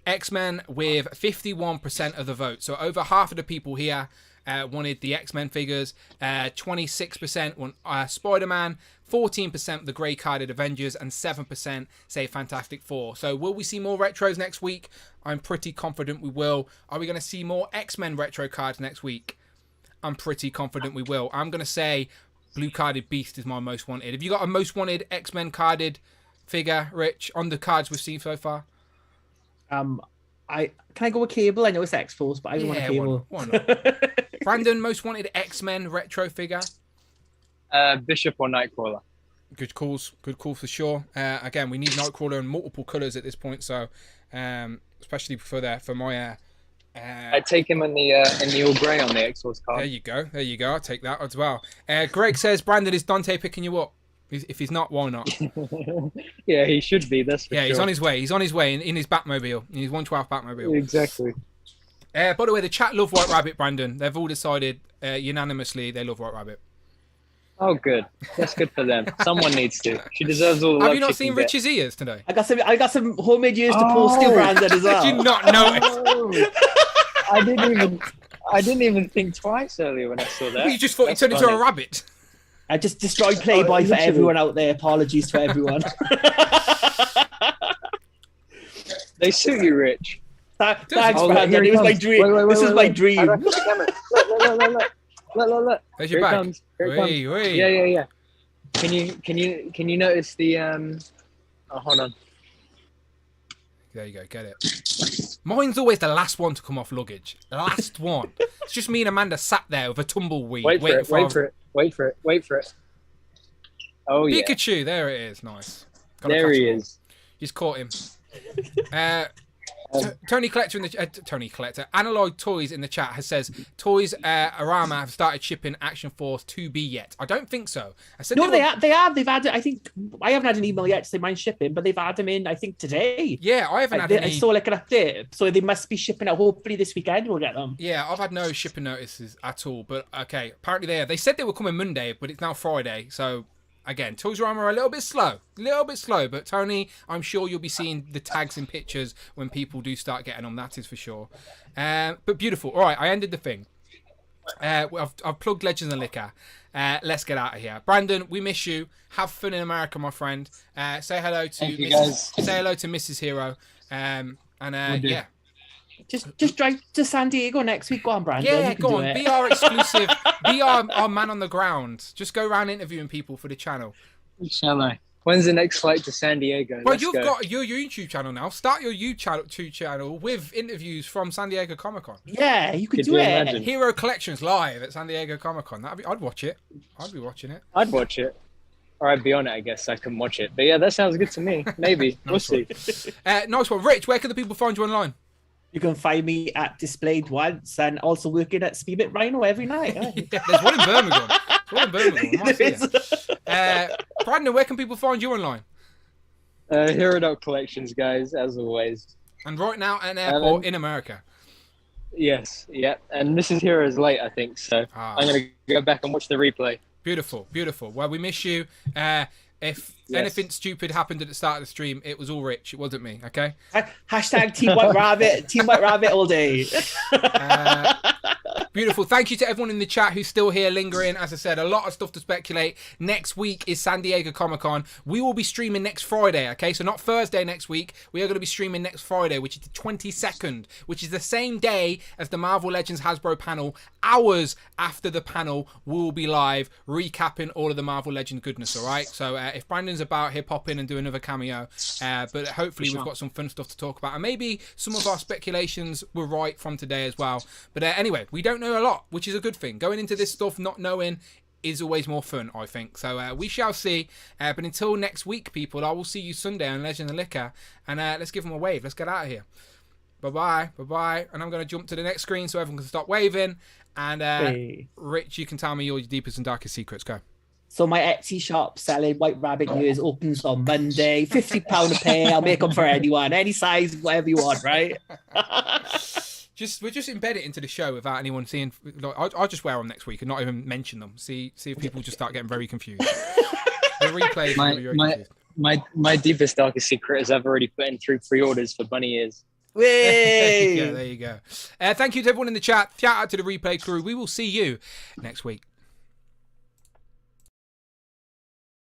X-Men with 51% of the vote. So over half of the people here wanted the X-Men figures. 26% want Spider-Man. 14% the grey carded Avengers. And 7% say Fantastic Four. So will we see more retros next week? I'm pretty confident we will. Are we going to see more X-Men retro cards next week? I'm pretty confident we will. I'm going to say blue carded Beast is my most wanted. Have you got a most wanted X-Men carded figure, Rich, on the cards we've seen so far? Can I go with Cable? I know it's X-Force, but I don't want a Cable. Why not? Brandon, most wanted X-Men retro figure? Bishop or Nightcrawler. Good calls. Good call for sure. Again, we need Nightcrawler in multiple colours at this point, so especially for my I take him in the all grey on the X-Force card. There you go. I'll take that as well. Greg says, Brandon, is Dante picking you up? If he's not, why not? Yeah, he should be. That's for sure. He's on his way. He's on his way in his Batmobile, in his 112 Batmobile. Exactly. By the way, the chat love White Rabbit, Brandon. They've all decided unanimously they love White Rabbit. Oh, good. That's good for them. Someone needs to. She deserves all the love. Have you not seen Rich's ears today? I got some homemade ears to post to Brandon as well. Did you not notice? I didn't even think twice earlier when I saw that. You just thought you turned into a rabbit. I just destroyed Playboy for everyone out there. Apologies to everyone. They suit you, Rich. Thanks, Brandon. It was my dream. This is my dream. Look. There's your bag. Here it comes. Yeah. Can you notice the Oh, hold on. There you go. Get it. Mine's always the last one to come off luggage. The last one. It's just me and Amanda sat there with a tumbleweed. Wait for it. Oh, yeah. Pikachu. There it is. Nice. There he is. He's caught him. Tony Collector Analog Toys in the chat has says Toys Diorama have started shipping Action Force 2B yet. I don't think so. I said they have. They've had it. I think I haven't had an email yet to say mine's shipping, but they've had them in. I think today. Yeah, I haven't had any. I saw like an update, so they must be shipping out. Hopefully this weekend we'll get them. Yeah, I've had no shipping notices at all. But okay, apparently they said they were coming Monday, but it's now Friday, so. Again, Toys R Us are a little bit slow, but Tony, I'm sure you'll be seeing the tags and pictures when people do start getting them, that is for sure. But beautiful. All right, I ended the thing. I've plugged Legends and Liquor. Let's get out of here. Brandon, we miss you. Have fun in America, my friend. Say hello to Mrs. Hero. Yeah. Just drive to San Diego next week. Go on, Brandon. Yeah, go on. Be our exclusive. Be our man on the ground. Just go around interviewing people for the channel. Shall I? When's the next flight to San Diego? Well, you've got your YouTube channel now. Start your YouTube channel with interviews from San Diego Comic-Con. Yeah, you could do it. Imagine? Hero Collections live at San Diego Comic-Con. I'd watch it. I'd be watching it. I'd watch it. Or I'd be on it, I guess. I can watch it. But yeah, that sounds good to me. Maybe. We'll see. Nice one. Rich, where can the people find you online? You can find me at Displayed Once and also working at Speedbit Rhino every night. Yeah, there's one in Birmingham. I might see it. Brandon, where can people find you online? Hero Dot Collections, guys, as always. And right now at an airport in America. Yes, yeah. And Mrs. Hero's late, I think, so I'm going to go back and watch the replay. Beautiful, beautiful. Well, we miss you. If anything stupid happened at the start of the stream, it was all Rich. It wasn't me, okay? Hashtag Team White Rabbit. Team White Rabbit all day. Beautiful. Thank you to everyone in the chat who's still here lingering. As I said, a lot of stuff to speculate. Next week is San Diego Comic-Con. We will be streaming next Friday, okay? So not Thursday next week. We are going to be streaming next Friday, which is the 22nd, which is the same day as the Marvel Legends Hasbro panel. Hours after the panel, we'll be live recapping all of the Marvel Legends goodness, all right? So if Brandon's about, he'll pop in and do another cameo. But hopefully we've got some fun stuff to talk about. And maybe some of our speculations were right from today as well. But anyway, we don't know a lot, which is a good thing. Going into this stuff not knowing is always more fun, I think. So we shall see. But until next week, people, I will see you Sunday on Legend of Liquor. And let's give them a wave. Let's get out of here. Bye-bye. Bye-bye. And I'm going to jump to the next screen so everyone can stop waving. And Rich, you can tell me your deepest and darkest secrets. Go. So my Etsy shop selling White Rabbit news opens on Monday. £50 a pair. I'll make them for anyone. Any size, whatever you want, right? We'll just embed it into the show without anyone seeing. Like, I'll just wear them next week and not even mention them. See if people just start getting very confused. The replay. My deepest darkest secret is I've already put in 3 pre-orders for bunny ears. Way! There you go. Thank you to everyone in the chat. Shout out to the replay crew. We will see you next week.